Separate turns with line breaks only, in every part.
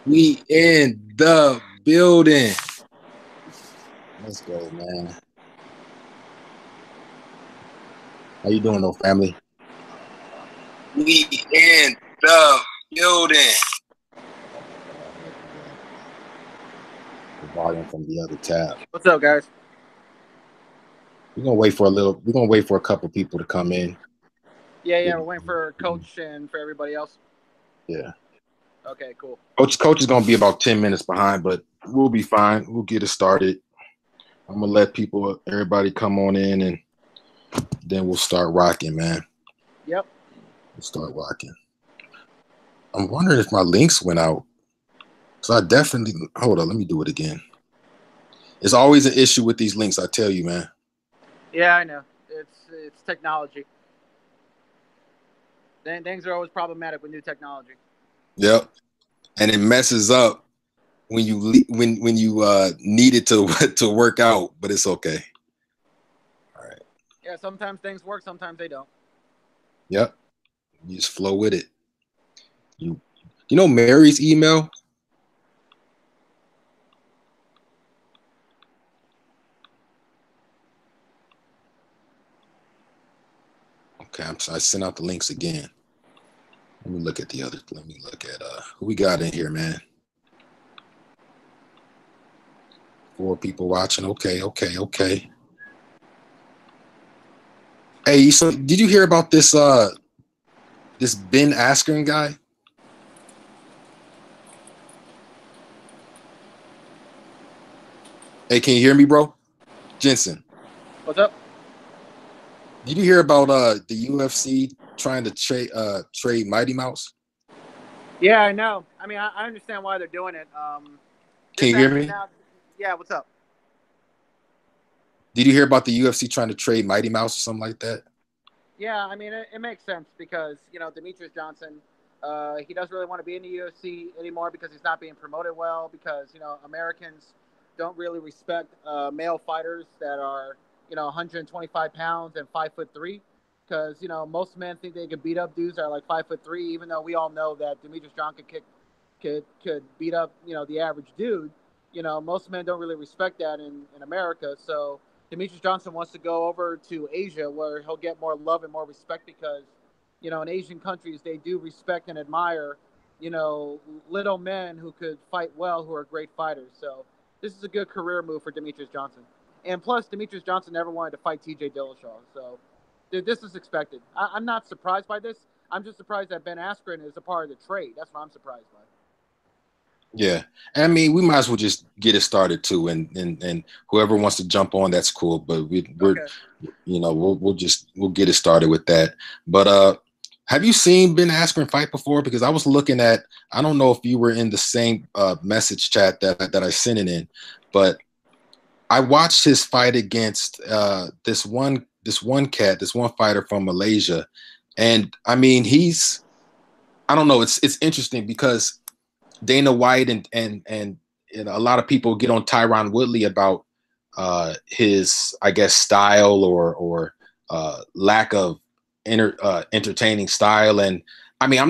We in the building. Let's go, man. How you doing, though, family? We in the building. The volume from the other tab.
What's up, guys?
We're gonna wait for a little. We're gonna wait for a couple people to come in.
Yeah, we're waiting for Coach and for everybody else.
Yeah.
Okay, cool.
Coach is gonna be about 10 minutes behind, but we'll be fine. We'll get it started. I'm gonna let everybody come on in, and then we'll start rocking, man.
Yep.
We'll start rocking. I'm wondering if my links went out. So I definitely hold on. Let me do it again. It's always an issue with these links. I tell you, man.
Yeah, I know. It's technology. Things are always problematic with new technology.
Yep, and it messes up when you need it to to work out, but it's okay. All right.
Yeah, sometimes things work, sometimes they don't.
Yep. You just flow with it. You know Mary's email? Okay, I sent out the links again. Let me look at who we got in here, man. 4 people watching. Okay. Hey, so did you hear about this Ben Askren guy? Hey, can you hear me, bro? Jensen.
What's up?
Did you hear about the UFC trying to trade Mighty Mouse?
Yeah, I know. I mean, I understand why they're doing it.
Can
This
you hear
actually
me?
now. Yeah, what's up?
Did you hear about the UFC trying to trade Mighty Mouse or something like that?
Yeah, I mean, it makes sense because Demetrius Johnson, he doesn't really want to be in the UFC anymore because he's not being promoted well. Because Americans don't really respect male fighters that are 125 pounds and 5'3", because most men think they can beat up dudes that are like 5'3", even though we all know that Demetrius Johnson could beat up the average dude. Most men don't really respect that in America, so Demetrius Johnson wants to go over to Asia where he'll get more love and more respect because, in Asian countries, they do respect and admire, little men who could fight well, who are great fighters. So this is a good career move for Demetrius Johnson. And plus, Demetrius Johnson never wanted to fight TJ Dillashaw. So this is expected. I'm not surprised by this. I'm just surprised that Ben Askren is a part of the trade. That's what I'm surprised by.
Yeah, I mean, we might as well just get it started too, and whoever wants to jump on, that's cool. But we're
Okay.
we'll get it started with that. But have you seen Ben Askren fight before? Because I was looking at, I don't know if you were in the same message chat that I sent it in, but I watched his fight against this one fighter from Malaysia, and I mean, I don't know, it's interesting because Dana White and a lot of people get on Tyron Woodley about his, I guess, style or lack of entertaining style. And I mean,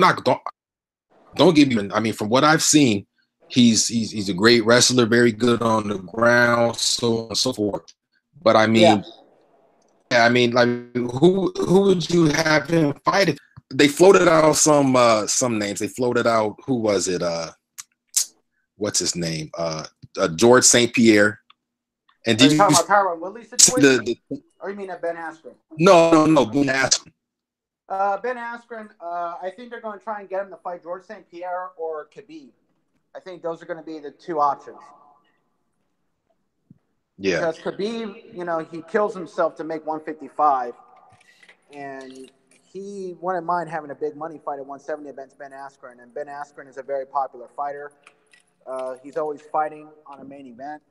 don't give me. I mean, from what I've seen, he's a great wrestler, very good on the ground, so on and so forth. But I
Yeah.
mean, yeah, I mean, like who would you have him fight? They floated out some names. They floated out, who was it? What's his name? George St. Pierre. And
Are
did
you
you
talking
see
about Tyron Woodley situation? Or you mean at Ben Askren?
no, Ben Askren.
Ben Askren, I think they're going to try and get him to fight George St. Pierre or Khabib. I think those are going to be the two options.
Yeah,
Because Khabib, he kills himself to make 155, and he wouldn't mind having a big money fight at 170 against Ben Askren. And Ben Askren is a very popular fighter. He's always fighting on a main event.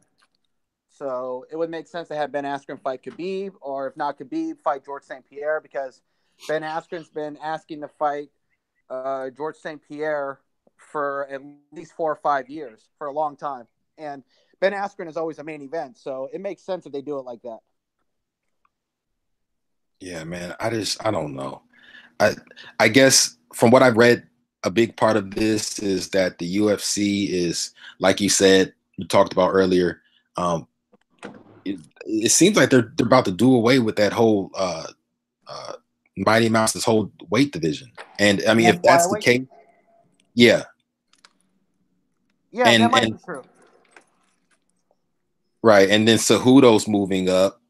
So it would make sense to have Ben Askren fight Khabib, or if not Khabib, fight George St. Pierre, because Ben Askren's been asking to fight George St. Pierre for at least 4 or 5 years, for a long time. And Ben Askren is always a main event, so it makes sense if they do it like that.
yeah, man. I don't know. I I guess from what I've read, a big part of this is that the UFC is, like you said, you talked about earlier. It seems like they're about to do away with that whole Mighty Mouse's whole weight division. And I mean,
Men
if that's the
flyweight.
case, yeah,
Yeah, that
and
might be true.
right, and then Cejudo's moving up.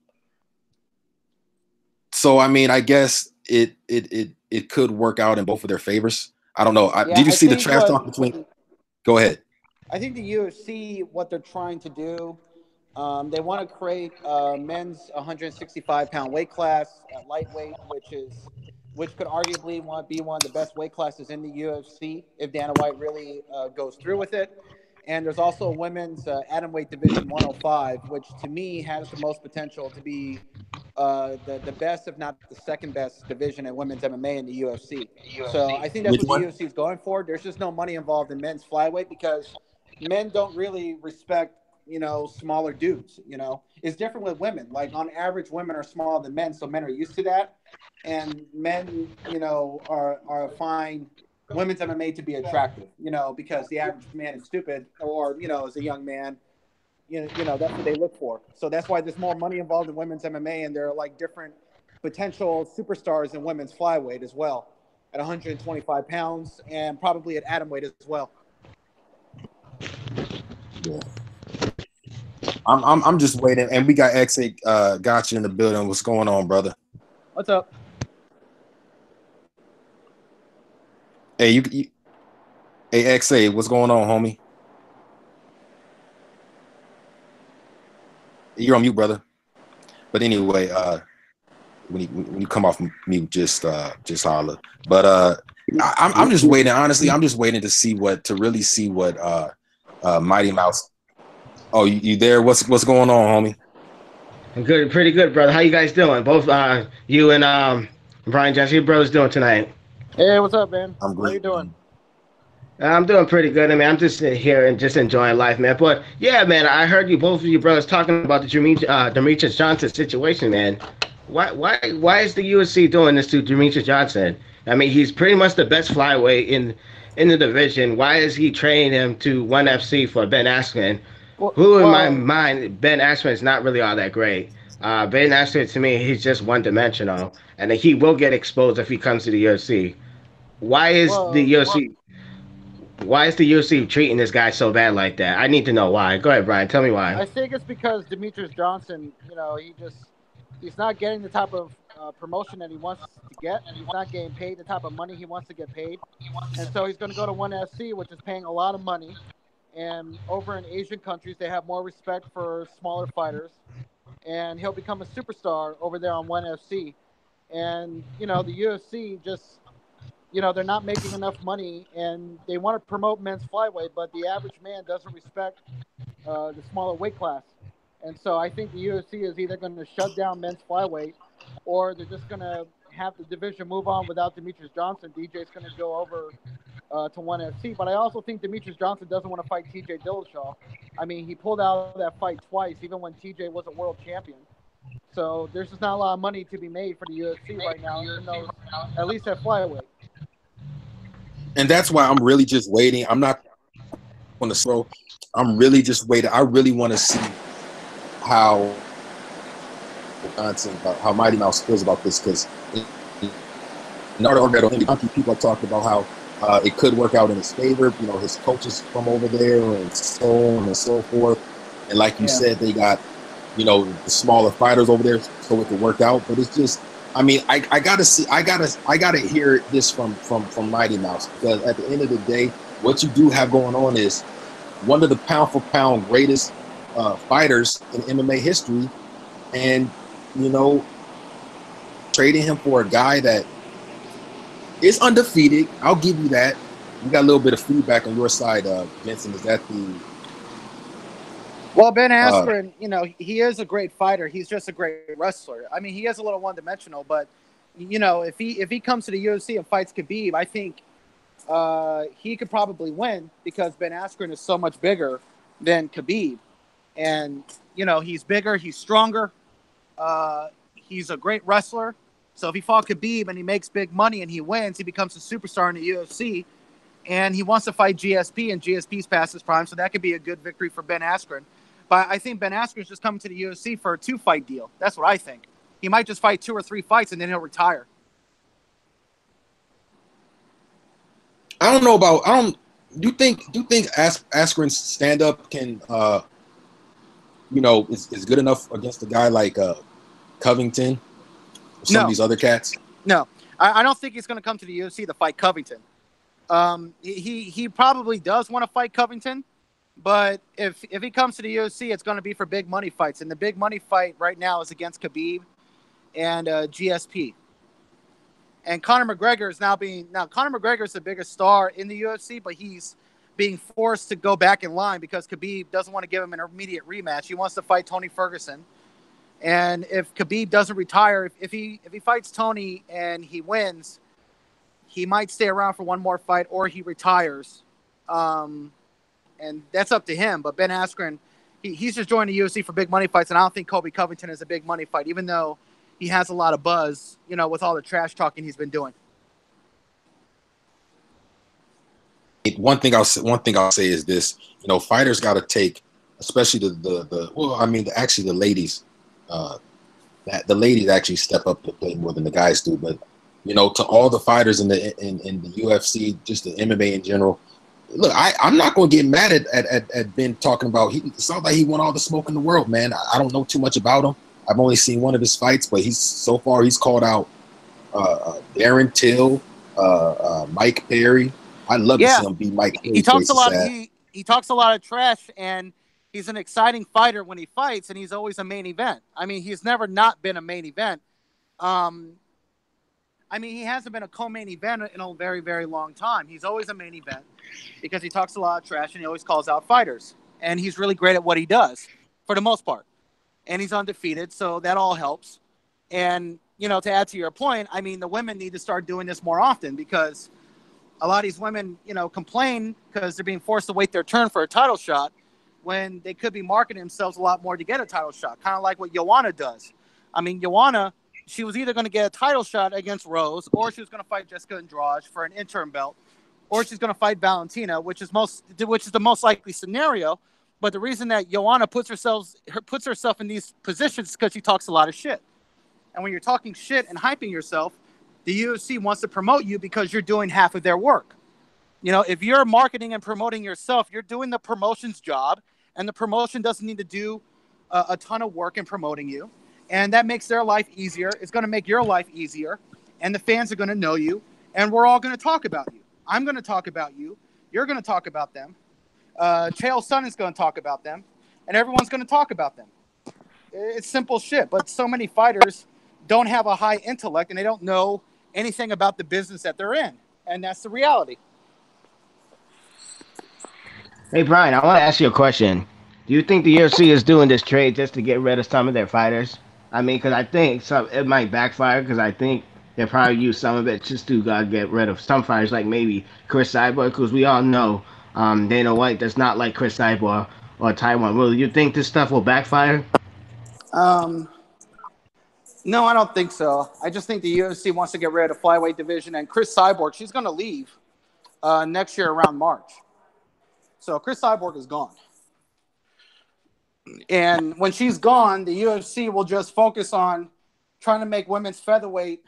So I mean, I guess it could work out in both of their favors. I don't know.
Yeah,
Did you
I
see the
think
trash talk between? Go ahead.
I think the UFC, what they're trying to do, they want to create men's 165-pound weight class at lightweight, which could arguably be one of the best weight classes in the UFC if Dana White really goes through with it. And there's also a women's atomweight division 105, which to me has the most potential to be the best, if not the second best division in women's MMA in the UFC. So I think that's
Which
what the
one?
UFC is going for. There's just no money involved in men's flyweight because men don't really respect, smaller dudes. It's different with women. Like on average, women are smaller than men, so men are used to that, and men, are fine women's MMA to be attractive, because the average man is stupid, or as a young man, that's what they look for. So that's why there's more money involved in women's MMA, and there are like different potential superstars in women's flyweight as well, at 125 pounds, and probably at atomweight as well.
Yeah. I'm just waiting, and we got XA Gotcha in the building. What's going on, brother?
What's up?
Hey, hey XA, what's going on, homie? You're on mute, brother. But anyway, when you come off mute, just holler. But I'm just waiting. Honestly, I'm just waiting to really see what Mighty Mouse. Oh, you there? What's going on, homie?
I'm good, pretty good, brother. How you guys doing? Both you and Brian Jesse, your brothers doing tonight?
Hey, what's up, man?
I'm
How you
great.
doing?
I'm doing pretty good. I mean, I'm just here and just enjoying life, man. But yeah, man, I heard you both of you brothers talking about the Demetrius Johnson situation, man. Why is the UFC doing this to Demetrius Johnson? I mean, he's pretty much the best flyweight in the division. Why is he trading him to ONE FC for Ben Askren? Who, in my
Well,
mind, Ben Askren is not really all that great. Ben Askren, to me, he's just one dimensional, and he will get exposed if he comes to the UFC. Why is the
well,
UFC? Why is the UFC treating this guy so bad like that? I need to know why. Go ahead, Brian. Tell me why.
I think it's because Demetrius Johnson, he's not getting the type of promotion that he wants to get. He's not getting paid the type of money he wants to get paid, and so he's going to go to ONE FC, which is paying a lot of money. And over in Asian countries, they have more respect for smaller fighters, and he'll become a superstar over there on ONE FC. And the UFC just, they're not making enough money, and they want to promote men's flyweight, but the average man doesn't respect the smaller weight class. And so I think the UFC is either going to shut down men's flyweight, or they're just going to have the division move on without Demetrius Johnson. DJ's going to go over to ONE FC. But I also think Demetrius Johnson doesn't want to fight TJ Dillashaw. I mean, he pulled out of that fight twice, even when TJ was a world champion. So there's just not a lot of money to be made for the UFC right now, at least at flyweight.
And that's why I'm really just waiting. I'm not on the throw. I'm really just waiting. I really want to see how how Mighty Mouse feels about this, because people have talked about how it could work out in his favor. His coaches from over there, and so on and so forth. And like you said, they got the smaller fighters over there, so it could work out. But it's just, I mean, I gotta hear this from Mighty Mouse, because at the end of the day, what you do have going on is one of the pound for pound greatest fighters in MMA history, and trading him for a guy that is undefeated. I'll give you that. You got a little bit of feedback on your side, Vincent. Is that the?
Well, Ben Askren, he is a great fighter. He's just a great wrestler. I mean, he is a little one-dimensional, but if he comes to the UFC and fights Khabib, I think he could probably win, because Ben Askren is so much bigger than Khabib, and he's bigger, he's stronger, he's a great wrestler. So if he fought Khabib and he makes big money and he wins, he becomes a superstar in the UFC. and he wants to fight GSP, and GSP's past his prime, so that could be a good victory for Ben Askren. But I think Ben Askren's just coming to the UFC for a 2-fight deal. That's what I think. He might just fight 2 or 3 fights, and then he'll retire.
I don't know about. I don't. Do you think Askren's stand up can is good enough against a guy like Covington or some of these other cats?
No, I don't think he's going to come to the UFC to fight Covington. He probably does want to fight Covington, but if he comes to the UFC, it's going to be for big money fights, and the big money fight right now is against Khabib and GSP. And Conor McGregor is Conor McGregor is the biggest star in the UFC, but he's being forced to go back in line because Khabib doesn't want to give him an immediate rematch. He wants to fight Tony Ferguson. And if Khabib doesn't retire, if he fights Tony and he wins, he might stay around for one more fight or he retires. And that's up to him. But Ben Askren, he's just joined the UFC for big money fights, and I don't think Colby Covington is a big money fight, even though he has a lot of buzz, with all the trash talking he's been doing.
One thing I'll say is this: fighters got to take, especially the ladies. That the ladies actually step up to play more than the guys do. But to all the fighters in the UFC, just the MMA in general. Look, I'm not going to get mad at Ben talking about. It sounds like he won all the smoke in the world, man. I don't know too much about him. I've only seen one of his fights, but he's called out Darren Till, Mike Perry. I'd love to see him beat Mike Perry.
He talks a lot. He talks a lot of trash, and he's an exciting fighter when he fights, and he's always a main event. I mean, he's never not been a main event. He hasn't been a co-main event in a very, very long time. He's always a main event because he talks a lot of trash and he always calls out fighters. And he's really great at what he does for the most part. And he's undefeated, so that all helps. And, to add to your point, the women need to start doing this more often because a lot of these women, complain because they're being forced to wait their turn for a title shot when they could be marketing themselves a lot more to get a title shot, kind of like what Joanna does. Joanna, she was either going to get a title shot against Rose, or she was going to fight Jessica Andrade for an interim belt, or she's going to fight Valentina, which is the most likely scenario. But the reason that Joanna puts herself in these positions is because she talks a lot of shit. And when you're talking shit and hyping yourself, the UFC wants to promote you because you're doing half of their work. If you're marketing and promoting yourself, you're doing the promotion's job, and the promotion doesn't need to do a ton of work in promoting you. And that makes their life easier. It's going to make your life easier. And the fans are going to know you. And we're all going to talk about you. I'm going to talk about you. You're going to talk about them. Chael Sonnen is going to talk about them. And everyone's going to talk about them. It's simple shit. But so many fighters don't have a high intellect, and they don't know anything about the business that they're in. And that's the reality.
Hey, Brian, I want to ask you a question. Do you think the UFC is doing this trade just to get rid of some of their fighters? Because I think it might backfire because I think they'll probably use some of it just to get rid of some fighters, like maybe Chris Cyborg, because we all know Dana White does not like Chris Cyborg or Taiwan. Will you think this stuff will backfire?
No, I don't think so. I just think the UFC wants to get rid of the flyweight division, and Chris Cyborg, she's going to leave next year around March. So Chris Cyborg is gone. And when she's gone, the UFC will just focus on trying to make women's featherweight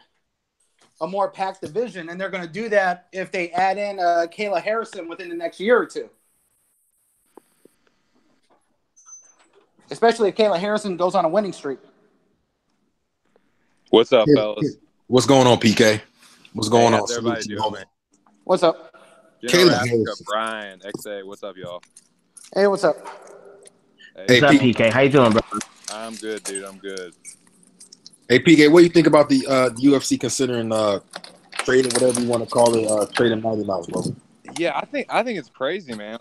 a more packed division. And they're going to do that if they add in Kayla Harrison within the next year or two. Especially if Kayla Harrison goes on a winning streak.
What's up, fellas?
What's going on, PK? What's going on?
How's everybody doing, man?
What's up?
Kayla Harrison.
Brian, XA, what's up, y'all?
Hey, what's up?
Hey, what's up, PK? How you doing, bro?
I'm good, dude. I'm good.
Hey, PK, what do you think about the UFC considering trading, whatever you want to call it, trading Mighty Mouse, bro?
Yeah, I think it's crazy, man.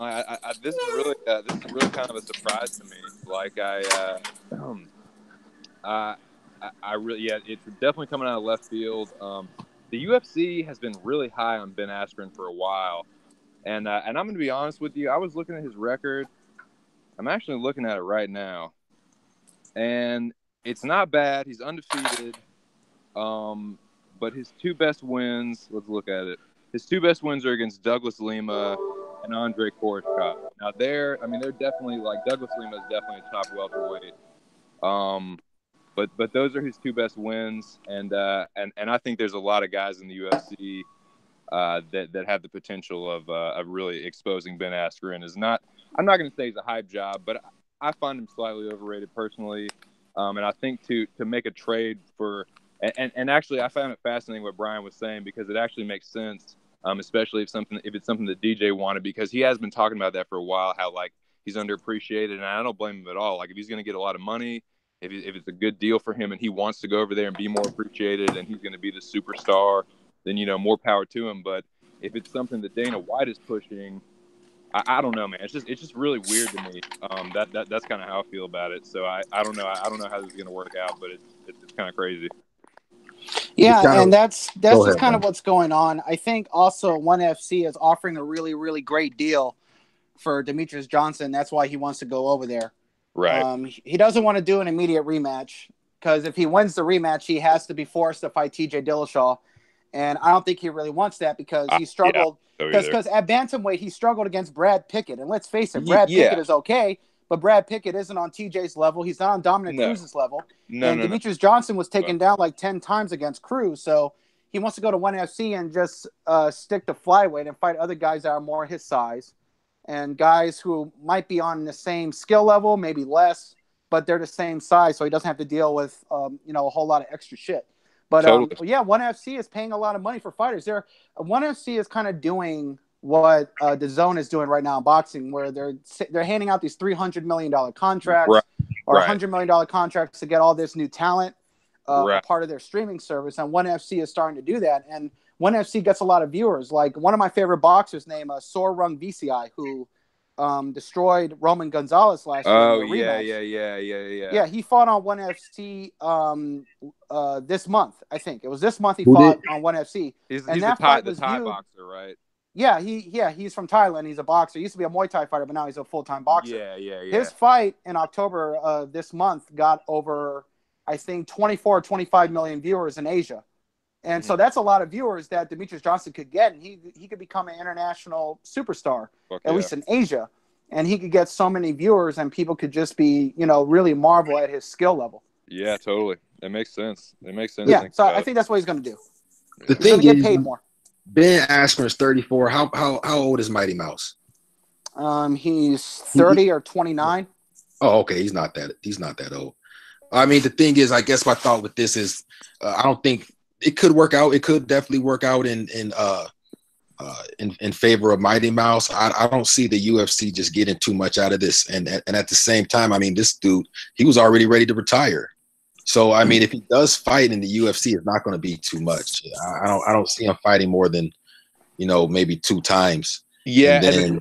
This is really kind of a surprise to me. Like I really, it's definitely coming out of left field. The UFC has been really high on Ben Askren for a while, and I'm going to be honest with you. I was looking at his record. I'm actually looking at it right now, and it's not bad. He's undefeated, but his 2 best wins. Let's look at it. his two best wins are against Douglas Lima and Andre Koreshkov. Now they're definitely like Douglas Lima is definitely a top welterweight. But those are his two best wins, and I think there's a lot of guys in the UFC that have the potential of really exposing Ben Askren. I'm not going to say he's a hype job, but I find him slightly overrated personally. And I think to make a trade for and actually I found it fascinating what Brian was saying, because it actually makes sense, especially if it's something that DJ wanted, because he has been talking about that for a while, how like he's underappreciated, and I don't blame him at all. Like if he's going to get a lot of money, if it's a good deal for him and he wants to go over there and be more appreciated and he's going to be the superstar, then more power to him. But if it's something that Dana White is pushing, I don't know, man. It's just really weird to me. That's kind of how I feel about it. So I don't know. I don't know how this is going to work out, but it's kind of crazy.
Yeah, and that's just kind of what's going on. I think also ONE FC is offering a really, really great deal for Demetrius Johnson. That's why he wants to go over there.
Right.
He doesn't want to do an immediate rematch, because if he wins the rematch, he has to be forced to fight TJ Dillashaw. And I don't think he really wants that, because he struggled. Because at bantamweight, he struggled against Brad Pickett. And let's face it, Brad Pickett is okay, but Brad Pickett isn't on TJ's level. He's not on Dominic Cruz's level. Demetrius Johnson was taken down like 10 times against Cruz. So he wants to go to ONE FC and just stick to flyweight and fight other guys that are more his size, and guys who might be on the same skill level, maybe less, but they're the same size, so he doesn't have to deal with a whole lot of extra shit. But ONE FC is paying a lot of money for fighters. ONE FC is kind of doing what the Zone is doing right now in boxing, where they're handing out these $300 million contracts or $100 million contracts to get all this new talent a part of their streaming service, and ONE FC is starting to do that. And ONE FC gets a lot of viewers. Like one of my favorite boxers named Sorrung VCI, who destroyed Roman Gonzalez last year.
Oh, yeah.
Yeah, he fought on ONE FC this month, I think. It was this month he fought on ONE FC.
He's the Thai boxer, right?
Yeah, he's from Thailand. He's a boxer. He used to be a Muay Thai fighter, but now he's a full-time boxer.
Yeah.
His fight in October this month got over, I think, 24 or 25 million viewers in Asia. And so that's a lot of viewers that Demetrius Johnson could get, and he could become an international superstar, at least in Asia. And he could get so many viewers, and people could just be, really marvel at his skill level.
Yeah, totally. It makes sense.
Yeah, so I think that's what he's going to do.
The
thing is, get paid more.
Ben Askren is 34. How old is Mighty Mouse?
He's 30 or 29.
Oh, okay. He's not that old. I mean, the thing is, I guess my thought with this is, I don't think it could work out. It could definitely work out in favor of Mighty Mouse. I don't see the UFC just getting too much out of this. And at the same time, I mean, this dude, he was already ready to retire. So I mean, if he does fight in the UFC, it's not going to be too much. I don't see him fighting more than maybe 2 times.
Yeah.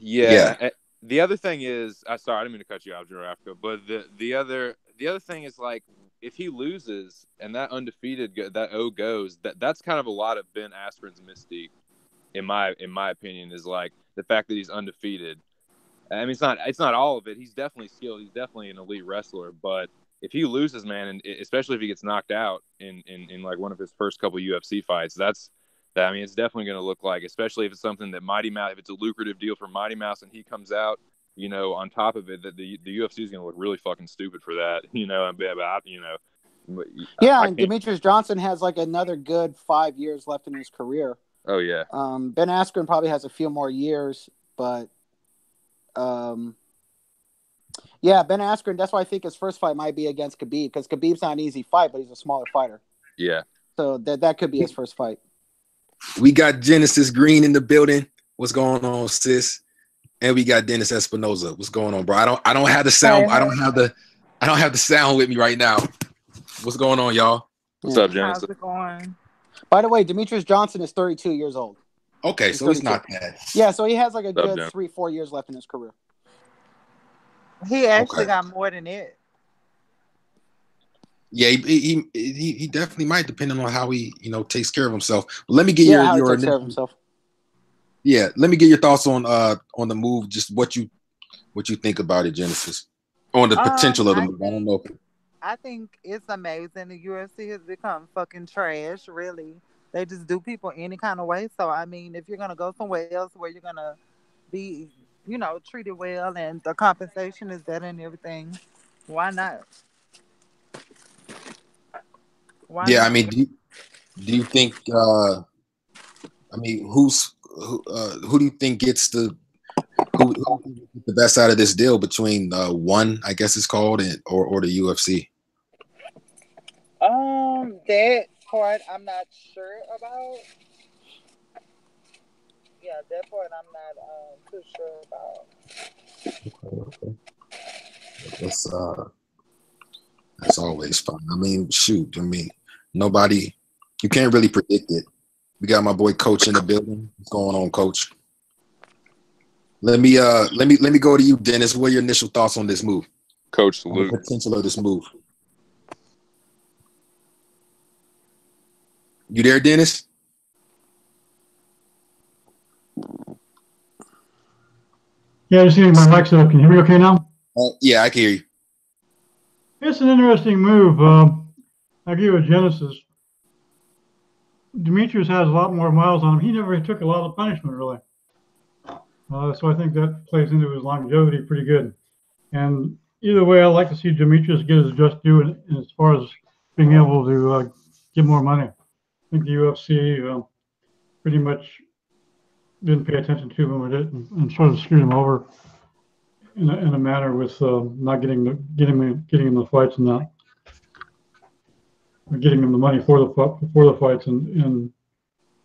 Yeah.
The other thing is, sorry, I didn't mean to cut you off, Jurafka, but the other thing is, like, if he loses and that undefeated that O goes, that's kind of a lot of Ben Askren's mystique, in my opinion, is like the fact that he's undefeated. I mean, it's not all of it. He's definitely skilled. He's definitely an elite wrestler. But if he loses, man, and especially if he gets knocked out in like one of his first couple UFC fights, I mean, it's definitely going to look like, especially if it's something that Mighty Mouse, if it's a lucrative deal for Mighty Mouse and he comes out, on top of it, that the UFC is going to look really fucking stupid for that,
Yeah, and Demetrius Johnson has like another good 5 years left in his career.
Oh, yeah.
Ben Askren probably has a few more years, but yeah, Ben Askren, that's why I think his first fight might be against Khabib, because Khabib's not an easy fight, but he's a smaller fighter.
Yeah.
So that could be his first fight.
We got Genesis Green in the building. What's going on, sis? And we got Dennis Espinoza. What's going on, bro? I don't have the sound. I don't have the sound with me right now. What's going on, y'all?
What's up, Genesis?
How's it going?
By the way, Demetrius Johnson is 32 years old.
Okay, so he's not bad.
Yeah, so he has like a good 3-4 years left in his career.
He actually got more than it.
Yeah, he definitely might, depending on how he takes care of himself. But let me get your
takes care of himself.
Yeah, let me get your thoughts on the move. Just what you think about it, Genesis, on the potential of the move. I don't know.
I think it's amazing. The UFC has become fucking trash, really. They just do people any kind of way. So I mean, if you're gonna go somewhere else where you're gonna be, treated well and the compensation is better and everything, why not? Why
Yeah, I
not?
mean, do you think? I mean, who do you think gets who gets the best out of this deal between one, I guess it's called, and or the UFC?
That part I'm not sure about. Yeah, that part I'm not too sure about.
Okay. That's that's always fun. I mean, shoot, I mean, nobody, you can't really predict it. We got my boy Coach in the building. What's going on, Coach? Let me go to you, Dennis. What are your initial thoughts on this move?
Coach,
On the
salute.
potential of this move. You there, Dennis?
Yeah, just getting my mic set up. Can you hear me okay now?
Yeah, I can hear you.
It's an interesting move. I'll give you a genesis. Demetrius has a lot more miles on him. He never took a lot of punishment, really. So I think that plays into his longevity pretty good. And either way, I'd like to see Demetrius get his just due as far as being able to get more money. I think the UFC pretty much didn't pay attention to him with it and sort of screwed him over in a manner with not getting him the fights and not getting him the money for the fights and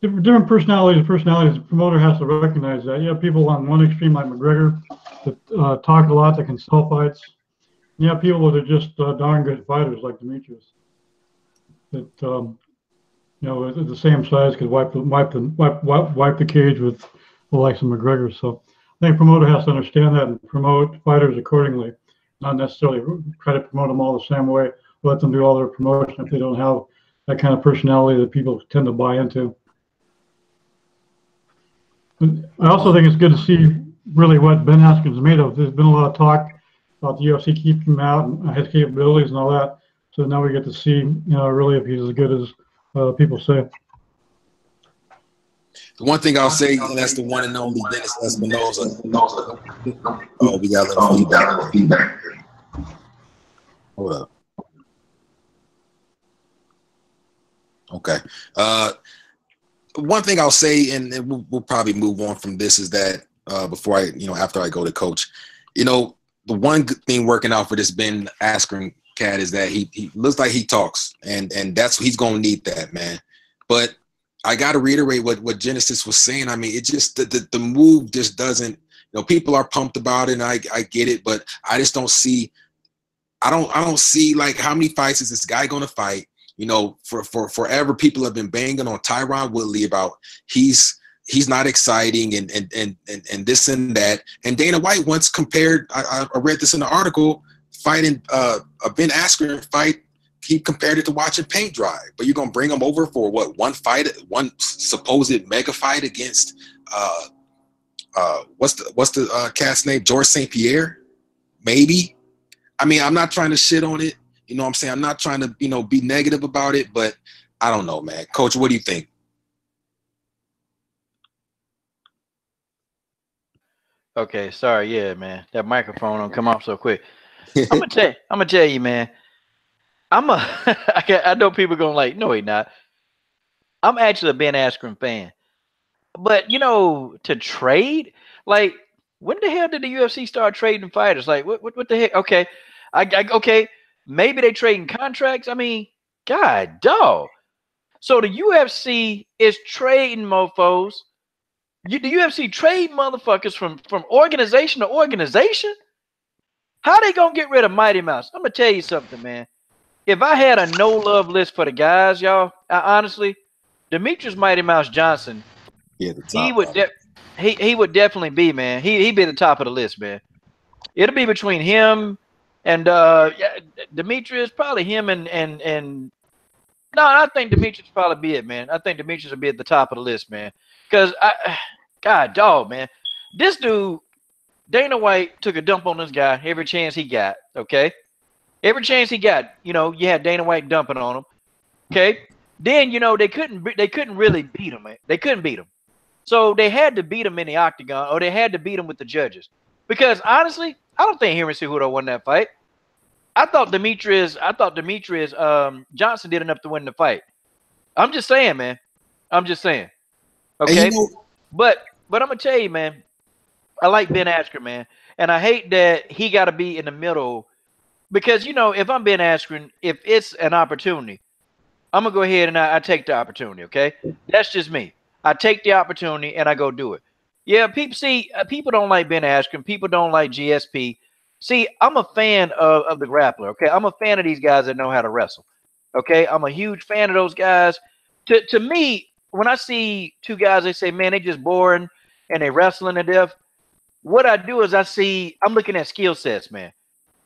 different personalities. The promoter has to recognize that. You have people on one extreme like McGregor that talk a lot, that can sell fights. You have people that are just darn good fighters like Demetrius that at the same size could wipe the cage with the likes of McGregor. So I think promoter has to understand that and promote fighters accordingly, not necessarily try to promote them all the same way. Let them do all their promotion if they don't have that kind of personality that people tend to buy into. But I also think it's good to see really what Ben Askren's made of. There's been a lot of talk about the UFC keeping him out and his capabilities and all that. So now we get to see, really if he's as good as people say.
The one thing I'll say, and that's the one and only Dennis Espinosa. Oh, we got a little feedback. Hold up. Okay. One thing I'll say, and we'll probably move on from this, is that before after I go to Coach, the one good thing working out for this Ben Askren cat is that he looks like he talks, and that's he's gonna need that, man. But I got to reiterate what Genesis was saying. I mean, it just the move just doesn't. People are pumped about it, and I get it, but I just don't see. I don't see like how many fights is this guy gonna fight? For forever, people have been banging on Tyron Woodley about he's not exciting and this and that. And Dana White once compared. I read this in the article. Fighting a Ben Askren fight, he compared it to watching paint dry. But you're gonna bring him over for what? One fight, one supposed mega fight against what's the cat's name? George St. Pierre? Maybe. I mean, I'm not trying to shit on it. You know what I'm saying? I'm not trying to, be negative about it, but I don't know, man. Coach, what do you think?
Okay, sorry, yeah, man. That microphone don't come off so quick. I'm gonna tell you, man. I know people going like, no, he not. I'm actually a Ben Askren fan. But to trade, like, when the hell did the UFC start trading fighters? Like, what the heck? Okay, okay, maybe they trading contracts. I mean, God, dog. So the UFC is trading mofos. The UFC trade motherfuckers from organization to organization. How they gonna get rid of Mighty Mouse? I'm gonna tell you something, man. If I had a no love list for the guys, y'all, honestly, Demetrius Mighty Mouse Johnson, he would definitely be, man. He'd be at the top of the list, man. It'll be between him and Demetrius, probably him and no, I think Demetrius probably be it, man. I think Demetrius will be at the top of the list, man. Because God, dog, man, this dude, Dana White took a dump on this guy every chance he got. Okay, every chance he got, you had Dana White dumping on him. Okay, Then they couldn't really beat him. Man. They couldn't beat him. So they had to beat him in the octagon, or they had to beat him with the judges. Because honestly, I don't think Henry Cejudo won that fight. I thought Demetrius Johnson did enough to win the fight. I'm just saying, man. I'm just saying. Okay. But I'm gonna tell you, man, I like Ben Askren, man. And I hate that he gotta be in the middle. Because if I'm Ben Askren, if it's an opportunity, I'm gonna go ahead and I take the opportunity, okay? That's just me. I take the opportunity and I go do it. Yeah, people don't like Ben Askren. People don't like GSP. See, I'm a fan of the grappler, okay? I'm a fan of these guys that know how to wrestle, okay? I'm a huge fan of those guys. To me, when I see two guys, they say, man, they just boring and they wrestling to death. What I do is I'm looking at skill sets, man.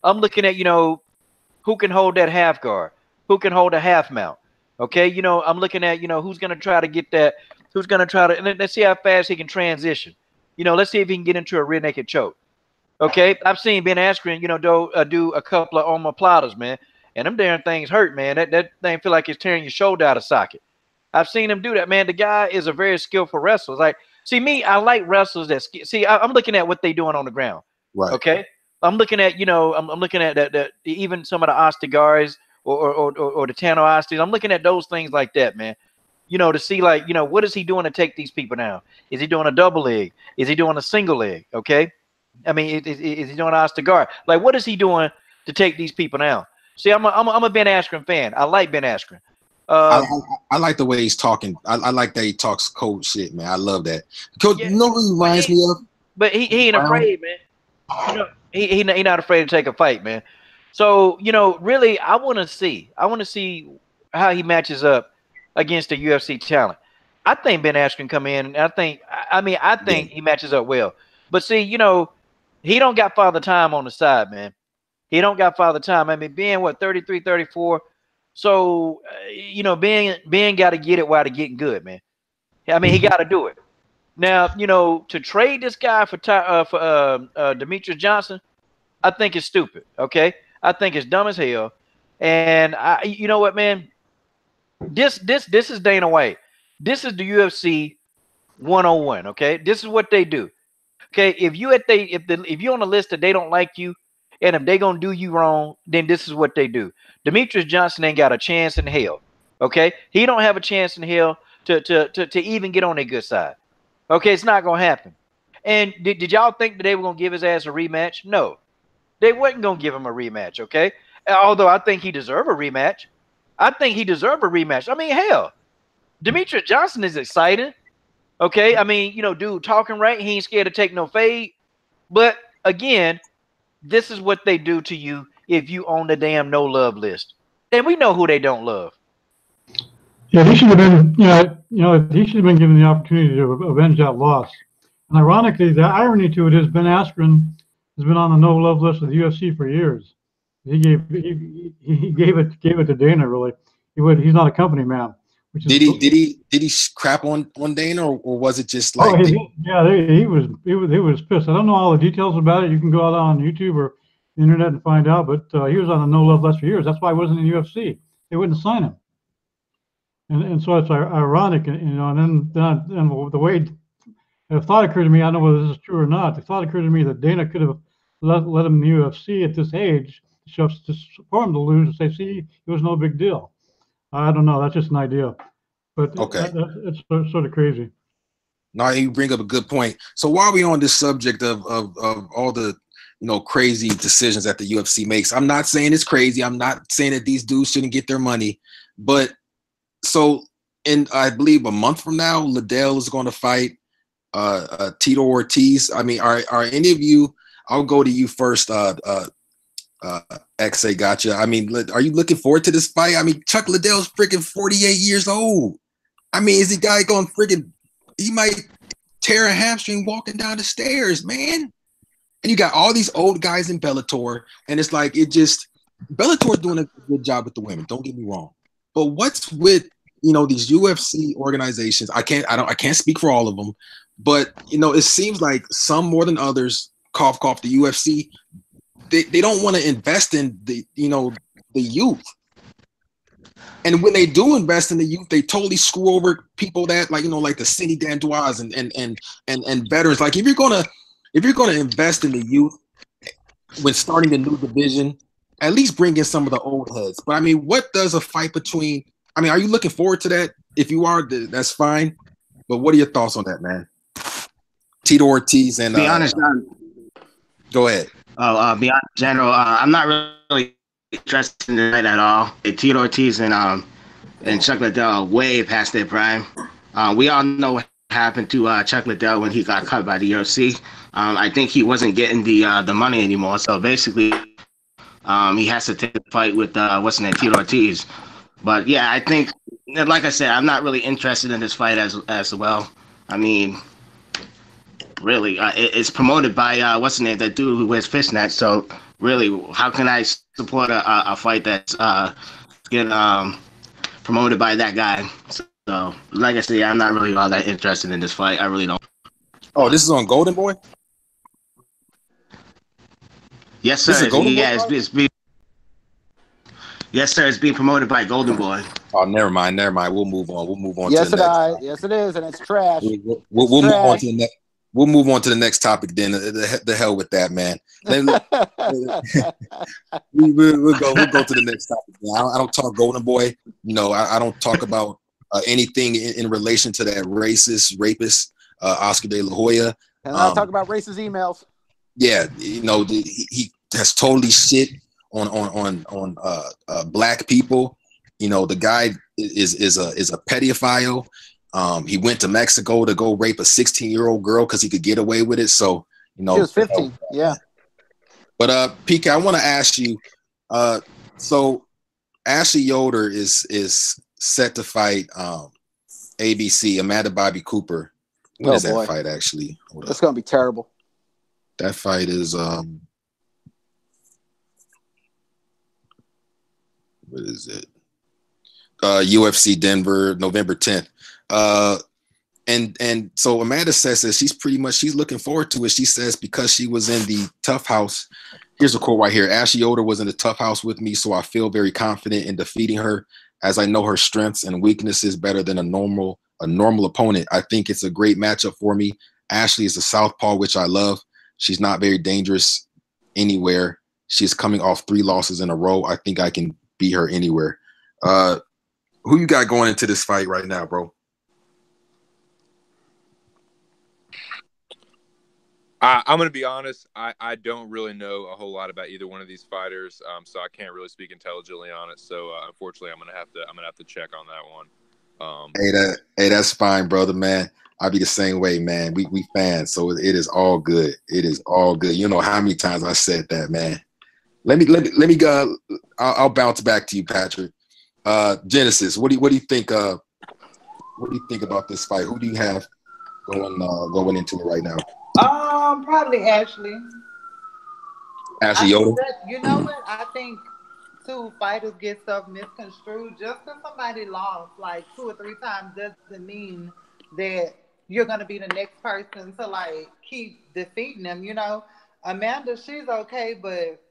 I'm looking at, who can hold that half guard, who can hold a half mount, okay? I'm looking at, who's going to try to get that, who's going to try to, and let's see how fast he can transition. Let's see if he can get into a rear naked choke. Okay, I've seen Ben Askren, do a couple of omoplatas, man, and them damn things hurt, man. That thing feel like it's tearing your shoulder out of socket. I've seen him do that, man. The guy is a very skillful wrestler. Like, see me, I like wrestlers that I'm looking at what they doing on the ground.
Right.
Okay, I'm looking at I'm looking at that even some of the Ostegaris or the Tano Ostis. I'm looking at those things like that, man. To see like what is he doing to take these people down? Is he doing a double leg? Is he doing a single leg? Okay. I mean, is he doing Ostegar? Like, what is he doing to take these people down? See, I'm a Ben Askren fan. I like Ben Askren.
I like the way he's talking. I like that he talks cold shit, man. I love that. Coach, he reminds me of.
But he ain't afraid, man. He not afraid to take a fight, man. So really, I want to see how he matches up against the UFC talent. I think Ben Askren come in, and I think he matches up well. But see, he don't got Father Time on the side, man. He don't got Father Time. I mean, being 33, 34. So, Ben got to get it while they're getting good, man. I mean, he got to do it. Now, to trade this guy for Demetrius Johnson, I think it's stupid. Okay, I think it's dumb as hell. And you know what, man? This is Dana White. This is the UFC 101. Okay, this is what they do. Okay, if you're on a list that they don't like you, and if they gonna do you wrong, then this is what they do. Demetrius Johnson ain't got a chance in hell. Okay, he don't have a chance in hell to even get on their good side. Okay, it's not gonna happen. And did y'all think that they were gonna give his ass a rematch? No, they wasn't gonna give him a rematch. Okay, although I think he deserved a rematch. I mean, hell, Demetrius Johnson is exciting. Okay, I mean, dude talking right. He ain't scared to take no fade. But again, this is what they do to you if you on the damn no love list. And we know who they don't love.
Yeah, he should have been, he should have been given the opportunity to avenge that loss. And ironically, the irony to it is Ben Askren has been on the no love list of the UFC for years. He gave it to Dana. Really, he's not a company man.
Did he crap on Dana, or was it just like?
He was pissed. I don't know all the details about it. You can go out on YouTube or the internet and find out. But he was on the no love list for years. That's why he wasn't in the UFC. They wouldn't sign him. And so it's ironic, and then the way the thought occurred to me. I don't know whether this is true or not. The thought occurred to me that Dana could have let him in the UFC at this age, just for him to lose and say, see, it was no big deal. I don't know. That's just an idea, but
okay,
it's sort of crazy.
Now you bring up a good point. So while we on this subject of all the crazy decisions that the UFC makes, I'm not saying it's crazy. I'm not saying that these dudes shouldn't get their money, but so in I believe a month from now, Liddell is going to fight Tito Ortiz. I mean, are any of you? I'll go to you first. XA gotcha. I mean, are you looking forward to this fight? I mean, Chuck Liddell's freaking 48 years old. I mean, is the guy going freaking? He might tear a hamstring walking down the stairs, man. And you got all these old guys in Bellator, and it's like Bellator's doing a good job with the women. Don't get me wrong, but what's with these UFC organizations? I can't speak for all of them, but it seems like some more than others. Cough, the UFC. They don't want to invest in the youth. And when they do invest in the youth, they totally screw over people that like like the Cindy Dandois and veterans. Like if you're gonna invest in the youth when starting a new division, at least bring in some of the old heads. But I mean, what does a fight between? I mean, are you looking forward to that? If you are, that's fine. But what are your thoughts on that, man? Tito Ortiz and
be honest,
go ahead.
Beyond general, I'm not really interested in the fight at all. Tito Ortiz and Chuck Liddell are way past their prime. We all know what happened to Chuck Liddell when he got cut by the UFC. I think he wasn't getting the money anymore. So basically, he has to take the fight with Tito Ortiz. But yeah, I think, like I said, I'm not really interested in this fight as well. I mean, really, it's promoted by that dude who wears fishnets. So really, how can I support a fight that's getting promoted by that guy? So, like I said, I'm not really all that interested in this fight. I really don't.
Oh, this is on Golden Boy?
Yes, sir. Yes, sir. It's being promoted by Golden Boy.
Oh, never mind. We'll move on.
Yes,
to the next.
Yes, it is, and it's trash.
We'll move on to the next. We'll move on to the next topic. Then the hell with that, man. We'll go to the next topic. I don't talk Golden Boy. I don't talk about anything in relation to that rapist, Oscar De La Hoya.
And I'll talk about racist emails.
Yeah, he has totally shit on black people. The guy is a pedophile. He went to Mexico to go rape a 16-year-old girl because he could get away with it. So
she was 15. Yeah.
But PK, I want to ask you. So Ashley Yoder is set to fight ABC Amanda Bobby Cooper. When is that fight actually?
It's gonna be terrible.
That fight is what is it? UFC Denver, November 10th. And so Amanda says that she's looking forward to it. She says because she was in the Tough House. Here's a quote right here. Ashley Yoder was in the Tough House with me, so I feel very confident in defeating her, as I know her strengths and weaknesses better than a normal opponent. I think it's a great matchup for me. Ashley is a southpaw, which I love. She's not very dangerous anywhere. She's coming off 3 losses in a row. I think I can beat her anywhere. Who you got going into this fight right now, bro?
I'm going to be honest. I don't really know a whole lot about either one of these fighters, so I can't really speak intelligently on it. So unfortunately, I'm gonna have to check on that one.
Hey, that's fine, brother, man. I'll be the same way, man. We fans, so it is all good. It is all good. You know how many times I said that, man. Let me go. I'll bounce back to you, Patrick. Genesis, what do you think? What do you think about this fight? Who do you have going into it right now?
Probably Ashley.
Ashley Yoder.
You know what? I think two fighters get stuff misconstrued. Just because somebody lost like 2 or 3 times doesn't mean that you're gonna be the next person to like keep defeating them. Amanda, she's okay, but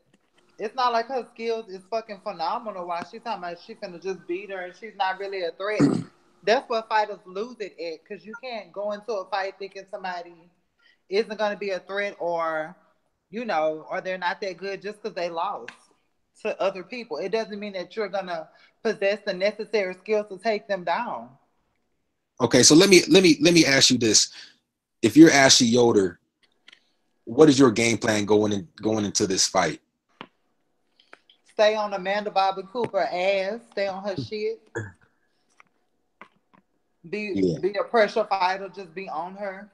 it's not like her skills is fucking phenomenal. While she's talking about she's gonna just beat her and she's not really a threat. That's what fighters lose it at, because you can't go into a fight thinking somebody isn't going to be a threat or they're not that good just because they lost to other people. It doesn't mean that you're going to possess the necessary skills to take them down.
Okay, so let me ask you this. If you're Ashley Yoder, what is your game plan going into this fight?
Stay on Amanda Bobby Cooper ass. Stay on her shit. Be a pressure fighter. Just be on her.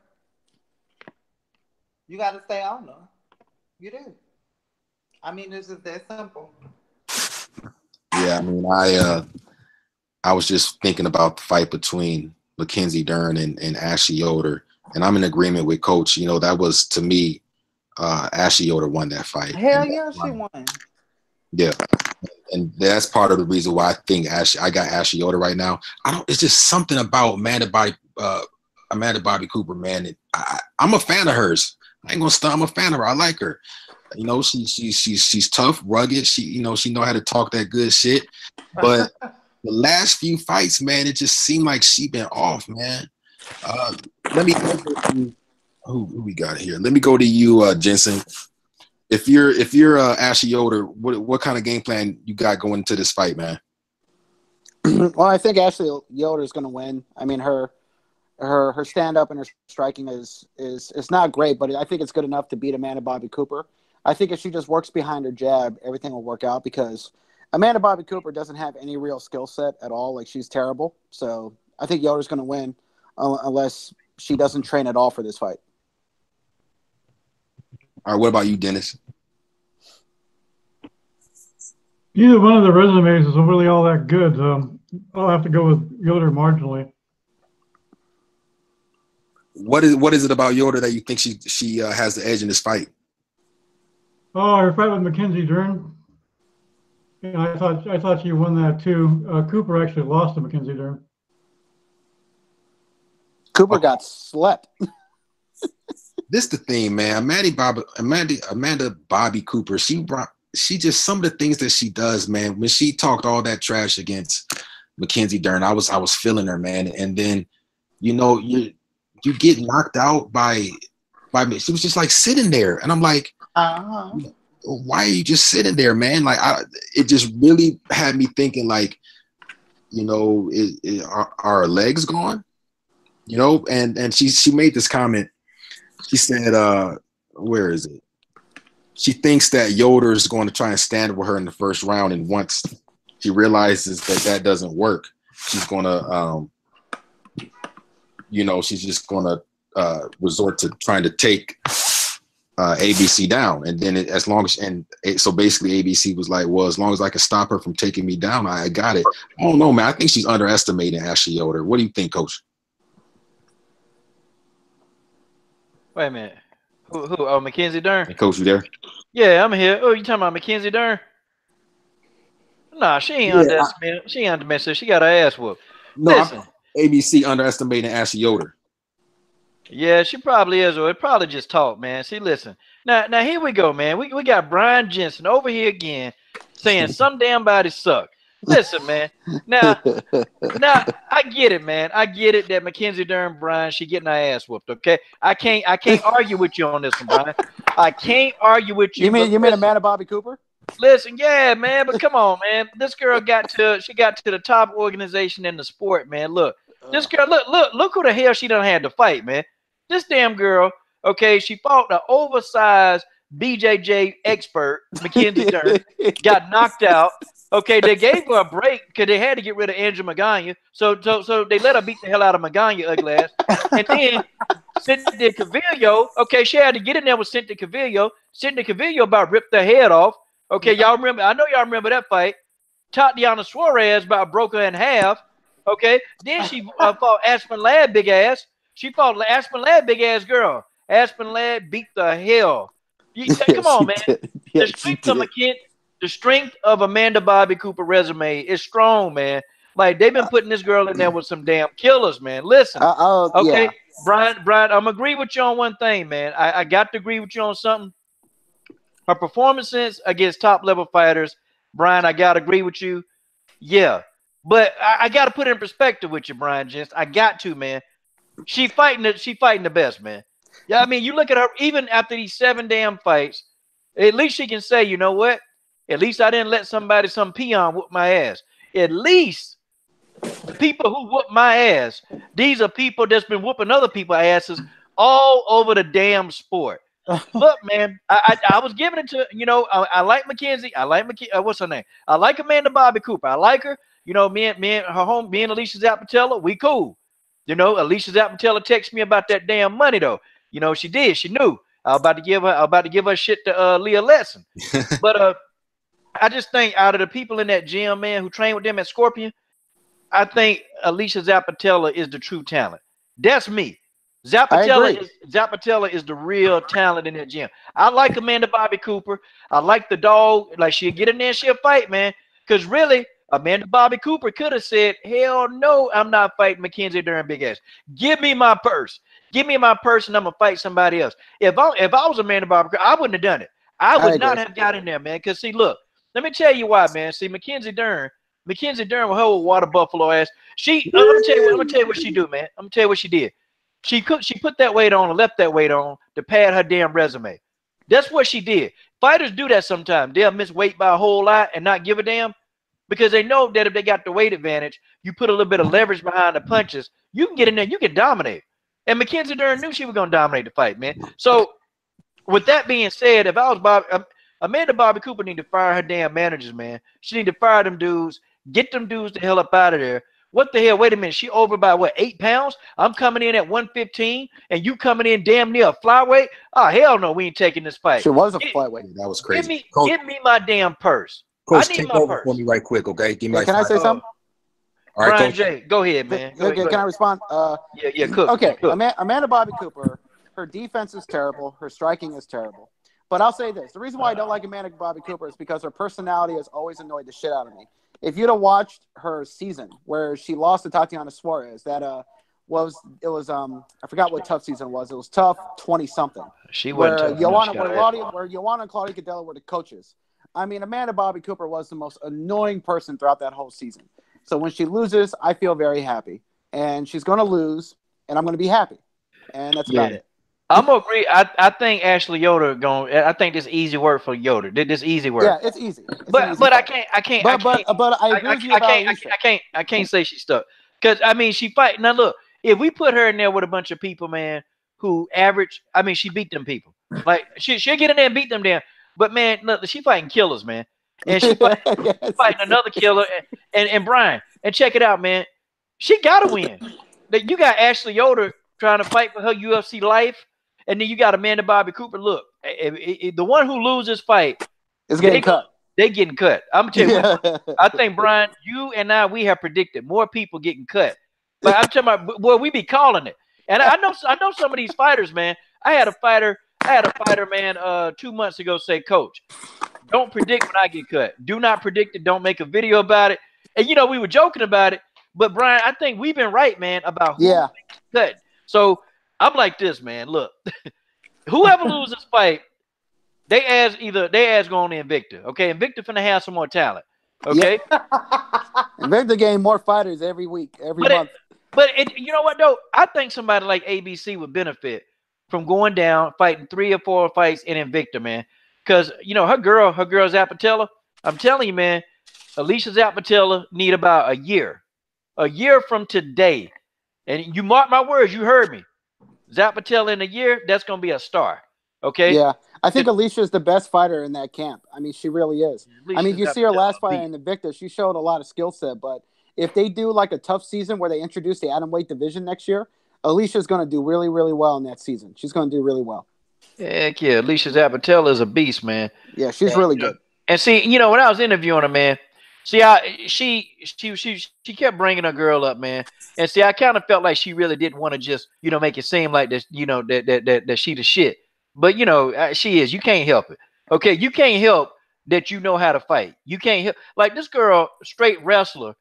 You got to stay on her. You do. I mean, it's just that simple.
Yeah, I mean, I was just thinking about the fight between Mackenzie Dern and Ashley Yoder, and I'm in agreement with Coach. That was, to me, Ashley Yoder won that fight.
Hell yeah, she won.
Yeah, and that's part of the reason why I think I got Ashley Yoder right now. It's just something about Amanda Bobby Cooper, man. I'm a fan of hers. I ain't gonna stop. I'm a fan of her. I like her. She's tough, rugged. She know how to talk that good shit. But the last few fights, man, it just seemed like she been off, man. Let me go to who we got here. Let me go to you, Jensen. If you're Ashley Yoder, what kind of game plan you got going into this fight, man?
Well, I think Ashley Yoder is going to win. I mean, her stand up and her striking is not great, but I think it's good enough to beat Amanda Bobby Cooper. I think if she just works behind her jab, everything will work out because Amanda Bobby Cooper doesn't have any real skill set at all. Like, she's terrible. So I think Yoder's going to win unless she doesn't train at all for this fight.
All right, what about you, Dennis?
Neither one of the resumes is really all that good. I'll have to go with Yoder marginally.
What is it about Yoder that you think she has the edge in this fight?
Oh, her fight with Mackenzie Dern. Yeah, I thought she won that too. Cooper actually lost to Mackenzie Dern.
Cooper got slept.
This the thing, man. Amanda Bobby Cooper. She just, some of the things that she does, man. When she talked all that trash against Mackenzie Dern, I was feeling her, man. And then, you get knocked out by me. She was just like sitting there, and I'm like, why are you just sitting there, man? Like, it just really had me thinking, like, are her legs gone? And she made this comment. She said, where is it? She thinks that Yoder is going to try and stand with her in the first round, and once she realizes that doesn't work, she's going to, she's just going to resort to trying to take ABC down. And then so basically ABC was like, well, as long as I can stop her from taking me down, I got it. I don't know, man. I think she's underestimating Ashley Yoder. What do you think, Coach?
Wait a minute. Who? Oh, Mackenzie Dern.
Hey, Coach, you there?
Yeah, I'm here. Oh, you talking about Mackenzie Dern? Nah, she ain't underestimated. She ain't underestimated. She got her ass whooped.
No,
listen.
ABC underestimating Ashley Yoder.
Yeah, she probably is, or it probably just talk, man. See, listen. Now here we go, man. We got Brian Jensen over here again saying some damn body suck. Listen, man. Now, I get it, man. I get it that Mackenzie Dern, Brian, she getting her ass whooped. Okay, I can't argue with you on this one, Brian. I can't argue with you.
You mean Amanda Bobby Cooper?
Listen, yeah, man, but come on, man. This girl got to the top organization in the sport, man. Look, this girl, look who the hell she done had to fight, man. This damn girl, okay, she fought the oversized BJJ expert, Mackenzie Dern, got knocked out. Okay, they gave her a break because they had to get rid of Andrew Magana. So they let her beat the hell out of Magana, ugly ass. And then Cynthia Cavillo, okay, she had to get in there with Cynthia Cavillo. Cynthia Cavillo about ripped her head off. Okay, y'all remember? I know y'all remember that fight. Tatiana Suarez about broke her in half. Okay, then she fought Aspen Ladd, big ass. She fought Aspen Ladd, big ass girl. Aspen Ladd beat the hell. Come on, man. The strength of Amanda Bobby Cooper resume is strong, man. Like, they've been putting this girl in there with some damn killers, man. Listen, okay, yeah. Brian, I'm agree with you on one thing, man. I got to agree with you on something. Her performances against top level fighters, Brian, I gotta agree with you. Yeah, but I gotta put it in perspective with you, Brian. Just I got to, man. She fighting the best, man. Yeah, I mean, you look at her even after these 7 damn fights. At least she can say, you know what? At least I didn't let some peon whoop my ass. At least the people who whoop my ass, these are people that's been whooping other people's asses all over the damn sport. Look, man, I was giving it to, I like Mackenzie. I like what's her name? I like Amanda Bobby Cooper. I like her. Me and Alicia Zappatella, we cool. Alicia Zappatella texted me about that damn money though. She did. She knew. I was about to give her shit to Leah Lesson. But I just think out of the people in that gym, man, who train with them at Scorpion, I think Alicia Zappatella is the true talent. That's me. Zappatella is the real talent in that gym. I like Amanda Bobby Cooper. I like the dog. Like, she'll get in there and she'll fight, man. Because really, Amanda Bobby Cooper could have said, hell no, I'm not fighting Mackenzie Dern big ass. Give me my purse. Give me my purse and I'm going to fight somebody else. If I was Amanda Bobby Cooper, I wouldn't have done it. I would not have got in there, man. Because, see, look, let me tell you why, man. See, Mackenzie Dern, Mackenzie Dern with her old water buffalo ass. I'm gonna tell you what she do, man. I'm gonna tell you what she did. She put that weight on and left that weight on to pad her damn resume. That's what she did. Fighters do that sometimes. They'll miss weight by a whole lot and not give a damn because they know that if they got the weight advantage, you put a little bit of leverage behind the punches, you can get in there, you can dominate. And Mackenzie Dern knew she was gonna dominate the fight, man. So with that being said, if I was Amanda Bobby Cooper need to fire her damn managers, man. She need to fire them dudes, get them dudes the hell up out of there. What the hell? Wait a minute. She over by what, 8 pounds? I'm coming in at 115, and you coming in damn near a flyweight? Oh, hell no, we ain't taking this fight.
She was a flyweight.
That was crazy.
Give me my damn purse.
Coach,
I need
take
my
over
purse.
for me right quick, okay? Give me like
Can I say something?
All right,
Brian
Coach.
J, go ahead, man. Go ahead.
Can I respond?
Yeah, Cook.
Okay,
Cook.
Amanda Bobby Cooper, her defense is terrible. Her striking is terrible. But I'll say this. The reason why I don't like Amanda Bobby Cooper is because her personality has always annoyed the shit out of me. If you'd have watched her season where she lost to Tatiana Suarez, that I forgot what tough season it was. It was tough 20-something.
She
where
wasn't
Joanna and Claudia Cadella were the coaches. I mean, Amanda Bobby Cooper was the most annoying person throughout that whole season. So when she loses, I feel very happy. And she's going to lose, and I'm going to be happy. And that's about it.
I'm gonna agree. I think Ashley Yoder I think this easy work for Yoder. This easy work.
Yeah, it's easy.
But I can't.
But I agree with you about Alicia.
I can't say she's stuck because I mean she fight. Now look, if we put her in there with a bunch of people, man, who average, I mean she beat them people. Like she'll get in there and beat them down. But man, look, she fighting killers, man, and she fighting another killer. And Brian, and check it out, man, she gotta win. You got Ashley Yoder trying to fight for her UFC life. And then you got Amanda Bobby Cooper. Look, the one who loses fight
is getting cut.
They getting cut. I'm telling you, I think Brian, you and I, we have predicted more people getting cut. But I'm talking about, boy, we be calling it. And I know some of these fighters, man. I had a fighter, man, 2 months ago say, Coach, don't predict when I get cut. Do not predict it. Don't make a video about it. And you know, we were joking about it. But Brian, I think we've been right, man, about who gets cut. So I'm like this, man. Look, whoever loses fight, they ass going to Invicta. Okay, Invicta finna have some more talent. Okay,
Invicta gain more fighters every week, every month.
You know what though? I think somebody like ABC would benefit from going down, fighting 3 or 4 fights in Invicta, man. Because you know her girl Zapatella. I'm telling you, man, Alicia Zapatella need about a year from today, and you mark my words. You heard me. Zapatella in a year, that's going to be a star. Okay?
Yeah. I think Alicia is the best fighter in that camp. I mean, she really is. I mean, if you see her last fight in Invicta, she showed a lot of skill set. But if they do like a tough season where they introduce the atomweight division next year, Alicia's going to do really, really well in that season. She's going to do really well. Heck
yeah. Alicia Zapatella is a beast, man.
Yeah, she's really good.
And see, you know, when I was interviewing her, man, see how she kept bringing her girl up, man. And see, I kind of felt like she really didn't want to just, you know, make it seem like this, you know, that she the shit. But you know, she is. You can't help it. Okay, you can't help that you know how to fight. You can't help like this girl, straight wrestler,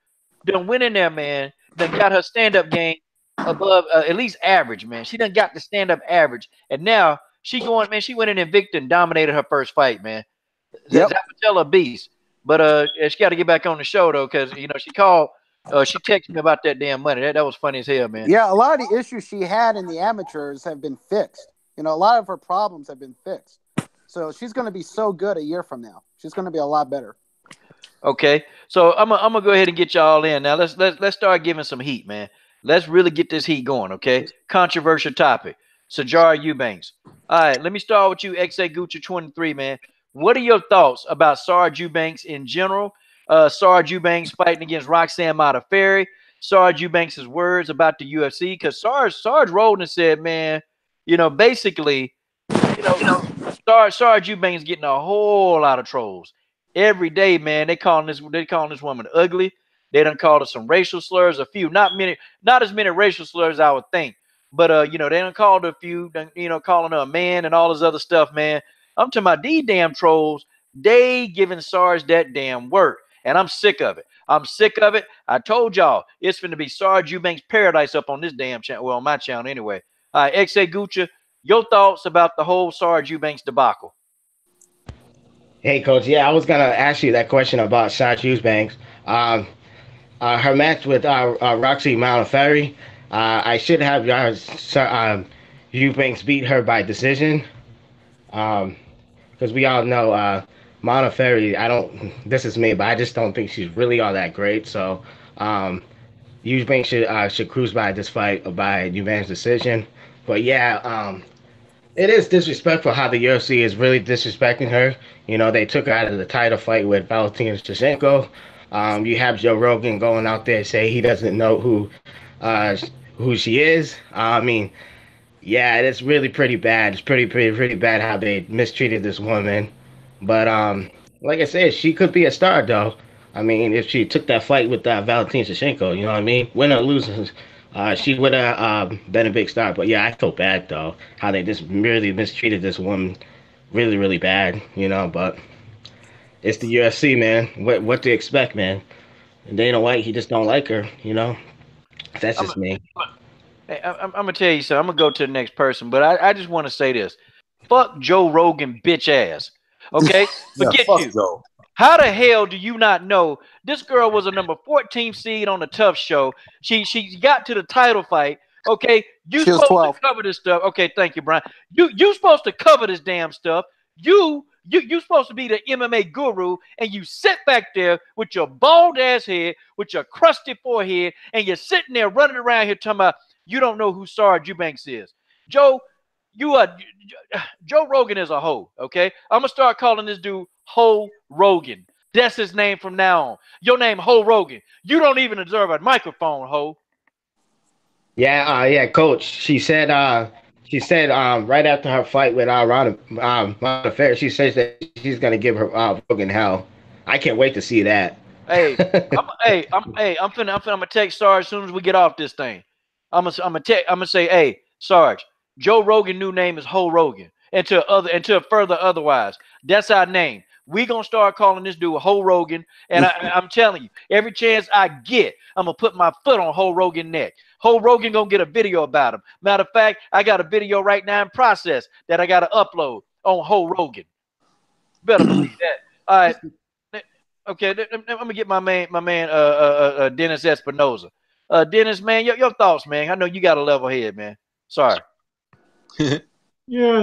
done went in there, man. Done got her stand up game above at least average, man. She done got the stand up average, and now she going, man. She went in Invicta and dominated her first fight, man.
Yep.
Zapatella beast. But she got to get back on the show though, because you know she called. She texted me about that damn money. That was funny as hell, man.
Yeah, a lot of the issues she had in the amateurs have been fixed. You know, a lot of her problems have been fixed. So she's going to be so good a year from now. She's going to be a lot better.
Okay, so I'm gonna go ahead and get y'all in now. Let's start giving some heat, man. Let's really get this heat going. Okay, controversial topic. Sajara Eubanks. All right, let me start with you, XA Gucci 23, man. What are your thoughts about Sarge Eubanks in general? Sarge Eubanks fighting against Roxanne Modafferi. Sarge Eubanks' words about the UFC, because Sarge rolled and said, man, you know, basically, Sarge Eubanks getting a whole lot of trolls every day, man. They calling this woman ugly. They done called her some racial slurs, a few, not as many racial slurs as I would think, but you know, they done called her a few, you know, calling her a man and all this other stuff, man. I'm talking about these damn trolls. They giving Sarge that damn work. And I'm sick of it. I'm sick of it. I told y'all it's going to be Sarge Eubanks paradise up on this damn channel. Well, on my channel anyway. All right, XA Gucci, your thoughts about the whole Sarge Eubanks debacle?
Hey, Coach. Yeah, I was going to ask you that question about Sarge Eubanks. Her match with Roxy Modafferi. I should have Eubanks beat her by decision. Because we all know Modafferi. I don't. This is me, but I just don't think she's really all that great. So Eubanks should cruise by this fight by Eubanks decision. But yeah, it is disrespectful how the UFC is really disrespecting her. You know, they took her out of the title fight with Valentina Shevchenko. You have Joe Rogan going out there say he doesn't know uh, who she is. I mean, yeah, it's really pretty bad. It's pretty bad how they mistreated this woman. But like I said, she could be a star though. I mean, if she took that fight with Valentina Shevchenko, you know what I mean? Win or lose, she would have been a big star. But yeah, I feel bad though how they just really mistreated this woman, really bad. You know, but it's the UFC, man. What to expect, man? And Dana White, he just don't like her. You know, that's just me.
Hey, I'm gonna tell you something. I'm gonna go to the next person, but I just want to say this: fuck Joe Rogan, bitch ass. Okay, forget you.
Joe.
How the hell do you not know this girl was a number 14 seed on the Tough Show? She got to the title fight. Okay, you supposed to cover this stuff. Okay, thank you, Brian. You supposed to cover this damn stuff. You supposed to be the MMA guru, and you sit back there with your bald ass head, with your crusty forehead, and you're sitting there running around here talking about you don't know who Sarge Eubanks is. Joe Rogan is a hoe. Okay, I'm gonna start calling this dude Ho Rogan. That's his name from now on. Your name Ho Rogan. You don't even deserve a microphone, Ho.
Yeah, coach. She said right after her fight with Ronda Fair, she says that she's gonna give her Rogan hell. I can't wait to see that.
I'm gonna text Sarge as soon as we get off this thing. I'm gonna say, hey, Sarge, Joe Rogan new name is Ho Rogan. Until further otherwise. That's our name. We gonna start calling this dude Ho Rogan, and I'm telling you, every chance I get, I'm gonna put my foot on Ho Rogan neck. Ho Rogan gonna get a video about him. Matter of fact, I got a video right now in process that I gotta upload on Ho Rogan. Better believe that. All right. Okay, I'm gonna get my man, Dennis Espinoza. Dennis, man, your thoughts, man. I know you got a level head, man. Sorry.
Yeah,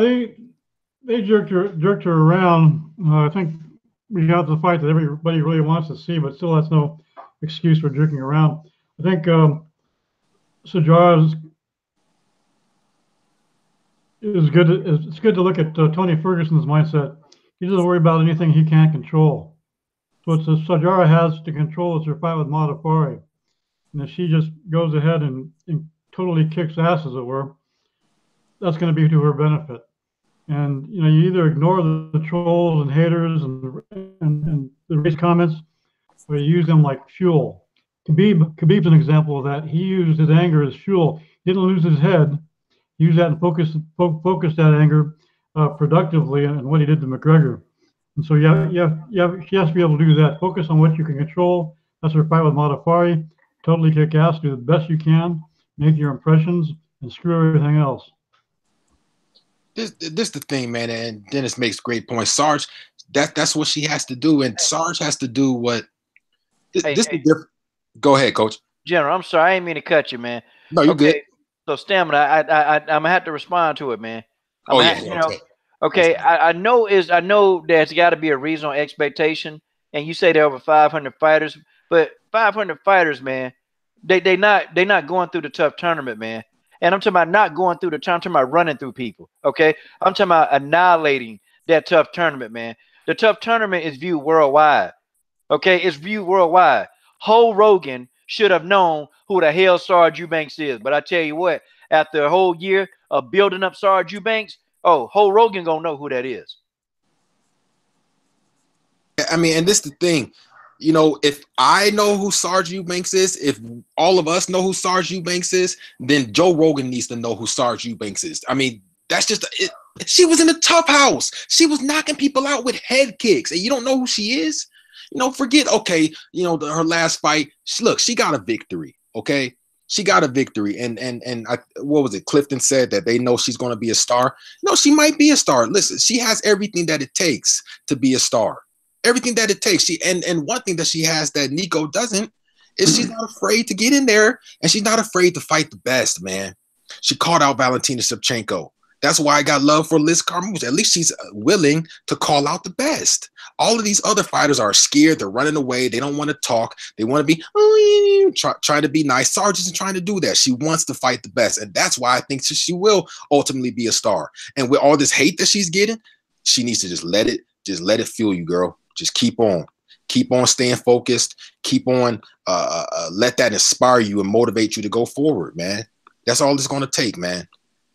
they jerked her around. I think we got the fight that everybody really wants to see, but still that's no excuse for jerking around. I think Sajara is good. It's good to look at Tony Ferguson's mindset. He doesn't worry about anything he can't control. So what Sajara has to control is her fight with Modafferi. And if she just goes ahead and totally kicks ass, as it were, that's going to be to her benefit. And you know, you either ignore the trolls and haters and the race comments, or you use them like fuel. Khabib's an example of that. He used his anger as fuel. He didn't lose his head. He used that and focused that anger productively on what he did to McGregor. And so she has to be able to do that. Focus on what you can control. That's her fight with Modafferi. Totally kick ass. Do the best you can. Make your impressions and screw everything else.
This the thing, man, and Dennis makes great points. Sarge, that's what she has to do, and Sarge has to do what. Go ahead, Coach.
General, I'm sorry, I ain't mean to cut you, man.
No, you're good.
So Stamina, I'm gonna have to respond to it, man. Okay. I know there's got to be a reasonable expectation, and you say there are over 500 fighters, but 500 fighters, man, they not going through the tough tournament, man. And I'm talking about not going through the tournament, I'm talking about running through people. Okay, I'm talking about annihilating that tough tournament, man. The tough tournament is viewed worldwide. Okay, it's viewed worldwide. Ho Rogan should have known who the hell Sarge Eubanks is, but I tell you what, after a whole year of building up Sarge Eubanks, Ho Rogan gonna know who that is.
I mean, and this is the thing, you know, if I know who Sarge Eubanks is, if all of us know who Sarge Eubanks is, then Joe Rogan needs to know who Sarge Eubanks is. I mean, that's just it. She was in a tough house. She was knocking people out with head kicks, and you don't know who she is. You know, forget, okay, you know, her last fight, she got a victory, okay? She got a victory, and what was it? Clifton said that they know she's going to be a star. No, she might be a star. Listen, she has everything that it takes to be a star. everything that it takes. And one thing that she has that Nico doesn't is she's not afraid to get in there, and she's not afraid to fight the best, man. She called out Valentina Shevchenko. That's why I got love for Liz Carmouche. At least she's willing to call out the best. All of these other fighters are scared. They're running away. They don't want to talk. They want to be try to be nice. Sarge isn't trying to do that. She wants to fight the best, and that's why I think she will ultimately be a star. And with all this hate that she's getting, she needs to just let it fuel you, girl. Just keep on staying focused. Keep on let that inspire you and motivate you to go forward, man. That's all it's going to take, man.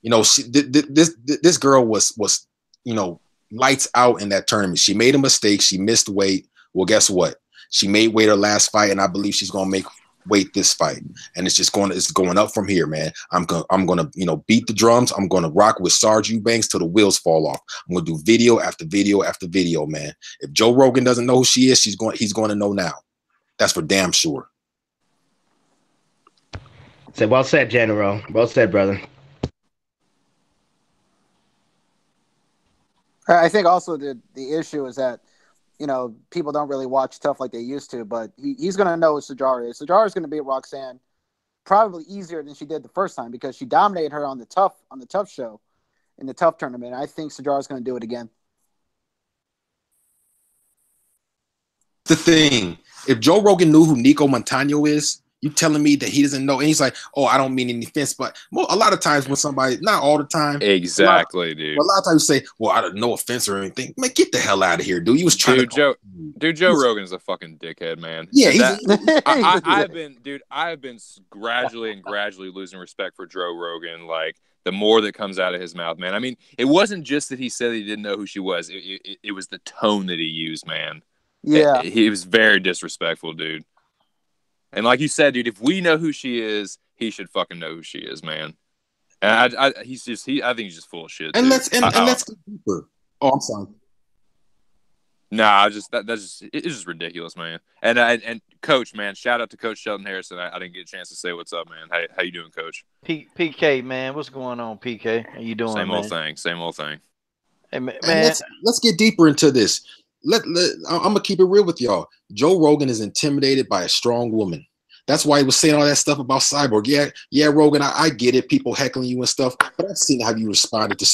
You know, this girl was, you know, lights out in that tournament. She made a mistake. She missed weight. Well, guess what? She made weight her last fight, and I believe she's going to make weight this fight. And it's going up from here, man. I'm going to, you know, beat the drums. I'm going to rock with Sarge Eubanks till the wheels fall off. I'm going to do video after video after video, man. If Joe Rogan doesn't know who she is, he's going to know now. That's for damn sure.
So well said, General. Well said, brother.
I think also the issue is that, you know, people don't really watch tough like they used to, but he's going to know what Sajara is. Sajara is going to beat Roxanne probably easier than she did the first time because she dominated her on the tough show in the tough tournament. I think Sajara is going to do it again.
The thing, if Joe Rogan knew who Nico Montano is, you telling me that he doesn't know? And he's like, oh, I don't mean any offense, but a lot of times when somebody, not all the time.
Exactly, dude.
A lot of times you say, well, I don't no offense or anything. Man, get the hell out of here, dude. He was trying
Joe Rogan's a fucking dickhead, man.
Yeah,
I've been gradually losing respect for Joe Rogan. Like the more that comes out of his mouth, man. I mean, it wasn't just that he said he didn't know who she was. It was the tone that he used, man.
Yeah,
he was very disrespectful, dude. And like you said, dude, if we know who she is, he should fucking know who she is, man. And I think he's just full of shit.
And
dude.
let's go deeper. Oh, I'm sorry.
Nah, it's just ridiculous, man. And Coach, man, shout out to Coach Shelton Harrison. I didn't get a chance to say what's up, man. How you doing, Coach?
PK, man, what's going on, PK? How you doing,
Same
man?
old thing.
Hey, man,
let's get deeper into this. I'm gonna keep it real with y'all. Joe Rogan is intimidated by a strong woman. That's why he was saying all that stuff about Cyborg. Yeah, Rogan, I get it. People heckling you and stuff, but I've seen how you responded to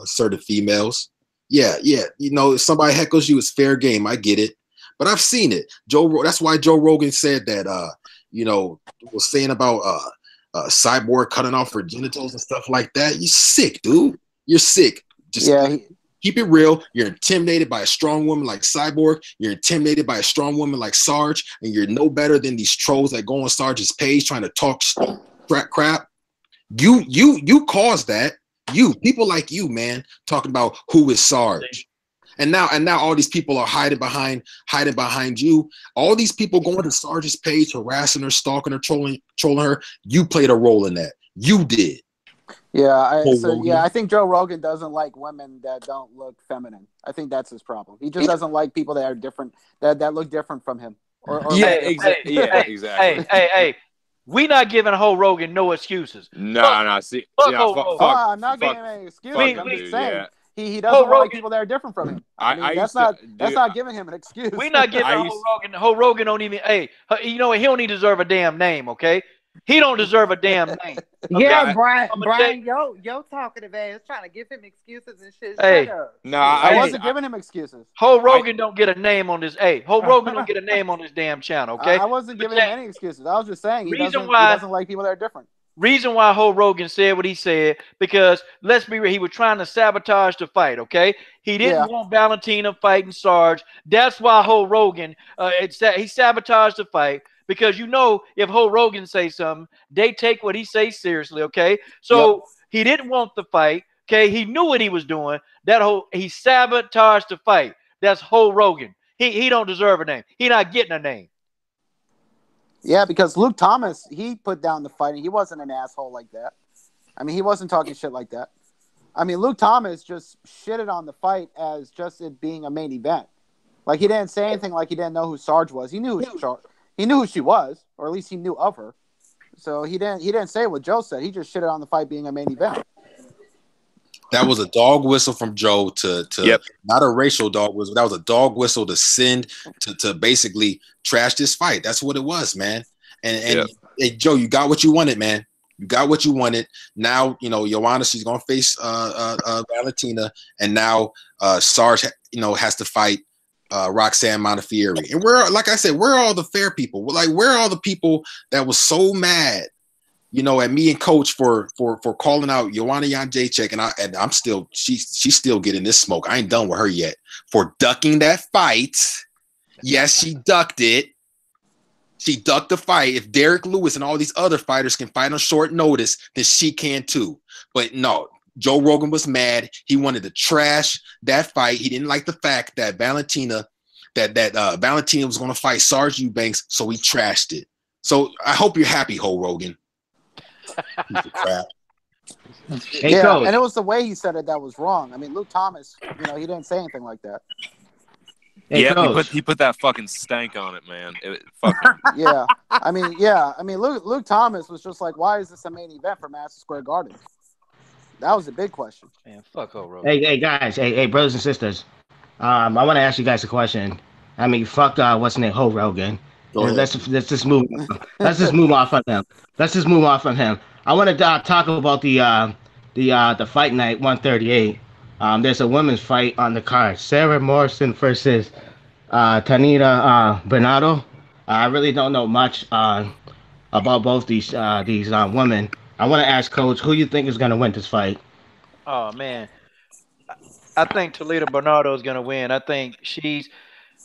certain females. Yeah. You know, if somebody heckles you, it's fair game. I get it, but I've seen it. That's why Joe Rogan said that. You know, was saying about Cyborg cutting off her genitals and stuff like that. You're sick, dude. You're sick. Keep it real. You're intimidated by a strong woman like Cyborg. You're intimidated by a strong woman like Sarge, and you're no better than these trolls that go on Sarge's page trying to talk crap. You caused that. People like you, man, talking about who is Sarge, and now all these people are hiding behind you. All these people going to Sarge's page, harassing her, stalking her, trolling her. You played a role in that. You did.
Yeah, I think Joe Rogan doesn't like women that don't look feminine. I think that's his problem. He just doesn't like people that are different, that look different from him.
Exactly.
Hey, we not giving Ho Rogan no excuses.
No.
I'm not giving him any excuses. I'm just saying he doesn't like people that are different from him. That's not giving him an excuse.
We not giving Ho Rogan. Ho Rogan don't even. Hey, you know what? He don't even deserve a damn name. Okay. He don't deserve a damn name.
Okay? Yeah, Brian, yo talkative ass trying to give him excuses and shit.
Hey,
shut up.
No, I wasn't giving him excuses.
Ho Rogan don't get a name on this. Hey, Ho Rogan don't get a name on this damn channel. Okay,
I wasn't giving him any excuses. I was just saying he doesn't like people that are different.
Reason why Ho Rogan said what he said, because let's be real, he was trying to sabotage the fight. Okay, he didn't want Valentina fighting Sarge. That's why Ho Rogan he sabotaged the fight. Because, you know, if Ho Rogan says something, they take what he says seriously, okay? So he didn't want the fight, okay? He knew what he was doing. He sabotaged the fight. That's Ho Rogan. He don't deserve a name. He not getting a name.
Yeah, because Luke Thomas, he put down the fight, and he wasn't an asshole like that. I mean, he wasn't talking shit like that. I mean, Luke Thomas just shitted on the fight as just it being a main event. Like, he didn't say anything like he didn't know who Sarge was. He knew who she was, or at least he knew of her. So he didn't say what Joe said. He just shitted on the fight being a main event.
That was a dog whistle from Joe to
Yep.
not a racial dog whistle. That was a dog whistle to send to basically trash this fight. That's what it was, man. And hey, Joe, you got what you wanted, man. You got what you wanted. Now, you know, Joanna, she's gonna face Valentina, and now Sarge, you know, has to fight Roxanne Montefiore. And we're, like I said, where are all the fair people? Like, where are all the people that was so mad, you know, at me and Coach for calling out Joanna Jędrzejczyk, and I'm still, she's still getting this smoke. I ain't done with her yet for ducking that fight. Yes, she ducked it. She ducked the fight. If Derek Lewis and all these other fighters can fight on short notice, then she can too. But no, Joe Rogan was mad. He wanted to trash that fight. He didn't like the fact that Valentina was going to fight Sarge Eubanks, so he trashed it. So I hope you're happy, Ho Rogan. Piece of crap.
Hey, yeah, Coach. And it was the way he said it that was wrong. I mean, Luke Thomas, you know, he didn't say anything like that.
Hey, yeah, he put that fucking stank on it, man.
Yeah. I mean, Luke Thomas was just like, why is this a main event for Madison Square Garden? That was a big question.
Man, fuck Ho Rogan.
Hey, guys. Hey, brothers and sisters. I want to ask you guys a question. I mean, fuck, what's the name? Ho Rogan. Let's just move. Let's just move off on him. I want to talk about the fight night 138. There's a women's fight on the card. Sarah Morrison versus Tanita Bernardo. I really don't know much about both these women. I want to ask Coach, who you think is going to win this fight?
Oh man, I think Talita Bernardo is going to win. I think she's,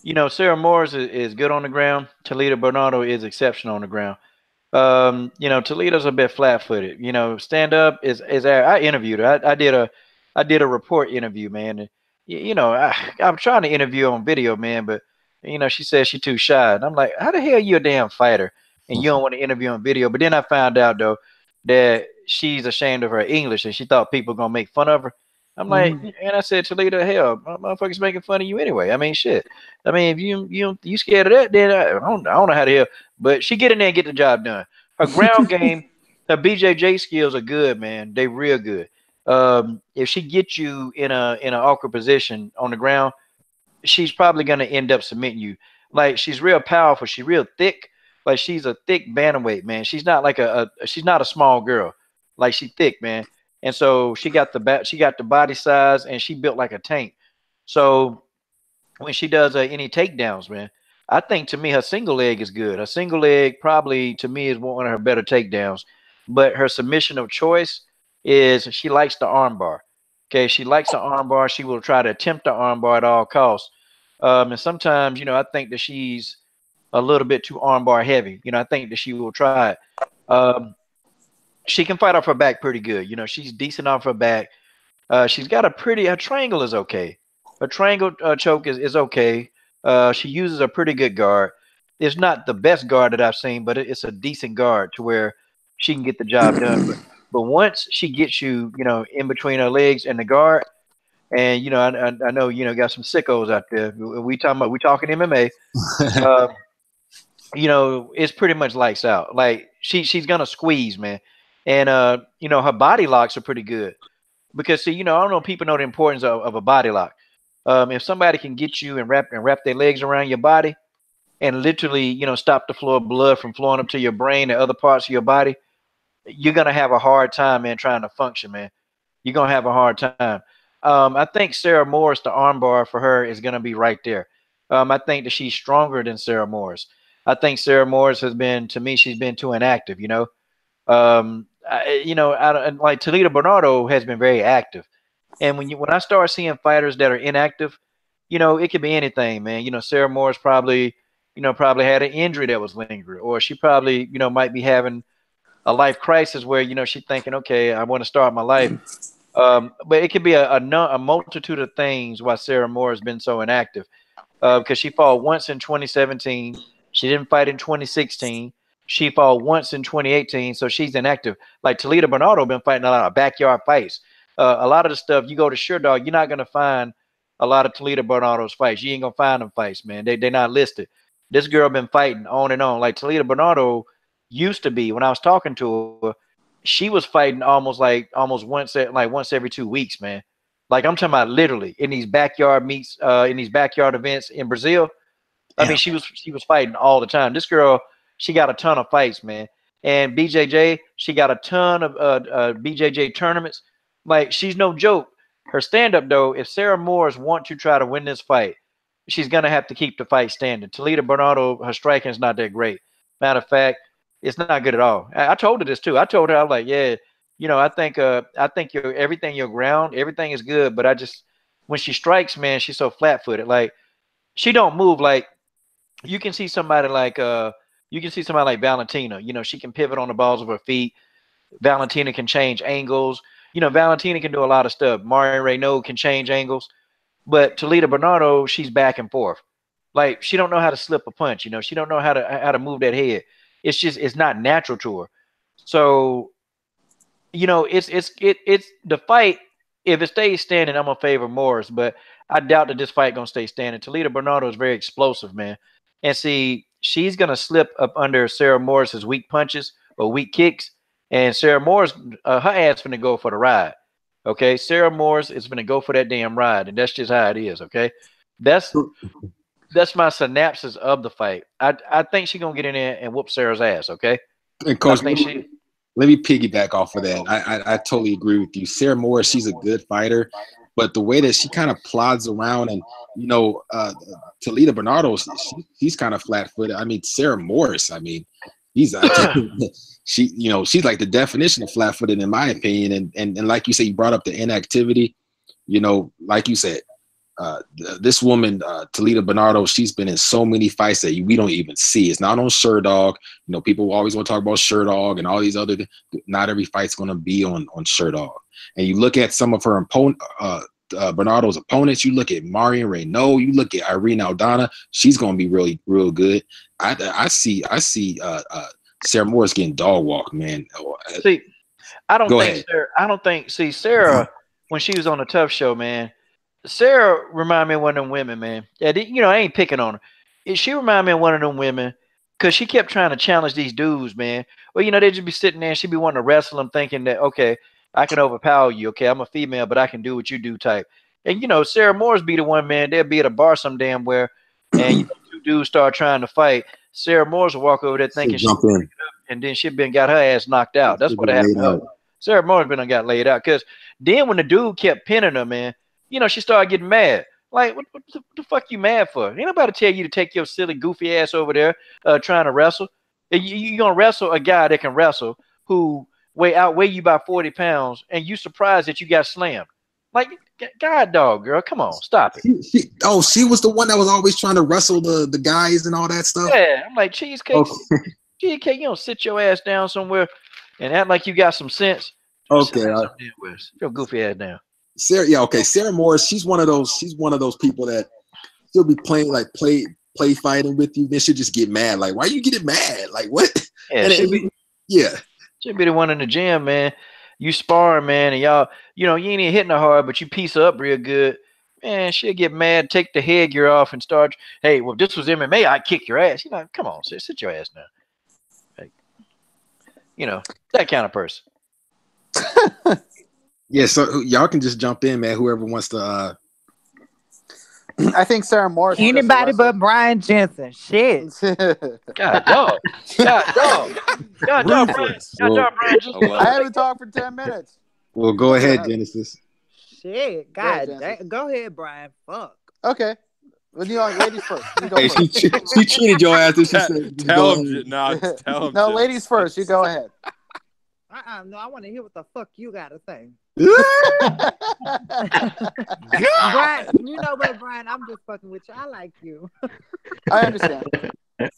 you know, Sarah Morris is good on the ground. Talita Bernardo is exceptional on the ground. You know, Toledo's a bit flat-footed. You know, stand up is I interviewed her. I did a report interview, man. And, you know, I'm trying to interview her on video, man, but you know, she says she's too shy, and I'm like, how the hell you a damn fighter and you don't want to interview on video? But then I found out though that she's ashamed of her English and she thought people were gonna make fun of her. I'm like, and I said, Toledo, hell, motherfuckers making fun of you anyway. I mean, shit. I mean, if you scared of that, then I don't know how to hell. But she get in there and get the job done. Her ground game, her BJJ skills are good, man. They real good. If she gets you in an awkward position on the ground, she's probably gonna end up submitting you. Like, she's real powerful. She's real thick. Like, she's a thick bantamweight, man. She's not like she's not a small girl. Like, she's thick, man. And so she got the body size, and she built like a tank. So when she does any takedowns, man, I think to me her single leg is good. Her single leg probably to me is one of her better takedowns. But her submission of choice is she likes the armbar. Okay, she likes the armbar. She will try to attempt the armbar at all costs. And sometimes, you know, I think that she's a little bit too armbar heavy. You know, I think that she will try it. She can fight off her back pretty good. You know, she's decent off her back. She's got her triangle is okay. Her triangle choke is okay. She uses a pretty good guard. It's not the best guard that I've seen, but it's a decent guard to where she can get the job done. But once she gets you, you know, in between her legs and the guard, and you know, I know, you know, got some sickos out there. We talking MMA. You know, it's pretty much lights out. Like she's gonna squeeze, man. And you know, her body locks are pretty good because, see, you know, I don't know if people know the importance of a body lock. If somebody can get you and wrap their legs around your body and literally, you know, stop the flow of blood from flowing up to your brain and other parts of your body, you're gonna have a hard time, man, trying to function, man. You're gonna have a hard time. I think Sarah Morris, the armbar for her is gonna be right there. I think that she's stronger than Sarah Morris. I think Sarah Morris has been, to me, she's been too inactive, you know. Like Talita Bernardo has been very active, and when I start seeing fighters that are inactive, you know, it could be anything, man. You know, Sarah Morris probably had an injury that was lingering, or she probably, you know, might be having a life crisis where, you know, she's thinking, okay, I want to start my life. But it could be a multitude of things why Sarah Morris has been so inactive, because she fought once in 2017, she didn't fight in 2016. She fought once in 2018, so she's inactive. Like Talita Bernardo been fighting a lot of backyard fights. A lot of the stuff, you go to Sure Dog, you're not going to find a lot of Talita Bernardo's fights. You ain't going to find them fights, man. They're not listed. This girl been fighting on and on. Like Talita Bernardo used to be, when I was talking to her, she was fighting almost once every 2 weeks, man. Like I'm talking about literally in these backyard meets, in these backyard events in Brazil. I mean, she was fighting all the time. This girl, she got a ton of fights, man. And BJJ, she got a ton of BJJ tournaments. Like she's no joke. Her stand-up though, if Sarah Morris wants to try to win this fight, she's gonna have to keep the fight standing. Talita Bernardo, her striking is not that great. Matter of fact, it's not good at all. I told her this too. I told her, I was like, yeah, I think your ground, everything is good, but I just when she strikes, man, she's so flat-footed. Like she don't move like you can see somebody like Valentina. She can pivot on the balls of her feet. Valentina can change angles. Valentina can do a lot of stuff. Marion Renaud can change angles. But Talita Bernardo, she's back and forth. Like she don't know how to slip a punch. She don't know how to move that head. It's not natural to her. So, it's the fight. If it stays standing, I'm gonna favor Morris, but I doubt that this fight gonna stay standing. Talita Bernardo is very explosive, man. And see, she's gonna slip up under Sarah Morris's weak punches or weak kicks, and Sarah Morris, her ass finna go for the ride. Okay, Sarah Morris is gonna go for that damn ride, and that's just how it is. Okay, that's my synopsis of the fight. I think she's gonna get in there and whoop Sarah's ass. Okay,
and Coach, let me piggyback off of that. I totally agree with you. Sarah Morris, she's a good fighter, but the way that she kind of plods around and Talita Bernardo, she's kind of flat-footed. I mean, Sarah Morris, she's like the definition of flat-footed in my opinion. And like you said, you brought up the inactivity. Like you said, this woman, Talita Bernardo, she's been in so many fights that we don't even see. It's not on Sherdog. People always want to talk about Sherdog and all these other. Not every fight's going to be on Sherdog. And you look at some of her Bernardo's opponents. You look at Marion Renaud. You look at Irene Aldana. She's going to be really, real good. I see Sarah Morris getting dog walked, man.
See, I don't think Sarah when she was on the Tough Show, man. Sarah remind me of one of them women, man. Yeah, I ain't picking on her. She remind me of one of them women because she kept trying to challenge these dudes, man. Well, they just be sitting there and she be wanting to wrestle them thinking that, okay, I can overpower you. Okay, I'm a female, but I can do what you do type. And, Sarah Morris be the one, man. They'll be at a bar some damn where and two dudes start trying to fight. Sarah Morris will walk over there thinking she and then she got her ass knocked out. That's what happened. Sarah Morris got laid out because then when the dude kept pinning her, man, she started getting mad. Like, what the fuck you mad for? Ain't nobody tell you to take your silly, goofy ass over there trying to wrestle. You going to wrestle a guy that can wrestle who outweigh you by 40 pounds, and you surprised that you got slammed. Like, God dog, girl, come on, stop it.
She was the one that was always trying to wrestle the guys and all that stuff?
Yeah, I'm like, cheesecake, cheesecake, you don't sit your ass down somewhere and act like you got some sense.
Okay.
Your goofy ass down.
Sarah Morris, she's one of those people that she'll be playing like play fighting with you, then she'll just get mad. Like, why you getting mad? Like, what?
Yeah, she'll be the one in the gym, man. You sparring, man, and y'all, you ain't even hitting her hard, but you piece her up real good. Man, she'll get mad, take the headgear off, and start. Hey, well, if this was MMA, I'd kick your ass. Come on, sit your ass down. Like, that kind of person.
Yeah, so y'all can just jump in, man. Whoever wants to.
I think Sarah Morris.
Anybody but Brian Jensen. Shit.
God dog. Brian Jensen.
I haven't talked for 10 minutes.
Well, go ahead, Genesis.
Shit. God, go ahead, Brian. Fuck.
Okay. Well, ladies first.
Hey, she treated your ass. She said,
tell him.
No, ladies first. You go ahead.
No, I want to hear what the fuck you got to say. Brian, you know what, Brian? I'm just fucking with you. I like you.
I understand.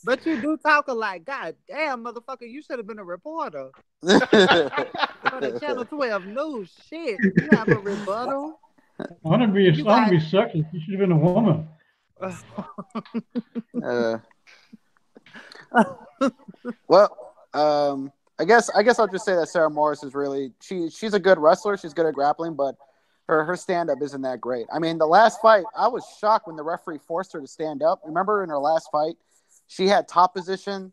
But you do talk a lot. God damn, motherfucker, you should have been a reporter. For the Channel 12 News. Shit, you have a rebuttal?
I want to be sexist. You should have been a woman.
Well, I guess I'll just say that Sarah Morris is really she's a good wrestler. She's good at grappling, but her stand-up isn't that great. I mean, the last fight, I was shocked when the referee forced her to stand up. Remember in her last fight, she had top position,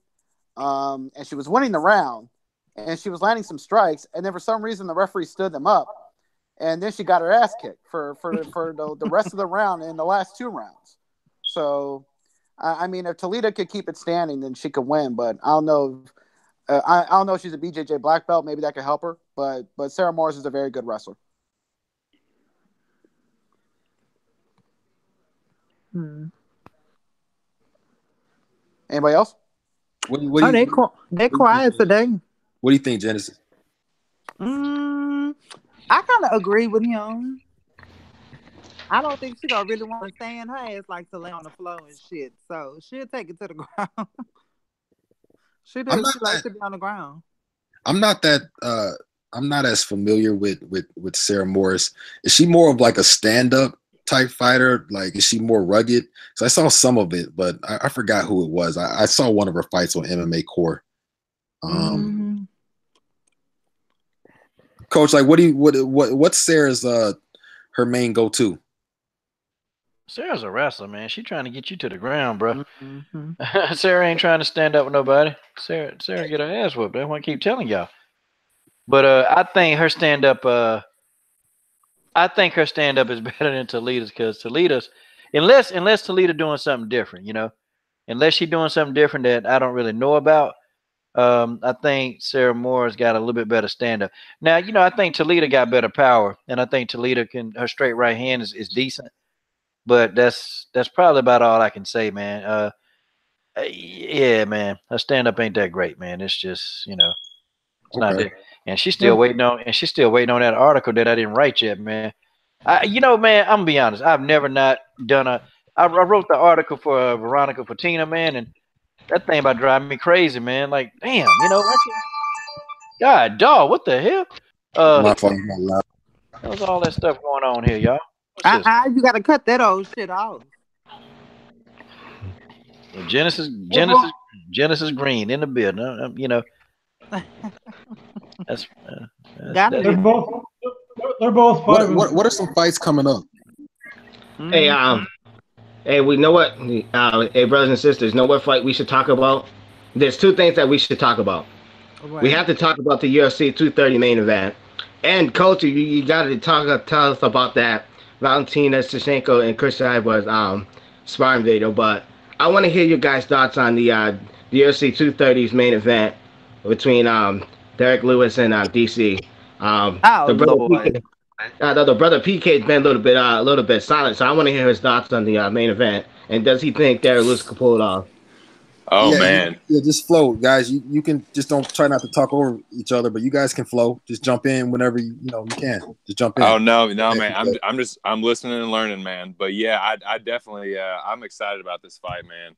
and she was winning the round, and she was landing some strikes, and then for some reason the referee stood them up, and then she got her ass kicked for the rest of the round in the last 2 rounds. So, I mean, if Toledo could keep it standing, then she could win. But I don't know. I don't know if she's a BJJ black belt. Maybe that could help her. But Sarah Morris is a very good wrestler. Anybody else?
They quiet today.
What do you think, Genesis?
I kind of agree with him. I don't think she gonna really want to stand her ass like to lay on the floor and shit. So she'll take it to the ground. She likes to be on the ground.
I'm not as familiar with Sarah Morris. Is she more of like a stand-up type fighter? Like, is she more rugged? So I saw some of it, but I forgot who it was. I saw one of her fights on MMA Core. Coach, like, what's Sarah's her main go-to?
Sarah's a wrestler, man. She trying to get you to the ground, bro. Sarah ain't trying to stand up with nobody. Sarah get her ass whooped. That's why I keep telling y'all. But I think her stand up is better than Toledo's, because Toledo's, unless Toledo doing something different, unless she's doing something different that I don't really know about. I think Sarah Moore's got a little bit better stand up. Now, I think Toledo got better power, and I think Toledo her straight right hand is decent. But that's probably about all I can say, man. Yeah, man, her stand up ain't that great, man. It's just, it's not there. And she's still waiting on that article that I didn't write yet, man. Man, I'm gonna be honest. I've never not done I wrote the article for Veronica Patina, man, and that thing about driving me crazy, man. Like, damn, God, dog, what the hell?
My fault.
There was all that stuff going on here, y'all.
You gotta cut that old shit off.
Well, Genesis Green in the building. That's
they're both fighting.
What are some fights coming up?
Hey, we know what? Hey, brothers and sisters, know what fight we should talk about? There's 2 things that we should talk about. Right. We have to talk about the UFC 230 main event. And Coach, you got to tell us about that Valentina Shevchenko and Chris Cyborg's sparring video. But I want to hear your guys' thoughts on the UFC 230's main event between Derek Lewis and DC. The brother PK has been a little bit silent, so I want to hear his thoughts on the main event. And does he think Derek Lewis can pull it off?
Oh, man.
Just flow, guys. You can just don't try not to talk over each other, but you guys can flow. Just jump in whenever you can. Just jump in.
Oh no, man. I'm listening and learning, man. But yeah, I definitely I'm excited about this fight, man.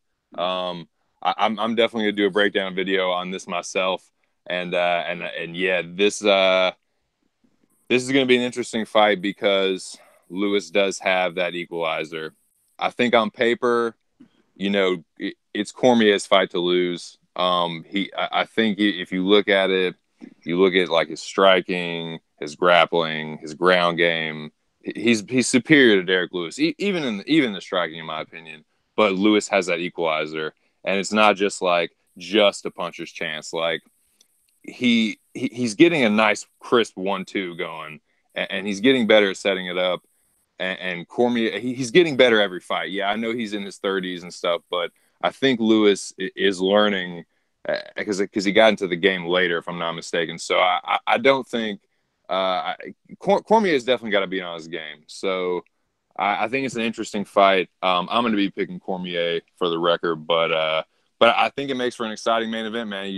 I'm definitely gonna do a breakdown video on this myself, and yeah, this is gonna be an interesting fight because Lewis does have that equalizer. I think on paper, it's Cormier's fight to lose. I think if you look at it, you look at like his striking, his grappling, his ground game. He's superior to Derek Lewis, even in the striking, in my opinion. But Lewis has that equalizer, and it's not just a puncher's chance. Like he's getting a nice crisp 1-2 going, and he's getting better at setting it up. And Cormier, he's getting better every fight. Yeah, I know he's in his 30s and stuff, but I think Lewis is learning because he got into the game later, if I'm not mistaken. So I don't think Cormier has definitely got to be on his game. So I think it's an interesting fight. I'm going to be picking Cormier for the record, but I think it makes for an exciting main event, man.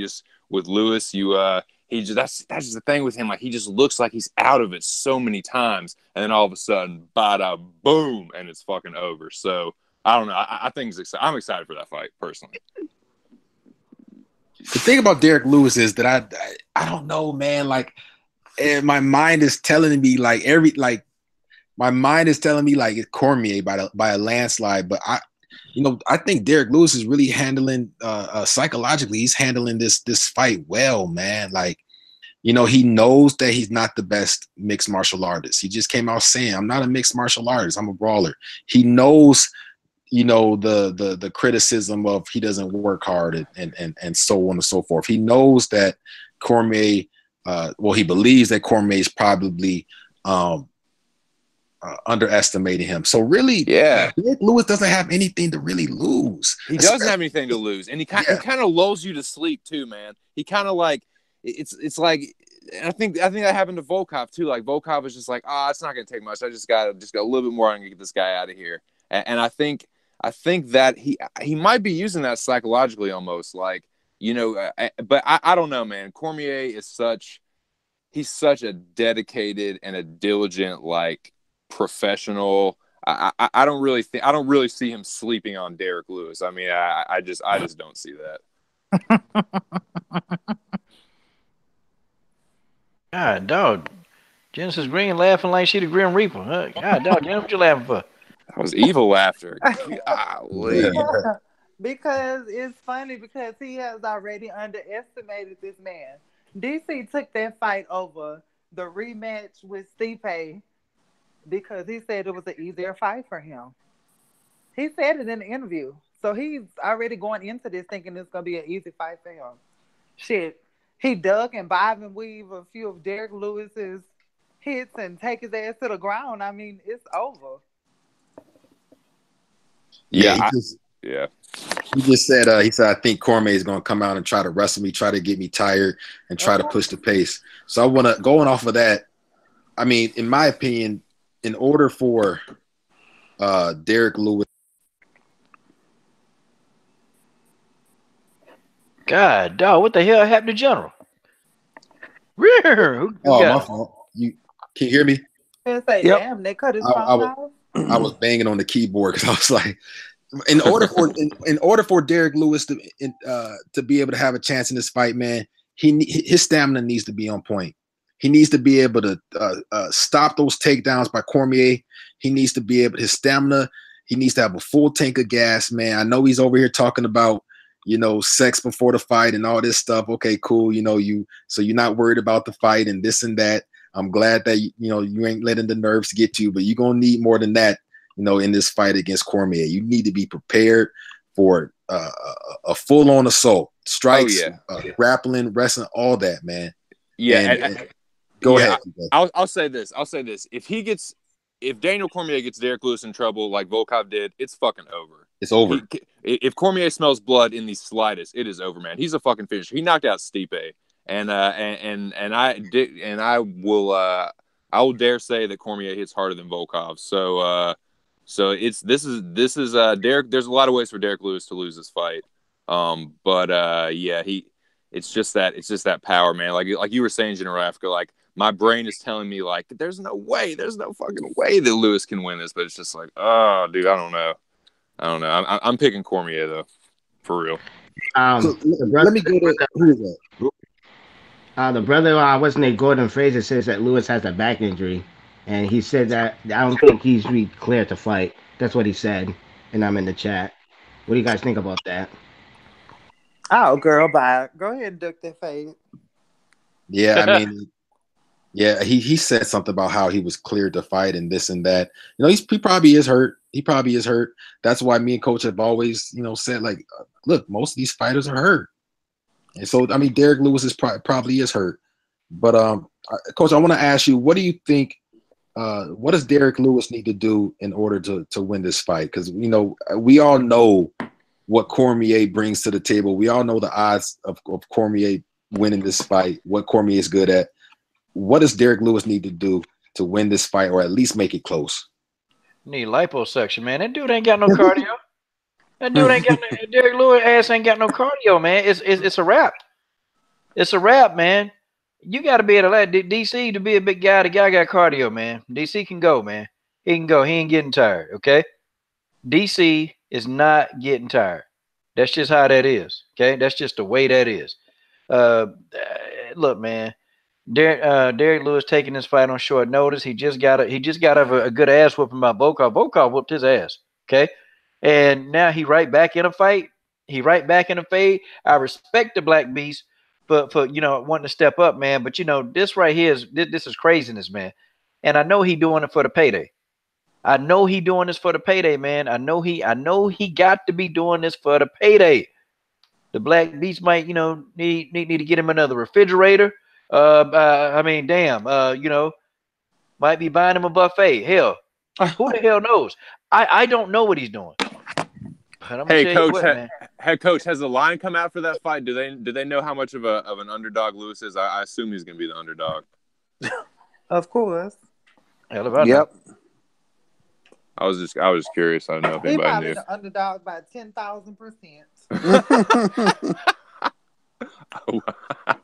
With Lewis, that's just the thing with him. Like, he just looks like he's out of it so many times, and then all of a sudden, bada boom, and it's fucking over. So I don't know. I think I'm excited for that fight personally.
The thing about Derek Lewis is that I don't know, man. Like, my mind is telling me it's Cormier by a landslide, but I think Derek Lewis is really handling psychologically. He's handling this fight well, man. Like, he knows that he's not the best mixed martial artist. He just came out saying, "I'm not a mixed martial artist. I'm a brawler." He knows, the criticism of he doesn't work hard and so on and so forth. He knows that Cormier, he believes that Cormier is probably underestimating him. So really, Derek Lewis doesn't have anything to really lose.
He doesn't have anything to lose, and he kind of lulls you to sleep too, man. He kind of like it's like, and I think that happened to Volkov too. Like Volkov was just like, it's not gonna take much. I just got a little bit more. I'm gonna get this guy out of here. And I think that he might be using that psychologically almost, like, you know. But I don't know, man. Cormier is he's such a dedicated and a diligent, like, professional. I don't really see him sleeping on Derek Lewis. I mean, I just don't see that.
God, dog. Genesis Green laughing like she the Grim Reaper. Huh? God, dog, what you laughing for?
That was evil laughter.
Because it's funny because he has already underestimated this man. DC took that fight over the rematch with Stipe because he said it was an easier fight for him. He said it in the interview. So he's already going into this thinking it's going to be an easy fight for him. Shit. He duck and bob and weave a few of Derek Lewis's hits and take his ass to the ground. I mean, it's over.
Yeah. He just said, I think Cormier is going to come out and try to wrestle me, try to get me tired, and try to push the pace. So I want to, going off of that, I mean, in my opinion, in order for Derek Lewis.
God, dog, what the hell happened to General?
My fault. You can you hear me?
Damn, they cut his phone off.
I was banging on the keyboard because I was like, in order for Derek Lewis to be able to have a chance in this fight, man, his stamina needs to be on point. He needs to be able to stop those takedowns by Cormier. He needs to be able his stamina. He needs to have a full tank of gas, man. I know he's over here talking about, you know, sex before the fight and all this stuff. Okay, cool. You know, so you're not worried about the fight and this and that. I'm glad that, you know, you ain't letting the nerves get to you, but you're going to need more than that, you know, in this fight against Cormier. You need to be prepared for a full-on assault, strikes, grappling, wrestling, all that, man.
Yeah.
Go ahead.
I'll say this. If Daniel Cormier gets Derek Lewis in trouble like Volkov did, it's fucking over.
It's over.
If Cormier smells blood in the slightest, it is over, man. He's a fucking finisher. He knocked out Stipe, and I will dare say that Cormier hits harder than Volkov. So this is Derek. There's a lot of ways for Derek Lewis to lose this fight, it's just that power, man. Like you were saying, General Africa, like my brain is telling me like there's no fucking way that Lewis can win this, but it's just like, oh, dude, I don't know. I'm picking Cormier though, for real.
Let me go to who is that?
The brother, what's his name, Gordon Fraser, says that Lewis has a back injury, and he said that I don't think he's really clear to fight. That's what he said, and I'm in the chat. What do you guys think about that?
Oh, girl, bye. Go ahead and duck that fade.
Yeah, I mean, yeah, he said something about how he was cleared to fight and this and that. You know, he probably is hurt. That's why me and Coach have always, you know, said like, look, most of these fighters are hurt. And so, I mean, Derek Lewis is probably is hurt. But Coach, I want to ask you, what do you think? What does Derek Lewis need to do in order to win this fight? Because, you know, we all know what Cormier brings to the table. We all know the odds of Cormier winning this fight, what Cormier is good at. What does Derek Lewis need to do to win this fight or at least make it close?
Need liposuction, man. That dude ain't got no cardio. Derek Lewis ass ain't got no cardio, man. It's a wrap. It's a wrap, man. You got to be able to let DC to be a big guy. The guy got cardio, man. DC can go, man. He can go. He ain't getting tired, okay? DC is not getting tired. That's just how that is, okay? That's just the way that is. Look, man. Derek Lewis taking this fight on short notice. He just got a good ass whooping by Volkov. Volkov whooped his ass, okay? And now he right back in a fight. He right back in a fade. I respect the Black Beast for you know wanting to step up, man. But you know this right here this is craziness, man. And I know he doing it for the payday. I know he doing this for the payday, man. I know he got to be doing this for the payday. the Black Beast might, need to get him another refrigerator. I mean, damn, might be buying him a buffet. Hell, who the hell knows? I don't know what he's doing. But I'm
hey, Coach,
man.
Head coach, has the line come out for that fight? Do they know how much of an underdog Lewis is? I assume he's going to be the underdog.
Of course.
Yep.
I was just curious. I don't know if
He
anybody
probably
knew.
the underdog by 10,000%.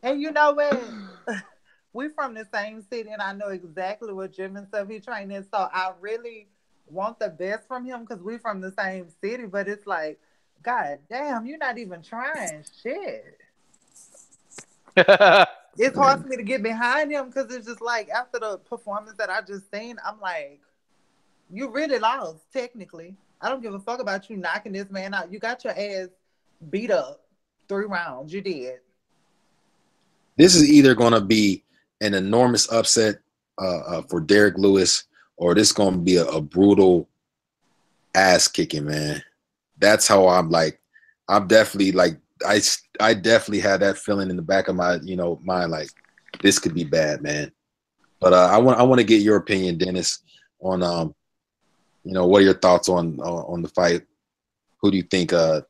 And you know what? We from the same city, and I know exactly what gym and stuff he trained in. So I really want the best from him because we from the same city. But it's like, God damn, you're not even trying shit. It's hard for me to get behind him because it's just like after the performance that I just seen, I'm like, you really lost technically. I don't give a fuck about you knocking this man out. You got your ass beat up 3 rounds. You did.
This is either going to be an enormous upset for Derek Lewis, or this is going to be a brutal ass kicking, man. That's how I'm like. I'm definitely like. I definitely had that feeling in the back of my mind, like this could be bad, man. But I want to get your opinion, Dennis, on what are your thoughts on the fight? Who do you think? Who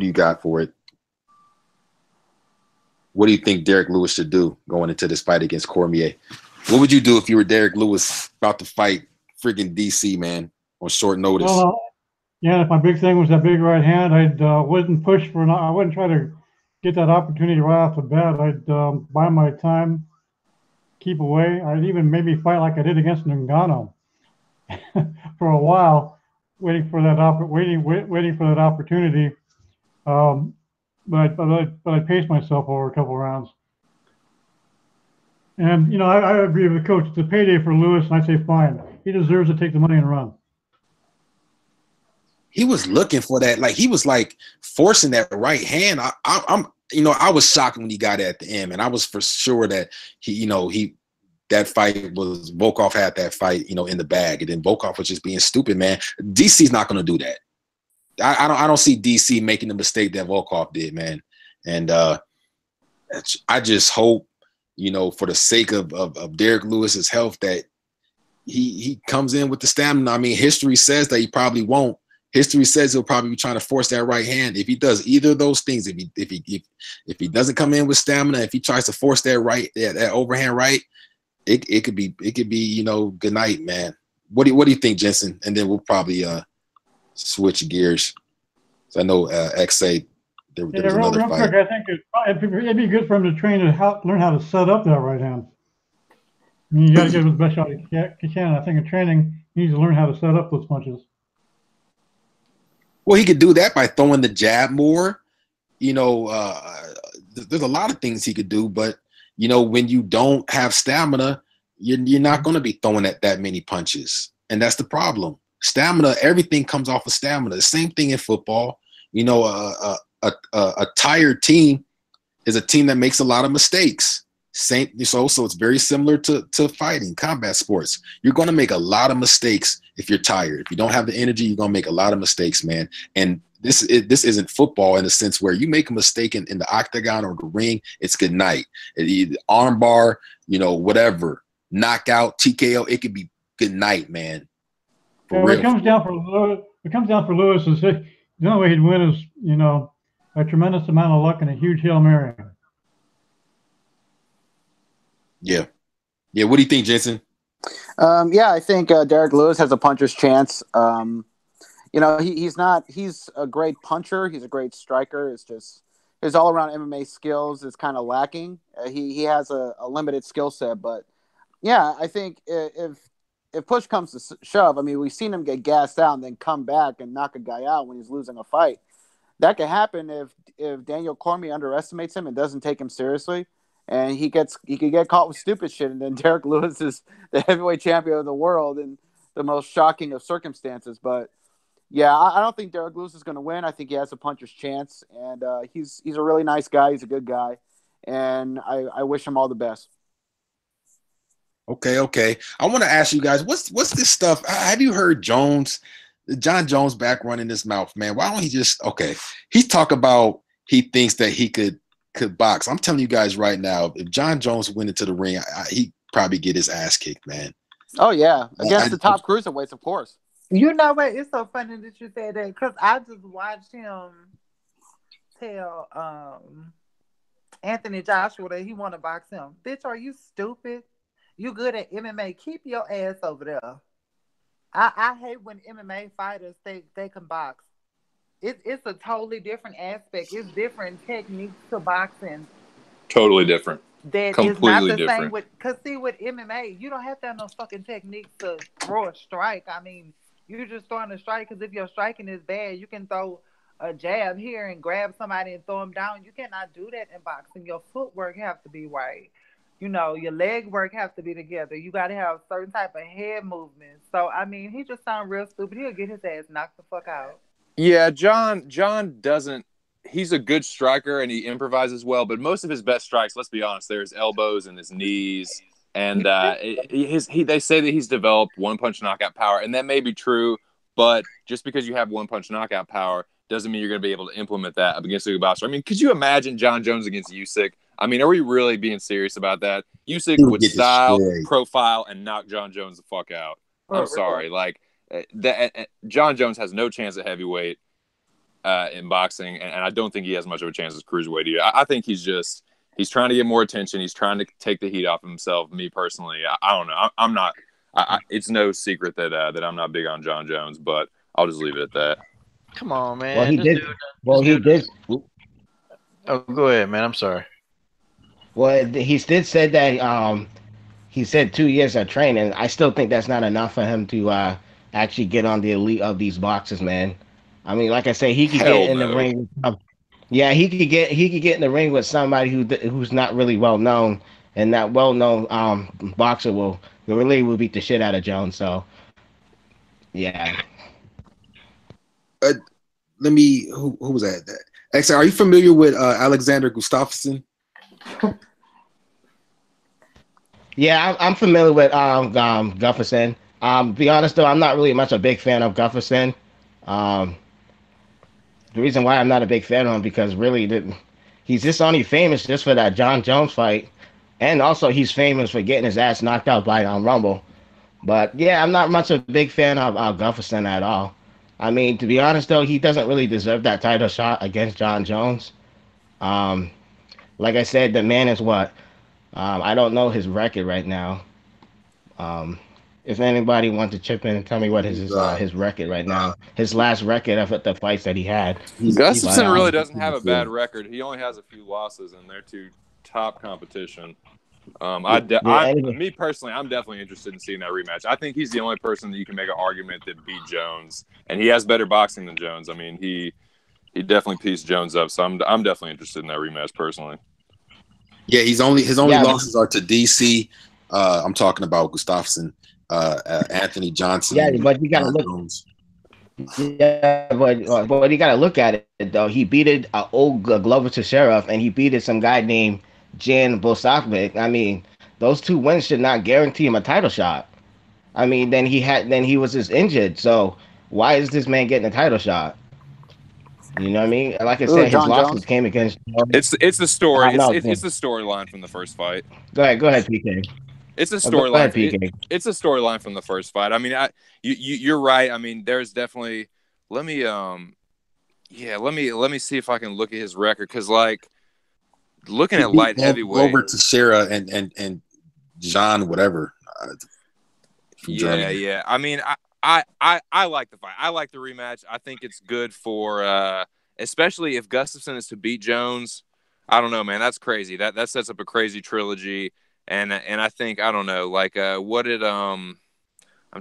do you got for it? What do you think Derek Lewis should do going into this fight against Cormier? What would you do if you were Derek Lewis about to fight friggin' DC, man, on short notice?
Well, yeah, if my big thing was that big right hand, I wouldn't push for I wouldn't try to get that opportunity right off the bat. I'd buy my time, keep away. I'd even maybe fight like I did against Ngannou for a while, waiting for that opportunity. But I paced myself over a couple rounds. And I agree with the coach. It's a payday for Lewis, and I say fine. He deserves to take the money and run.
He was looking for that, like he was like forcing that right hand. I was shocked when he got it at the end, and I was for sure that that fight was Volkov had that fight, in the bag, and then Volkov was just being stupid, man. DC's not going to do that. I don't see DC making the mistake that Volkov did, man. And I just hope, for the sake of Derek Lewis's health, that he comes in with the stamina. I mean, history says that he probably won't. History says he'll probably be trying to force that right hand. If he does either of those things, if he doesn't come in with stamina, if he tries to force that overhand right, it could be good night, man. What do you think, Jensen? And then we'll probably switch gears. So I know X say there was another fight.
Quick, I think it'd be good for him to learn how to set up that right hand. I mean, you got to give him the best shot he can. I think in training, he needs to learn how to set up those punches.
Well, he could do that by throwing the jab more. There's a lot of things he could do, but when you don't have stamina, you're not going to be throwing that many punches, and that's the problem. Stamina, everything comes off of stamina. The same thing in football. A tired team is a team that makes a lot of mistakes. So it's very similar to fighting, combat sports. You're going to make a lot of mistakes if you're tired. If you don't have the energy, you're going to make a lot of mistakes, man. And this isn't football in the sense where you make a mistake in the octagon or the ring, it's good night. Arm bar, whatever, knockout, TKO, it could be good night, man.
What comes down for Lewis is the only way he'd win is, a tremendous amount of luck and a huge Hail Mary.
Yeah. What do you think, Jensen?
I think Derek Lewis has a puncher's chance. He's a great puncher. He's a great striker. It's just his all-around MMA skills is kind of lacking. He has a limited skill set, but yeah, I think if push comes to shove, I mean, we've seen him get gassed out and then come back and knock a guy out when he's losing a fight. That could happen if Daniel Cormier underestimates him and doesn't take him seriously. And he could get caught with stupid shit, and then Derek Lewis is the heavyweight champion of the world in the most shocking of circumstances. But yeah, I don't think Derek Lewis is going to win. I think he has a puncher's chance, and he's a really nice guy. He's a good guy, and I wish him all the best.
Okay. I want to ask you guys, what's this stuff? Have you heard John Jones back running his mouth, man? Why don't he just he's talk about he thinks that he could box. I'm telling you guys right now, if John Jones went into the ring, he'd probably get his ass kicked, man.
Oh yeah, against the top cruiserweights, of course.
You know what? It's so funny that you said that because I just watched him tell Anthony Joshua that he want to box him. Bitch, are you stupid? You good at MMA? Keep your ass over there. I hate when MMA fighters they can box. It's a totally different aspect. It's different techniques to boxing.
Totally different.
That
completely
is not the
different.
same with, because see, with MMA, you don't have to have no fucking techniques to throw a strike. I mean, you're just throwing a strike because if your striking is bad, you can throw a jab here and grab somebody and throw them down. You cannot do that in boxing. Your footwork have to be right. You know, your leg work have to be together. You got to have certain type of head movements. So, I mean, he just sound real stupid. He'll get his ass knocked the fuck out.
Yeah, John doesn't. He's a good striker and he improvises well, but most of his best strikes, let's be honest, they're his elbows and his knees. And they say that he's developed one-punch knockout power, and that may be true, but just because you have one-punch knockout power doesn't mean you're going to be able to implement that against a good boxer. I mean, could you imagine John Jones against Usyk? I mean, are we really being serious about that? Usyk would style, profile, and knock John Jones the fuck out. I'm sorry. Like, John Jones has no chance at heavyweight in boxing, and I don't think he has much of a chance as cruiserweight either. I think he's trying to get more attention. He's trying to take the heat off himself. Me personally, I don't know. I'm not. It's no secret that I'm not big on John Jones, but I'll just leave it at that.
Come on, man.
Well, he did. He did.
Oh, go ahead, man. I'm sorry.
Well, he did say that. He said 2 years of training. I still think that's not enough for him to actually get on the elite of these boxers, man. I mean, like I say, he could get in the ring. Yeah, he could get in the ring with somebody who's not really well known, and that well known boxer will beat the shit out of Jones. So, yeah.
Let me. Who was that? Actually, are you familiar with Alexander Gustafsson?
Yeah, I'm familiar with Gustafsson. Be honest though, I'm not really much a big fan of Gustafsson. The reason why I'm not a big fan of him because really he's just only famous just for that John Jones fight, and also he's famous for getting his ass knocked out by Rumble. But yeah, I'm not much of a big fan of Gustafsson at all. I mean, to be honest though, he doesn't really deserve that title shot against John Jones. Like I said, the man is what? I don't know his record right now. If anybody wants to chip in and tell me what his record right now, his last record of the fights that he had.
Gustafsson really doesn't have a bad record. He only has a few losses, and they're to top competition. Me personally, I'm definitely interested in seeing that rematch. I think he's the only person that you can make an argument that beat Jones, and he has better boxing than Jones. I mean, he definitely pieced Jones up, so I'm definitely interested in that rematch personally.
Yeah, his only losses are to DC. I'm talking about Gustafsson, Anthony Johnson.
Yeah, but you gotta look. Yeah, but you gotta look at it though. He beat old Glover Teixeira, and he beat some guy named Jan Bosakovic. I mean, those two wins should not guarantee him a title shot. I mean, then he was just injured. So why is this man getting a title shot? You know what I mean? Like I said, his losses came against.
It's the story. It's the storyline from the first fight.
Go ahead, PK.
It's a storyline. It's a storyline from the first fight. I mean, you're right. I mean, there's definitely. Let me see if I can look at his record because, like, looking at light heavyweight
over to Sarah and John whatever.
Yeah. I mean, I like the fight. I like the rematch. I think it's good for, especially if Gustafsson is to beat Jones. I don't know, man. That's crazy. That sets up a crazy trilogy. And I think I don't know, like what did I'm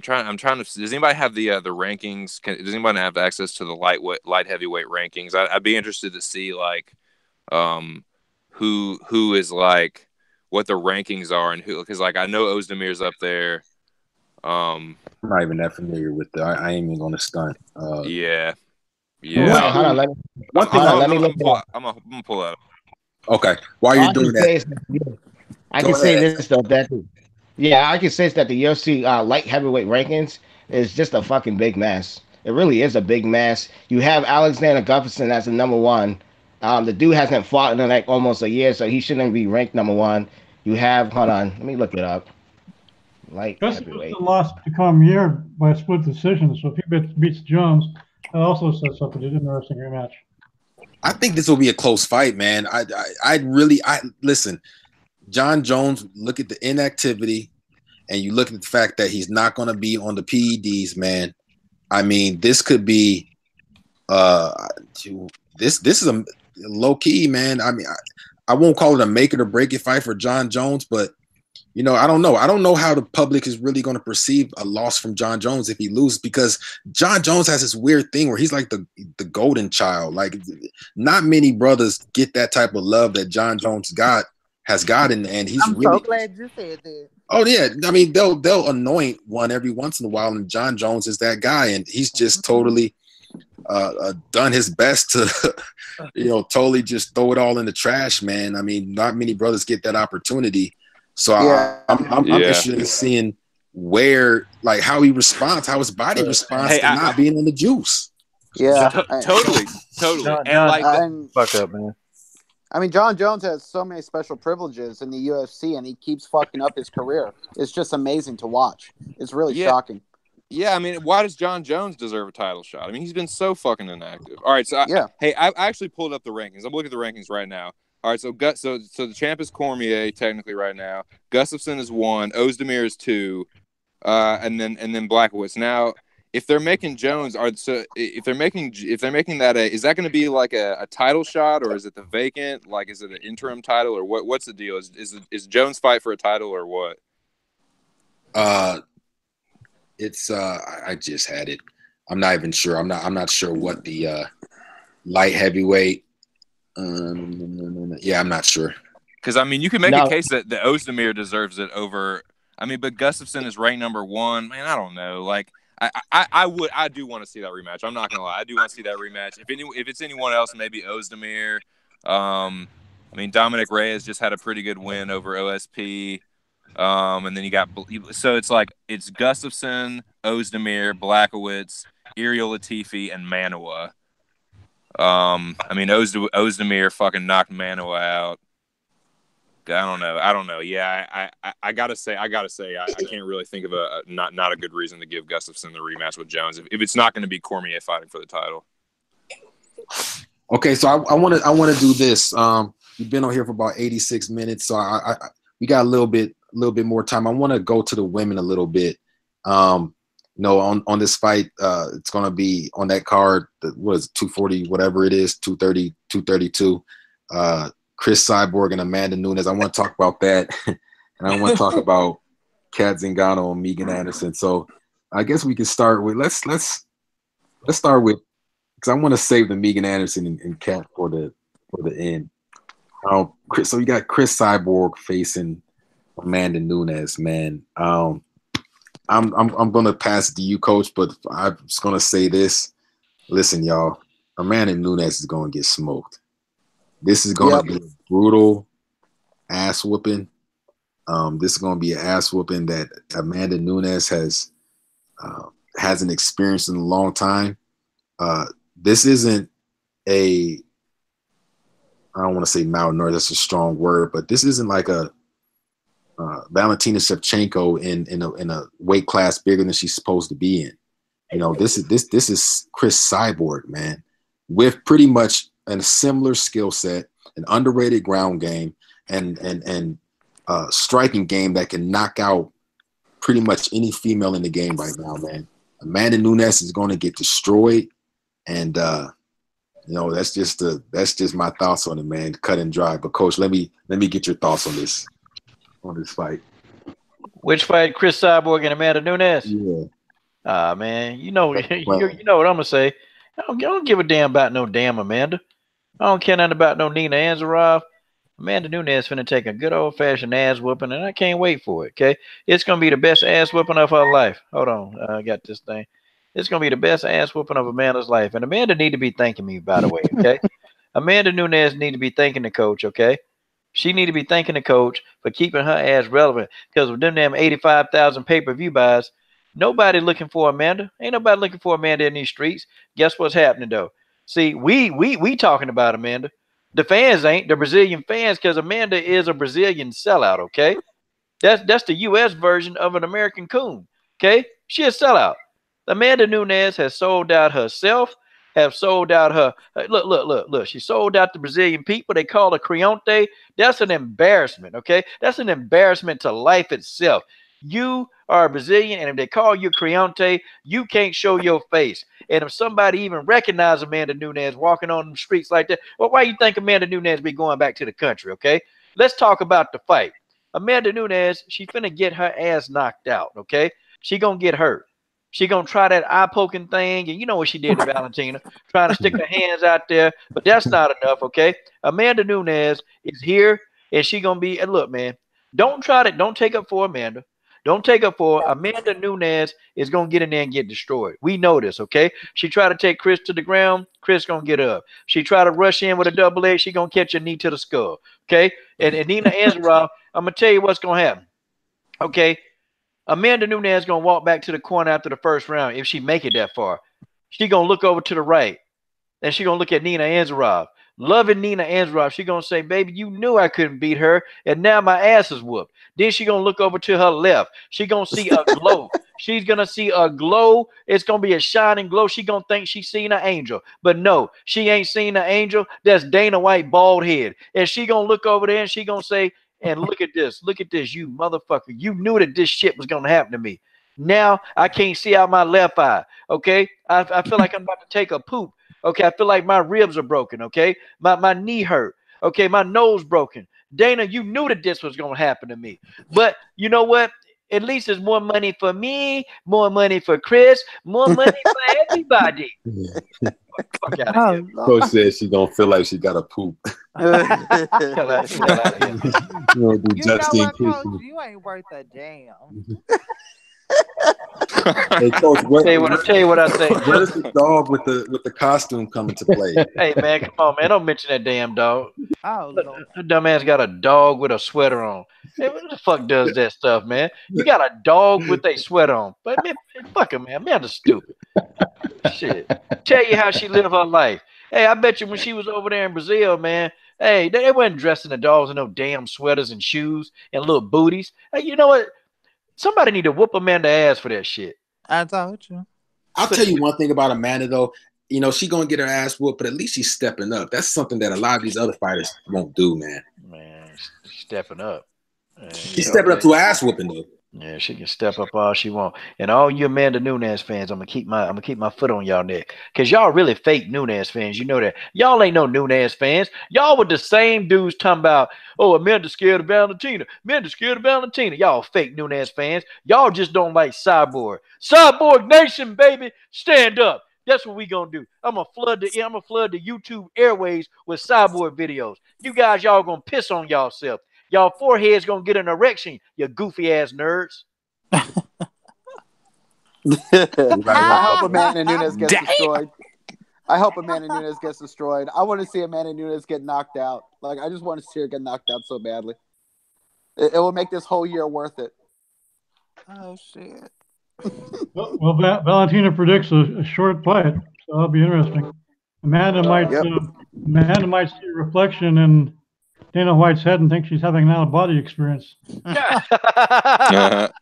trying to. Does anybody have the rankings? Does anybody have access to the light heavyweight rankings? I'd be interested to see like who is like what the rankings are and who, because like I know Ozdemir's up there.
I'm not even that familiar with that. I ain't even gonna stunt.
Yeah.
Hold on,
I'm gonna pull that up.
Okay, while you're doing that,
I can say this though I can say that the UFC light heavyweight rankings is just a fucking big mess. It really is a big mess. You have Alexander Gustafsson as the number one, The dude hasn't fought in like almost a year, so he shouldn't be ranked number one. You have, hold on, let me look it up. Light heavyweight.
Lost to Cormier by a split decision, so if he beats Jones, that also sets up an interesting rematch.
I think this will be a close fight, man. I listen. John Jones, look at the inactivity, and you look at the fact that he's not going to be on the PEDs, man. I mean, this could be this is a low key, man. I mean, I won't call it a make it or break it fight for John Jones, but you know, I don't know. I don't know how the public is really going to perceive a loss from John Jones if he loses, because John Jones has this weird thing where he's like the golden child. Like, not many brothers get that type of love that John Jones has gotten, and he's
I'm
really
so glad you said that.
Oh yeah, I mean they'll anoint one every once in a while, and John Jones is that guy, and he's just totally done his best to totally just throw it all in the trash, man. I mean, not many brothers get that opportunity. So
Yeah.
I'm interested in seeing how he responds, how his body responds to not being in the juice.
Yeah,
totally.
Fuck up, man.
I mean, John Jones has so many special privileges in the UFC, and he keeps fucking up his career. It's just amazing to watch. It's really shocking.
Yeah, I mean, why does John Jones deserve a title shot? I mean, he's been so fucking inactive. All right, so I actually pulled up the rankings. I'm looking at the rankings right now. All right, so the champ is Cormier technically right now. Gustafsson is 1, Ozdemir is 2, and then Blachowicz. Now, if they're making Jones, if they're making that is that going to be like a title shot, or is it the vacant? Like, is it an interim title, or what's the deal? Is Jones fight for a title or what?
It's I just had it. I'm not even sure. I'm not sure what the light heavyweight. Yeah, I'm not sure.
Because I mean, you can make a case that the Ozdemir deserves it over. I mean, but Gustafsson is ranked number 1. Man, I don't know. Like, I do want to see that rematch. I'm not gonna lie. I do want to see that rematch. If it's anyone else, maybe Ozdemir. I mean, Dominic Reyes just had a pretty good win over OSP. And then you got, so it's Gustafsson, Ozdemir, Blachowicz, Iriel Latifi, and Manoa. I mean, Ozdemir fucking knocked Manoa out. I don't know. Yeah, I gotta say, I can't really think of a not a good reason to give Gustafsson the rematch with Jones if it's not going to be Cormier fighting for the title.
Okay, so I want to do this. We've been on here for about 86 minutes, so we got a little bit more time. I want to go to the women a little bit. On this fight, it's going to be on that card. What is it, 240, whatever it is, 230, 232. Chris Cyborg and Amanda Nunes. I want to talk about that, and I want to talk about Kat Zingano and Megan Anderson. So I guess we can start with let's start with, because I want to save the Megan Anderson and Kat for the end. So you got Chris Cyborg facing Amanda Nunes, man. I'm gonna pass it to you, Coach, but I'm just gonna say this. Listen, y'all, Amanda Nunes is gonna get smoked. This is gonna be a brutal ass whooping. This is gonna be an ass whooping that Amanda Nunes hasn't experienced in a long time. This isn't I don't want to say malnourished, that's a strong word, but this isn't like a Valentina Shevchenko in a weight class bigger than she's supposed to be in. This is Chris Cyborg, man, with pretty much a similar skill set, an underrated ground game, and striking game that can knock out pretty much any female in the game right now, man. Amanda Nunes is going to get destroyed, and that's just my thoughts on it, man. Cut and dry. But Coach, let me get your thoughts on this fight.
Which fight? Chris Cyborg and Amanda Nunes?
Yeah.
Man, you know what I'm gonna say. I don't give a damn about no damn Amanda. I don't care nothing about no Nina Ansaroff. Amanda Nunes finna take a good old fashioned ass whooping, and I can't wait for it. Okay, it's gonna be the best ass whooping of her life. Hold on, I got this thing. It's gonna be the best ass whooping of Amanda's life, and Amanda need to be thanking me, by the way. Okay, Amanda Nunes need to be thanking the coach. Okay, she need to be thanking the coach for keeping her ass relevant, because with them damn 85,000 pay-per-view buys, nobody looking for Amanda. Ain't nobody looking for Amanda in these streets. Guess what's happening though? See, we talking about Amanda. The fans ain't. The Brazilian fans, because Amanda is a Brazilian sellout, okay? That's the U.S. version of an American coon, okay? She a sellout. Amanda Nunes has sold out herself, have sold out her. Look. She sold out the Brazilian people. They call her Creonte. That's an embarrassment, okay? That's an embarrassment to life itself. You are a Brazilian, and if they call you Creonte, you can't show your face. And if somebody even recognize Amanda Nunes walking on the streets like that, well, why you think Amanda Nunes be going back to the country, okay? Let's talk about the fight. Amanda Nunes, she finna get her ass knocked out, okay? She gonna get hurt. She gonna try that eye poking thing, and you know what she did to Valentina, trying to stick her hands out there, but that's not enough, okay? Amanda Nunes is here, and she gonna be. And look, man, don't take up for Amanda. Don't take up for her. Amanda Nunes is gonna get in there and get destroyed. We know this, okay? She try to take Chris to the ground, Chris gonna get up. She try to rush in with a double leg, she gonna catch a knee to the skull, okay? And Nina Ansaroff, I'm gonna tell you what's gonna happen, okay? Amanda Nunes gonna walk back to the corner after the first round if she make it that far. She gonna look over to the right, and she gonna look at Nina Ansaroff. Loving Nina Ansaroff, she gonna say, "Baby, you knew I couldn't beat her, and now my ass is whooped." Then she gonna look over to her left. She gonna see a glow. She's gonna see a glow. It's gonna be a shining glow. She gonna think she's seen an angel, but no, she ain't seen an angel. That's Dana White bald head, and she gonna look over there and she gonna say, "And look at this, you motherfucker. You knew that this shit was gonna happen to me. Now I can't see out my left eye. Okay, I feel like I'm about to take a poop. Okay, I feel like my ribs are broken. Okay, my knee hurt. Okay, my nose broken. Dana, you knew that this was gonna happen to me. But you know what? At least there's more money for me, more money for Chris, more money for everybody." Fuck out of here.
Coach says she don't feel like she got a poop.
Hell out here.
You know what, Coach? You ain't worth a damn.
Hey, Coach,
Tell you what I think.
Where does the dog with the costume come into play?
Hey man, come on, man! Don't mention that damn dog.
Oh Lord.
The dumbass got a dog with a sweater on. Hey, what the fuck does that stuff, man? You got a dog with a sweater on. But man, fuck him, man. Man's stupid. Shit. Tell you how she lived her life. Hey, I bet you when she was over there in Brazil, man, hey, they wasn't dressing the dogs in no damn sweaters and shoes and little booties. Hey, you know what? Somebody need to whoop Amanda ass for that shit.
I told you.
I'll tell you one thing about Amanda, though. You know, she gonna get her ass whooped, but at least she's stepping up. That's something that a lot of these other fighters won't do, man.
Man, stepping up.
She's stepping up to ass whooping, though.
Yeah, she can step up all she want. And all you Amanda Nunes fans, I'm gonna keep my foot on y'all neck. Cause y'all really fake Nunes fans. You know that. Y'all ain't no Nunes fans. Y'all were the same dudes talking about, oh, Amanda's scared of Valentina. Amanda's scared of Valentina. Y'all fake Nunes fans. Y'all just don't like Cyborg. Cyborg Nation, baby. Stand up. That's what we gonna do. I'm gonna flood the YouTube airways with Cyborg videos. You guys, y'all gonna piss on y'allself. Y'all foreheads gonna get an erection, you goofy ass nerds.
I hope Amanda Nunes gets destroyed. I hope Amanda Nunes gets destroyed. I want to see Amanda Nunes get knocked out. Like, I just want to see her get knocked out so badly. It will make this whole year worth it.
Oh shit.
Well, Valentina predicts a short fight, so that'll be interesting. Amanda might see a reflection in Dana White's head and think she's having an out-of-body experience.
God,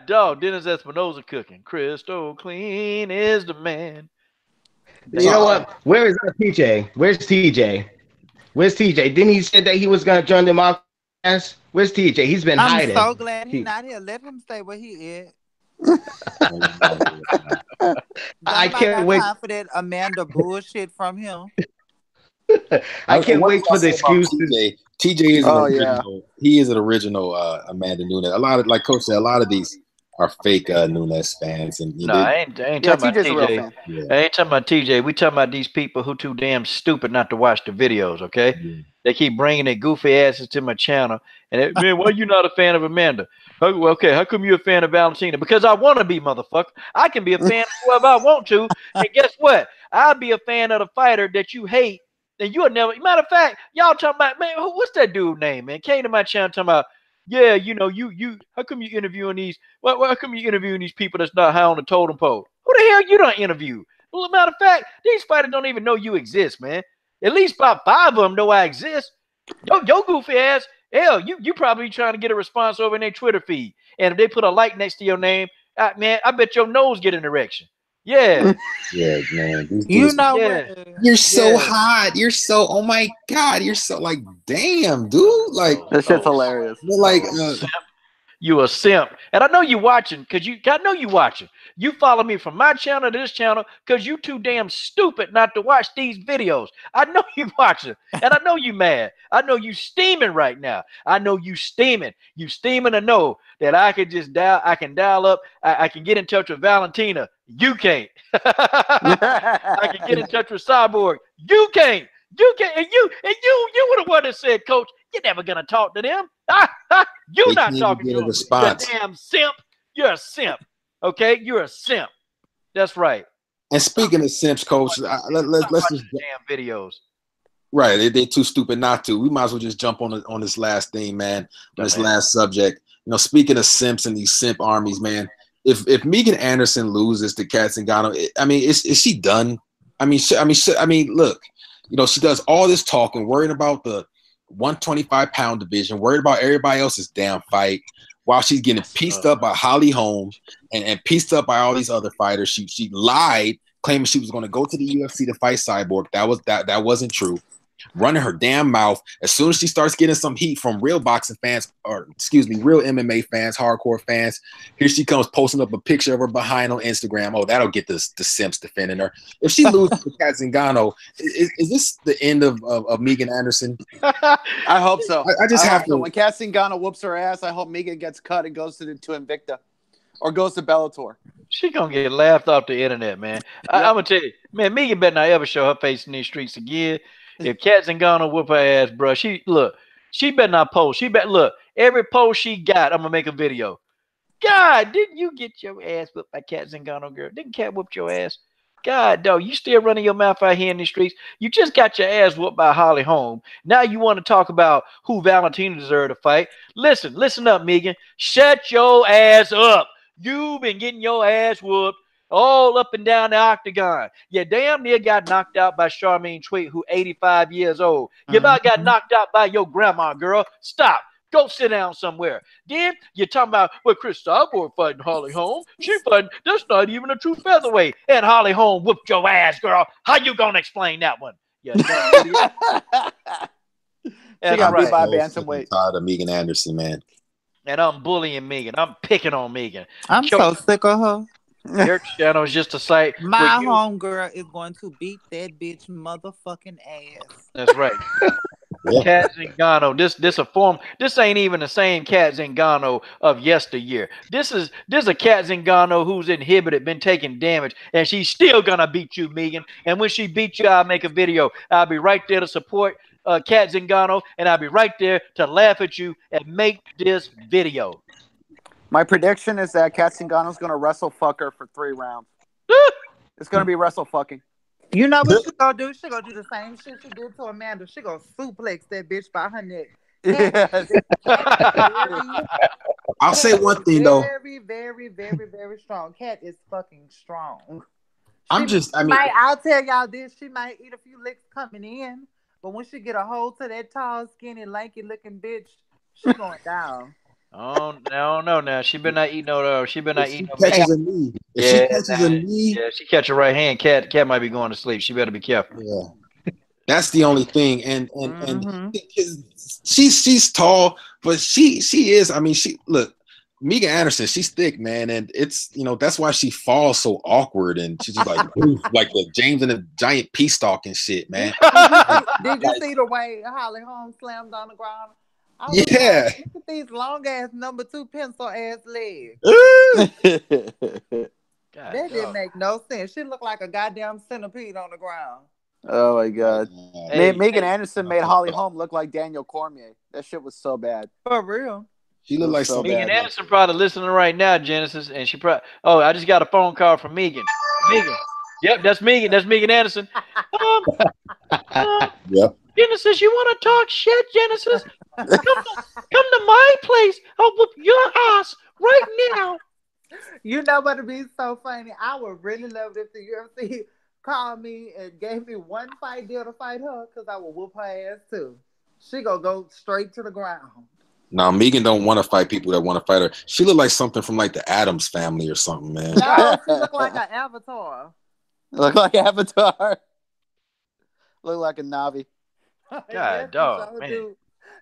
dog. Dennis Espinosa cooking. Crystal clean is the man.
You know what? Where is TJ? Where's TJ? Where's TJ? Didn't he say that he was going to join the Mobcast? Where's TJ? He's been hiding.
I'm so glad he's not here. Let him stay where he is.
I can't wait
for that Amanda bullshit from him.
I can't wait for the excuse.
TJ is an original. He is an original Amanda Nunes. A lot of, like Coach said, a lot of these are fake Nunes fans. And
I ain't talking about TJ. Yeah. I ain't talking about TJ. We talking about these people who too damn stupid not to watch the videos. Okay, they keep bringing their goofy asses to my channel. And man, why you not a fan of Amanda? Okay, how come you a fan of Valentina? Because I want to be, motherfucker. I can be a fan of whoever I want to. And guess what? I'll be a fan of the fighter that you hate. And you'll never. Matter of fact, y'all talking about, man, what's that dude name, man? Came to my channel talking about, yeah, you know, you. How come you interviewing these? How come you interviewing these people that's not high on the totem pole? Who the hell you don't interview? Well, matter of fact, these fighters don't even know you exist, man. At least about 5 of them know I exist. Yo goofy ass, hell, you probably trying to get a response over in their Twitter feed. And if they put a like next to your name, man, I bet your nose get an erection. Yeah.
Yeah, man. These
You
dudes,
know
Yeah.
what?
you're so
Yeah.
hot. You're so, oh my God. You're so like, damn, dude. Like,
That shit's hilarious.
they're like,
Simp. You a simp. And I know you watching because I know you watching. You follow me from my channel to this channel because you too damn stupid not to watch these videos. I know you watching. And I know you mad. I know you steaming right now. I know you steaming. You steaming to know that I can just dial, I can dial up, I can get in touch with Valentina. You can't. I can get in touch with Cyborg. You can't. You can't. And you were the one that said, Coach, you're never gonna talk to them. You're
they
not
can't
talking
get
to
a
them.
response.
You damn simp. You're a simp. Okay? You're a simp. That's right.
And speaking of simps, Coach, let's just
damn videos.
right. They're too stupid not to. We might as well just jump on this last thing, man. On this last subject. You know, speaking of simps and these simp armies, man. If Megan Anderson loses to Kat Zingano, I mean, is she done? I mean, look, you know, she does all this talking, worrying about the 125-pound division, worried about everybody else's damn fight, while she's getting pieced up by Holly Holm and pieced up by all these other fighters. She lied, claiming she was going to go to the UFC to fight Cyborg. That wasn't true. Running her damn mouth. As soon as she starts getting some heat from real boxing fans, or excuse me, real MMA fans, hardcore fans, here she comes posting up a picture of her behind on Instagram. Oh, that'll get the simps defending her. If she loses to Kat Zingano, is this the end of Megan Anderson?
I hope so.
I just have to.
So when Kat Zingano whoops her ass, I hope Megan gets cut and goes to Invicta or goes to Bellator.
She gonna get laughed off the internet, man. I'm gonna tell you, man, Megan better not ever show her face in these streets again. If Kat Zingano whoop her ass, bro, she better not post. Look, every post she got, I'm gonna make a video. God, didn't you get your ass whooped by Kat Zingano, girl? Didn't Kat whoop your ass? God, dog, you still running your mouth out here in the streets. You just got your ass whooped by Holly Holm. Now you want to talk about who Valentina deserved to fight. Listen up, Megan. Shut your ass up. You've been getting your ass whooped all up and down the octagon. You damn near got knocked out by Charmaine Tweet, who 85 years old. You about got knocked out by your grandma, girl. Stop. Go sit down somewhere. Then you're talking about, well, Chris Cyborg fighting Holly Holm. She fighting, that's not even a true featherweight. And Holly Holm whooped your ass, girl. How you gonna explain that one? Yeah,
she got beat by bantamweight.
Tired of Megan Anderson, man.
And I'm bullying Megan. I'm picking on Megan.
I'm so sick of her.
Your channel is just a site.
My homegirl is going to beat that bitch motherfucking ass.
That's right. Kat Zingano. This ain't even the same Kat Zingano of yesteryear. This is a Kat Zingano who's inhibited, been taking damage, and she's still gonna beat you, Megan. And when she beats you, I'll make a video. I'll be right there to support Kat Zingano, and I'll be right there to laugh at you and make this video.
My prediction is that Kat Zingano's going to wrestle fuck her for 3 rounds. It's going to be wrestle fucking.
You know what she's going to do? She's going to do the same shit she did to Amanda. She's going to suplex that bitch by her neck.
Yes.
I'll say one thing, though.
Very, very, very, very strong. Kat is fucking strong.
I'll
tell y'all this. She might eat a few licks coming in, but when she get a hold to that tall, skinny, lanky-looking bitch, she's going down.
Oh no! Now she better not eat no. She better not eat no.
Catches a knee. If she catches a knee,
yeah, she catch her right hand. Cat might be going to sleep. She better be careful.
Yeah, that's the only thing. And she's tall, but she is. I mean, look, Megan Anderson. She's thick, man, and it's that's why she falls so awkward and she's just like like the James and the Giant Pea Stalk and shit, man.
Did you see the way Holly Holm slammed on the ground?
Yeah.
Like, look at these long ass number 2 pencil ass legs. That didn't make no sense. She looked like a goddamn centipede on the ground.
Oh my god. Megan Anderson made Holly Holm look like Daniel Cormier. That shit was so bad.
For real.
She looked like
so
Megan Anderson probably listening right now, Genesis, and she probably. Oh, I just got a phone call from Megan. Yep, that's Megan. That's Megan Anderson.
Yep.
Genesis, you want to talk shit, Genesis? Come to my place. I'll whoop your ass right now.
You know what would be so funny? I would really love it if the UFC called me and gave me one fight deal to fight her because I will whoop her ass too. She gonna go straight to the ground.
Now Megan don't want to fight people that want to fight her. She look like something from like the Addams Family or something, man.
No, she look like an avatar.
Look like Avatar. Look like a Navi.
God,
Yes,
dog,
so
man.
do.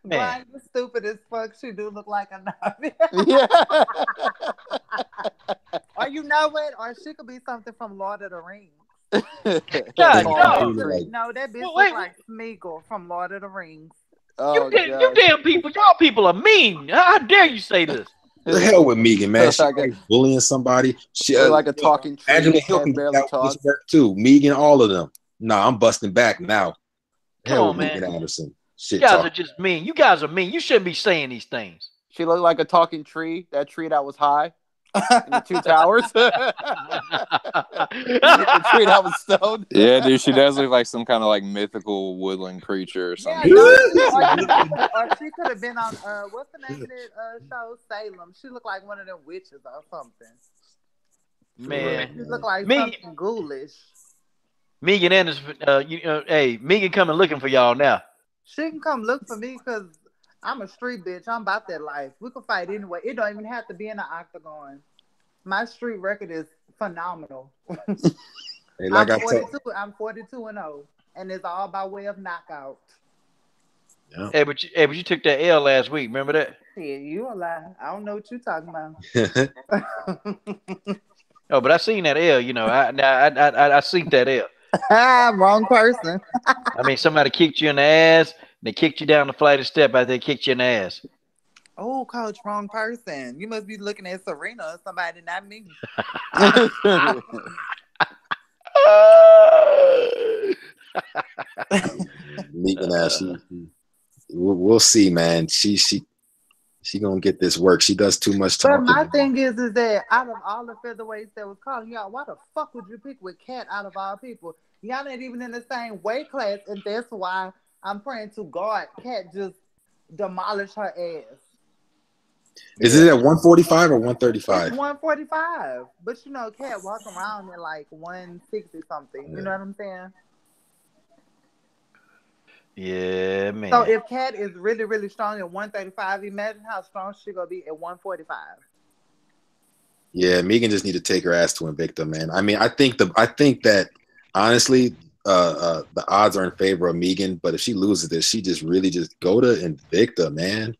Man.
Brian, you stupid as fuck. She do look like a Navi.
Yeah.
Or you know what? Or she could be something from Lord of the Rings.
God,
dog.
No, that bitch
Wait.
look like Smeagol from Lord of the Rings.
Oh,
you damn people, y'all people are mean. How dare you say this?
The hell with Megan, man. She
Like
always bullying somebody. She
Look like a talking tree.
Angela Hill can
barely
get that
talk.
work too. Megan, all of them. Nah, I'm busting back now.
Come
Hell
on,
with
man.
Megan Anderson.
You
Shit
guys
talk.
are just mean. You guys are mean. You shouldn't be saying these things.
She looked like a talking tree. That tree that was high in the two towers. The tree that was stoned.
Yeah, dude, she does look like some kind of like mythical woodland creature or
Yeah,
something.
no, or she could have been on what's the name of that show? Salem. She looked like one of them witches or something.
Man,
She looked like
Me-
something ghoulish.
Megan Anderson, hey, Megan coming looking for y'all now.
She can come look for me because I'm a street bitch. I'm about that life. We can fight anyway. It don't even have to be in an octagon. My street record is phenomenal.
Hey, like
I'm
I told
42. I'm 42-0, and it's all by way of knockout.
yeah.
Hey, but you took that L last week. Remember that?
Yeah, you a lie. I don't know what you talking about.
Oh, but I seen that L. You know, I seen that L.
Wrong person.
I mean, somebody kicked you in the ass. And they kicked you down the flight of step after they kicked you in the ass.
Oh, coach, wrong person. You must be looking at Serena or somebody, not me.
Megan ass. We'll see, man. She gonna get this work. She does too much
But
talking.
my thing is that out of all the featherweights that was calling y'all, why the fuck would you pick with Cat out of all people? Y'all not even in the same weight class, and that's why I'm praying to God Cat just demolish her ass.
Is it at 145 or 135?
It's 145, but you know, Cat walk around at like 160 something. You know what I'm saying?
Yeah, man.
So if Cat is really, really strong at 135, imagine how strong she gonna be at 145.
Yeah, Megan just need to take her ass to Invicta, man. I mean, I think that honestly, the odds are in favor of Megan, but if she loses this, she just really just go to Invicta, man.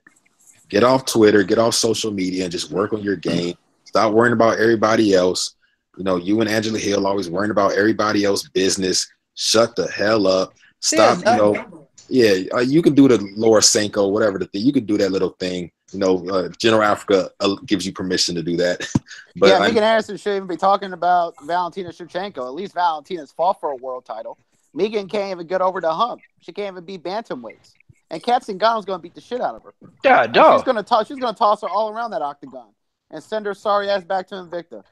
Get off Twitter, get off social media, and just work on your game. Stop worrying about everybody else. You know, you and Angela Hill always worrying about everybody else's business. Shut the hell up. Stop, you know. Yeah, you can do the Laura Senko, whatever the thing. You can do that little thing. You know, General Africa gives you permission to do that. But
yeah, Megan Anderson shouldn't even be talking about Valentina Shevchenko. At least Valentina's fought for a world title. Megan can't even get over the hump. She can't even beat bantamweights. And Kat Zingano's going to beat the shit out of her.
God, dog.
She's going to toss her all around that octagon and send her sorry ass back to Invicta.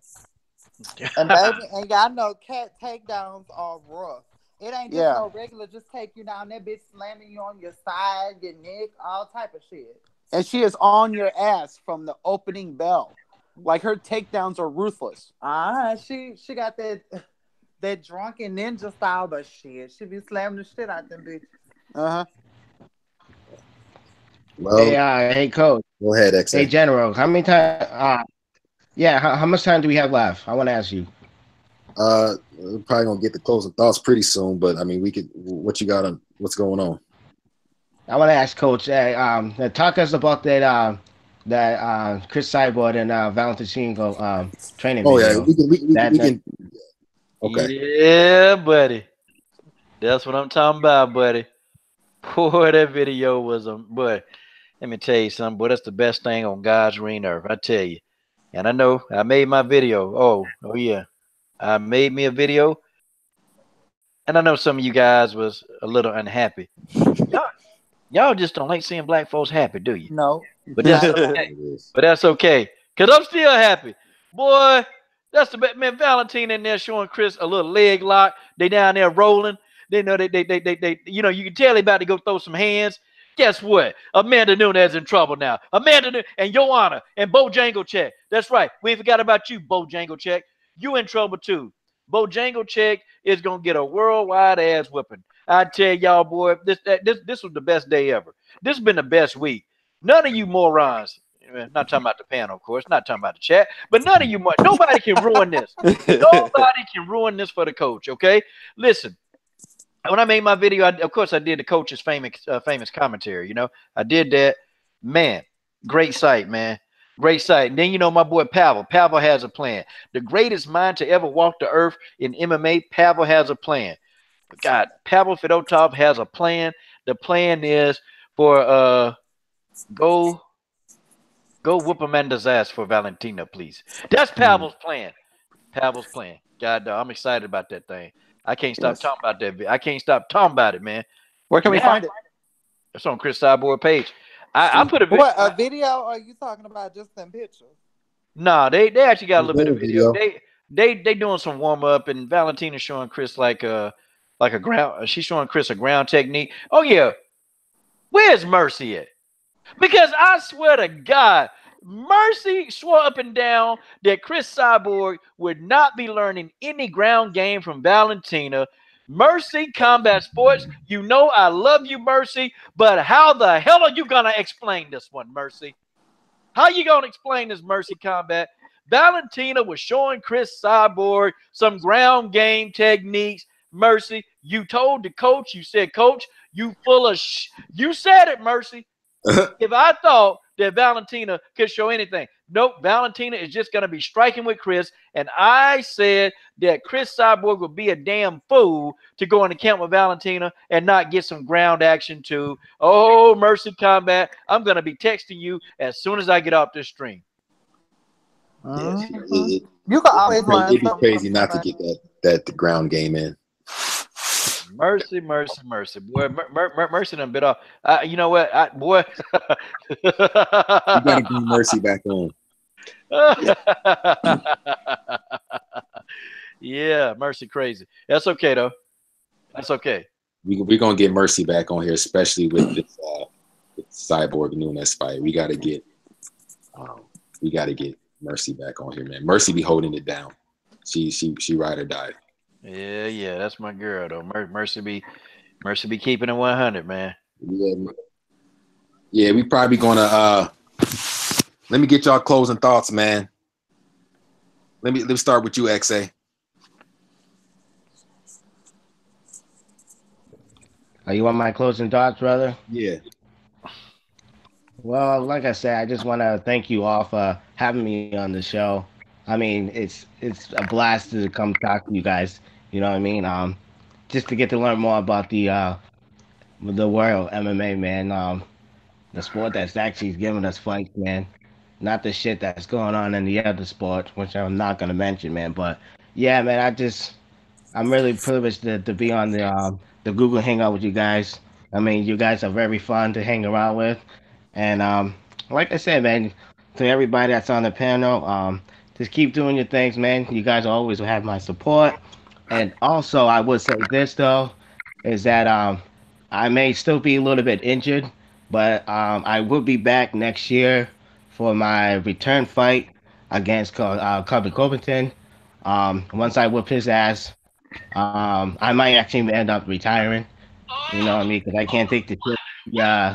And baby, and y'all know Cat takedowns are rough. It ain't just no regular, just take you down. That bitch slamming you on your side, your neck, all type of shit.
And she is on your ass from the opening bell. Like, her takedowns are ruthless.
She got that drunken ninja style, but shit, she be slamming the shit out them bitches.
Uh-huh.
Well,
hey, coach.
Go ahead, XA.
Hey, General. How many times? How much time do we have left? I want to ask you.
We're probably gonna get the closing thoughts pretty soon, but I mean, we could. What you got on? What's going on?
I want to ask Coach. Talk us about that Chris Cyborg and Valentino training.
Oh
video.
yeah, we can. Okay.
Yeah, buddy. That's what I'm talking about, buddy. Boy, that video was boy. Let me tell you something, boy. That's the best thing on God's green earth. I tell you. And I know I made my video. Oh yeah. I made me a video. And I know some of you guys was a little unhappy. Y'all just don't like seeing black folks happy, do you?
No.
But that's okay. But that's okay. Because I'm still happy. Boy, that's the best. Man, Valentine in there showing Chris a little leg lock. They down there rolling. They know they you know, you can tell they about to go throw some hands. Guess what? Amanda Nunes in trouble now. Amanda and Joanna and Bojangles Check. That's right. We ain't forgot about you, Bojangles Check. You in trouble too. Bojangles is gonna get a worldwide ass whipping. I tell y'all, boy, this was the best day ever. This has been the best week. None of you morons, not talking about the panel, of course, not talking about the chat, but none of you, nobody can ruin this. Nobody can ruin this for the coach. Okay, listen. When I made my video, of course, I did the coach's famous commentary. You know, I did that. Man, great site, man. Great site. And then, you know, my boy Pavel. Pavel has a plan. The greatest mind to ever walk the earth in MMA, Pavel has a plan. God, Pavel Fedotov has a plan. The plan is for go whoop Amanda's ass for Valentina, please. That's Pavel's plan. Pavel's plan. God, I'm excited about that thing. I can't stop talking about that. I can't stop talking about it, man.
Where can we find it?
It's on Chris Cyborg page. I put
a video, or are you talking about just them pictures?
No, they actually got a little bit of video. They doing some warm up, and Valentina's showing Chris like a ground. She's showing Chris a ground technique. Oh yeah, where's Mercy at? Because I swear to God, Mercy swore up and down that Chris Cyborg would not be learning any ground game from Valentina. Mercy Combat Sports, you know I love you, Mercy, but how the hell are you going to explain this one, Mercy? How you going to explain this, Mercy Combat? Valentina was showing Chris Cyborg some ground game techniques. Mercy, you told the coach, you said, Coach, you full of you said it, Mercy. If I thought that Valentina could show anything, nope, Valentina is just going to be striking with Chris. And I said that Chris Cyborg would be a damn fool to go in the camp with Valentina and not get some ground action too. Oh, Mercy Combat, I'm going to be texting you as soon as I get off this stream.
You can always run.
It'd be crazy not to get that ground game in.
Mercy, boy. Mercy done bit off. You know what, boy?
You gotta bring Mercy back on.
Yeah, Mercy crazy. That's okay though. That's okay.
We're gonna get Mercy back on here, especially with this with Cyborg Nunes fight. We gotta get Mercy back on here, man. Mercy be holding it down. She ride or die.
Yeah, that's my girl though. Mercy be keeping it 100, man.
Yeah, we probably gonna let me get y'all closing thoughts, man. Let me start with you, XA.
Are you on my closing thoughts, brother?
Yeah.
Well, like I said, I just want to thank you all for having me on the show. I mean, it's a blast to come talk to you guys. You know what I mean? Just to get to learn more about the world MMA, man. The sport that's actually giving us fights, man. Not the shit that's going on in the other sports, which I'm not gonna mention, man. But yeah, man, I'm really privileged to be on the Google Hangout with you guys. I mean, you guys are very fun to hang around with, and like I said, man, to everybody that's on the panel, just keep doing your things, man. You guys always will have my support. And also, I would say this though, is that I may still be a little bit injured, but I will be back next year for my return fight against Colby Covington. Once I whip his ass, I might actually end up retiring. You know what I mean? Because I can't take the shit. Yeah,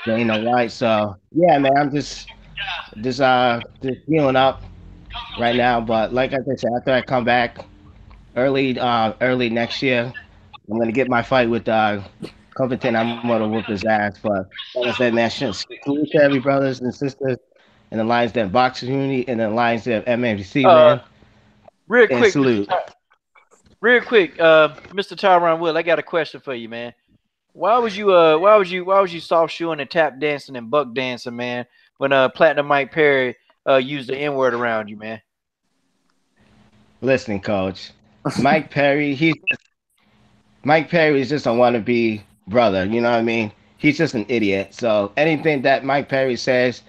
you know why? So yeah, man, I'm just healing up right now. But like I said, after I come back early next year, I'm gonna get my fight with Covington. I'm gonna whoop his ass. But like I said, man, salute to every brothers and sisters in the Lions Den boxing community and the Lions Den MMC, man.
Real
and
quick,
salute.
Mr. Tyron Wood, I got a question for you, man. Why was you soft shoeing and tap dancing and buck dancing, man, when Platinum Mike Perry used the N-word around you, man?
Listen, Coach, Mike Perry is just a wannabe brother. You know what I mean? He's just an idiot. So anything that Mike Perry says,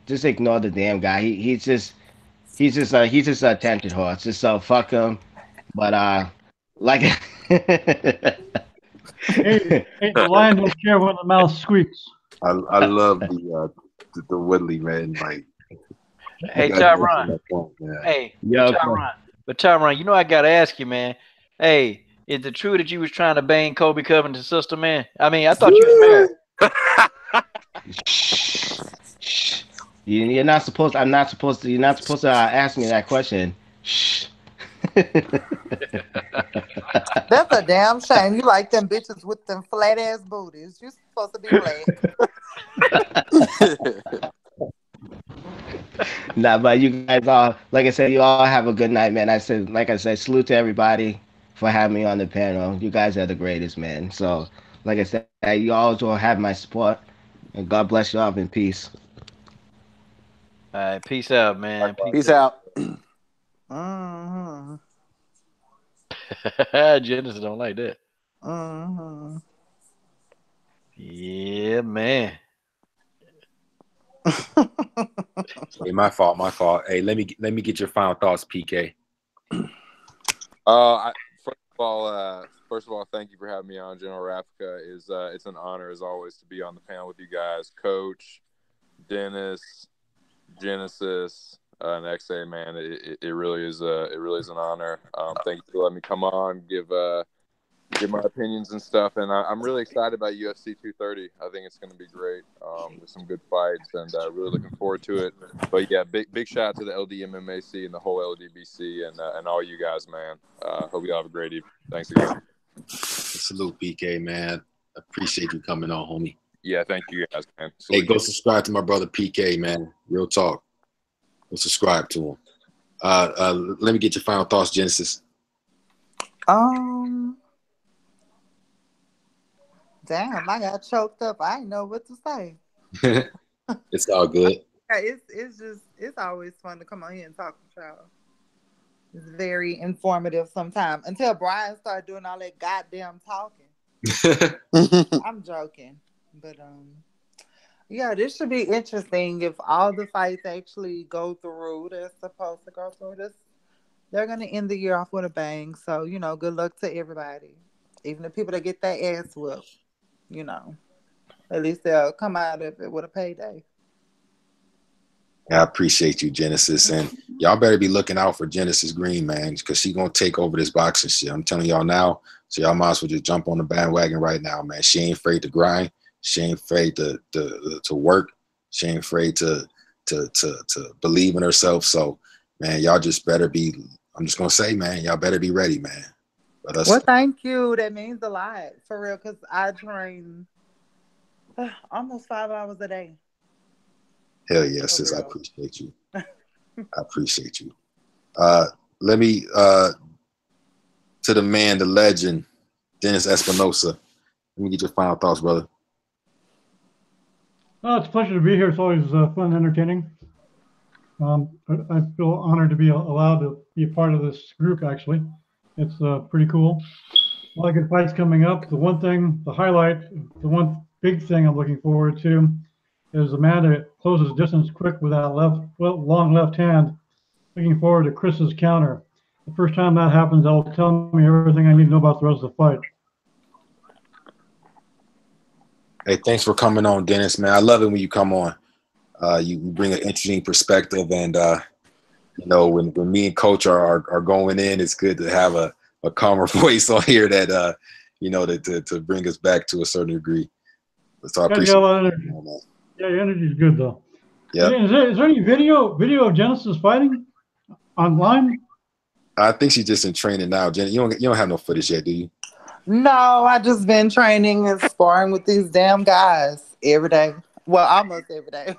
just ignore the damn guy. He's just a attention horse. Just so fuck him. But like.
Hey, the lion don't care when the mouse squeaks.
I love the Woodley, man. Like,
hey, Tyron. Hey,
yo,
Tyron. But Tyron, you know I gotta ask you, man. Hey, is it true that you was trying to bang Kobe Covington's sister, man? I mean, I thought you was married.
You're not supposed. I'm not supposed to. You're not supposed to ask me that question. Shh.
That's a damn shame. You like them bitches with them flat ass booties. You supposed to be flat.
Nah, but you guys all, like I said, you all have a good night, man. Like I said, salute to everybody for having me on the panel. You guys are the greatest, man. So, like I said, you always will have my support, and God bless you all in peace.
All right, peace out, man.
Peace out.
Mm-hmm.
Genesis don't like that.
Mm-hmm.
Yeah, man.
Hey, my fault. Hey, let me get your final thoughts, PK.
First of all, thank you for having me on. General Rafika it's an honor as always to be on the panel with you guys, Coach, Dennis, Genesis, and XA. Man, it really is an honor. Thank you for letting me come on, give my opinions and stuff, and I'm really excited about UFC 230. I think it's going to be great. There's some good fights, and really looking forward to it. But yeah, big shout out to the LDMMAC and the whole LDBC and all you guys, man. Hope you all have a great evening. Thanks again.
Salute, PK, man. Appreciate you coming on, homie.
Yeah, thank you guys, man. Salute.
Hey, go subscribe to my brother PK, man. Real talk. Go subscribe to him. Let me get your final thoughts, Genesis.
Damn, I got choked up. I didn't know what to say.
It's all good.
It's always fun to come on here and talk to y'all. It's very informative sometimes. Until Brian started doing all that goddamn talking. I'm joking. But yeah, this should be interesting if all the fights actually go through. They're supposed to go through this. They're gonna end the year off with a bang. So, good luck to everybody. Even the people that get their ass whooped. At least they'll come out of it with a payday.
I appreciate you, Genesis, and y'all better be looking out for Genesis Green, man, because she's gonna take over this boxing shit. I'm telling y'all now, so y'all might as well just jump on the bandwagon right now, man. She ain't afraid to grind. She ain't afraid to work. She ain't afraid to believe in herself. So, man, y'all just better be. I'm just gonna say, man, y'all better be ready, man.
Well, thank you. That means a lot for real, because I train almost 5 hours a day.
Hell yes, sis. I appreciate you. I appreciate you. Let me to the man, the legend, Dennis Espinosa. Let me get your final thoughts, brother.
It's a pleasure to be here. It's always fun and entertaining. I feel honored to be allowed to be a part of this group, actually. It's pretty cool. A lot of good fights coming up. The one big thing I'm looking forward to is Amanda closes distance quick with that long left hand. Looking forward to Chris's counter. The first time that happens, that'll tell me everything I need to know about the rest of the fight.
Hey, thanks for coming on, Dennis, man. I love it when you come on. You bring an interesting perspective, and when me and Coach are going in, it's good to have a calmer voice on here that to bring us back to a certain degree. So I appreciate
a lot of energy. Yeah, your energy is good though.
Yeah.
Is there any video of Genesis fighting online?
I think she's just in training now. Jenny, you don't have no footage yet, do you?
No, I just been training and sparring with these damn guys every day. Well, almost every day.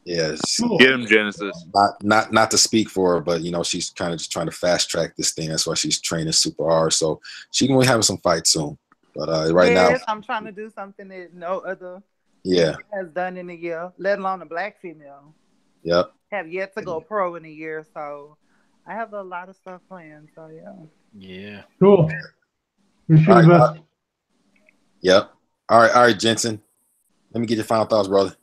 Yes.
Get him, Genesis.
Not to speak for her, but she's kind of just trying to fast track this thing. That's why she's training super hard. So she's gonna have some fights soon. But now,
I'm trying to do something that no other has done in a year, let alone a black female.
Yep.
Have yet to go pro in a year, so I have a lot of stuff planned. So yeah.
Yeah.
Cool. Wish you the best.
Yep. All right, Jensen. Let me get your final thoughts, brother.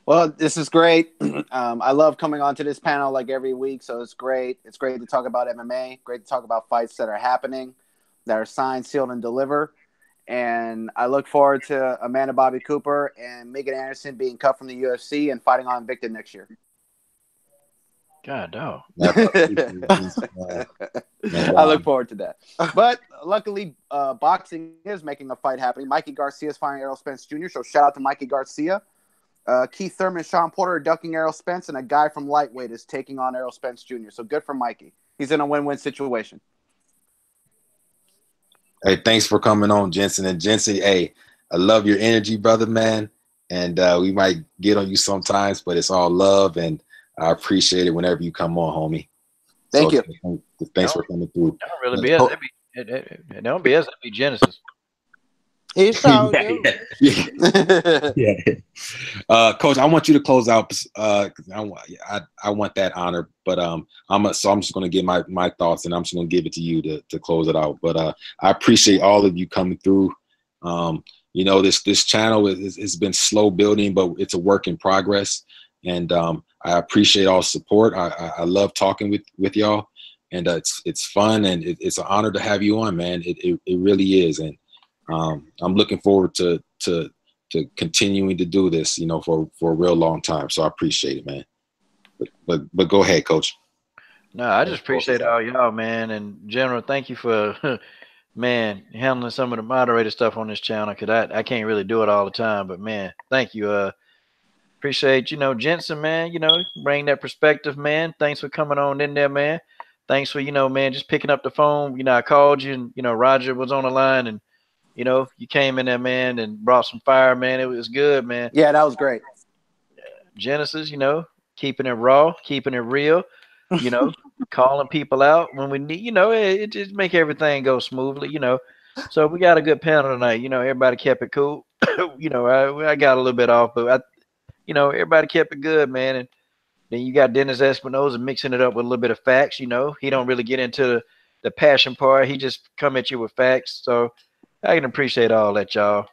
Well, this is great. I love coming onto this panel like every week, so it's great. It's great to talk about MMA. Great to talk about fights that are happening, that are signed, sealed, and delivered. And I look forward to Amanda Bobby Cooper and Megan Anderson being cut from the UFC and fighting on Invicta next year.
God, dog.
I look forward to that. But luckily, boxing is making a fight happening. Mikey Garcia is fighting Errol Spence Jr., so shout out to Mikey Garcia. Keith Thurman, Sean Porter are ducking Errol Spence, and a guy from lightweight is taking on Errol Spence Jr., so good for Mikey. He's in a win-win situation.
Hey, thanks for coming on, Jensen. And Jensen, hey, I love your energy, brother, man. And we might get on you sometimes, but it's all love, and I appreciate it whenever you come on, homie.
Thank you.
Thanks for coming through.
Don't really be us. Don't be us. That'd be Genesis.
He so
yeah. Coach, I want you to close out. I want that honor, but I'm just going to give my thoughts, and I'm just going to give it to you to close it out. But I appreciate all of you coming through. You know, this channel has been slow building, but it's a work in progress, and I appreciate all support. I love talking with y'all, and it's fun, and it's an honor to have you on, man. It really is, and I'm looking forward to continuing to do this, you know, for a real long time. So I appreciate it, man. But go ahead, Coach.
No, I just appreciate all y'all, man. And General, thank you for, man, handling some of the moderator stuff on this channel, because I can't really do it all the time. But, man, thank you. Appreciate, you know, Jensen, man, you know, bring that perspective, man. Thanks for coming on in there, man. Thanks for, you know, man, just picking up the phone. You know, I called you, and, you know, Roger was on the line, and you know, you came in there, man, and brought some fire, man. It was good, man.
Yeah, that was great.
Genesis, you know, keeping it raw, keeping it real, you know, calling people out when we need, you know, it just make everything go smoothly, you know. So we got a good panel tonight. You know, everybody kept it cool. You know, I got a little bit off, but you know, everybody kept it good, man. And then you got Dennis Espinosa mixing it up with a little bit of facts. You know, he don't really get into the passion part. He just come at you with facts. So I can appreciate all that, y'all.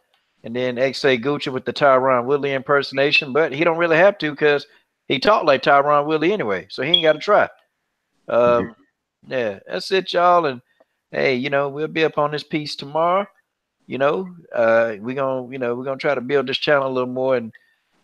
And then X.A. Gucci with the Tyron Woodley impersonation, but he don't really have to because he talked like Tyron Woodley anyway, so he ain't got to try. Yeah, that's it, y'all. And hey, you know, we'll be up on this piece tomorrow. You know, we're gonna try to build this channel a little more. And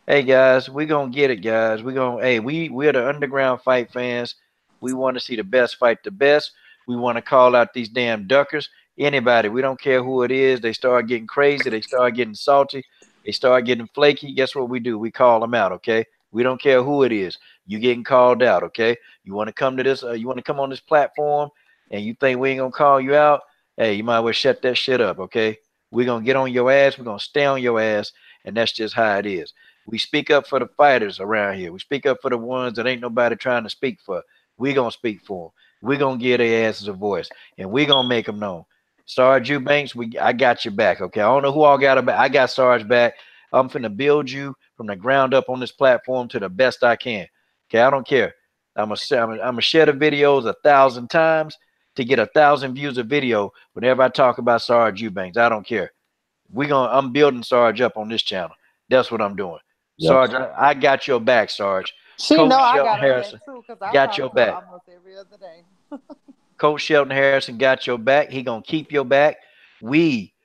hey, guys, we're gonna get it, guys. We're the underground fight fans. We want to see the best fight the best. We want to call out these damn duckers. Anybody, we don't care who it is. They start getting crazy. They start getting salty. They start getting flaky. Guess what we do? We call them out, okay? We don't care who it is. You getting called out, okay? You want to come to this, you want to come on this platform and you think we ain't going to call you out? Hey, you might as well shut that shit up, okay? We're going to get on your ass. We're going to stay on your ass, and that's just how it is. We speak up for the fighters around here. We speak up for the ones that ain't nobody trying to speak for. We're going to speak for them. We're going to give their asses a voice, and we're going to make them known. Sarge Eubanks, I got your back, okay? I don't know who all got it back. I got Sarge back. I'm finna build you from the ground up on this platform to the best I can. Okay, I don't care. I'm gonna share the videos 1,000 times to get 1,000 views a video whenever I talk about Sarge Eubanks. I don't care. I'm building Sarge up on this channel. That's what I'm doing. Yep. Sarge, I got your back, Sarge.
She
Coach
know I
Shelton
got her
Harrison
back too, because I
got your back
almost every other day.
Coach Shelton Harrison got your back. He gonna keep your back.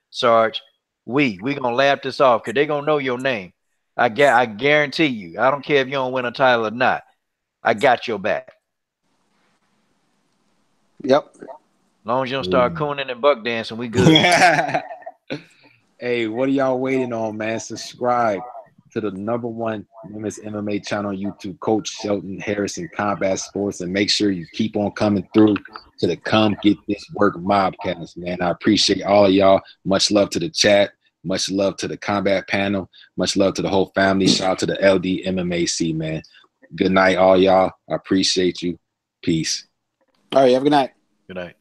Sarge, we gonna laugh this off because they gonna know your name. I guarantee you. I don't care if you don't win a title or not. I got your back.
Yep.
As long as you don't start cooning and buck dancing, we good.
Hey, what are y'all waiting on, man? Subscribe to the #1 women's MMA channel on YouTube, Coach Shelton Harrison Combat Sports, and make sure you keep on coming through to the Come Get This Work Mobcast, man. I appreciate all of y'all. Much love to the chat. Much love to the combat panel. Much love to the whole family. Shout out to the LD MMAC, man. Good night, all y'all. I appreciate you. Peace.
All right, have a good night.
Good night.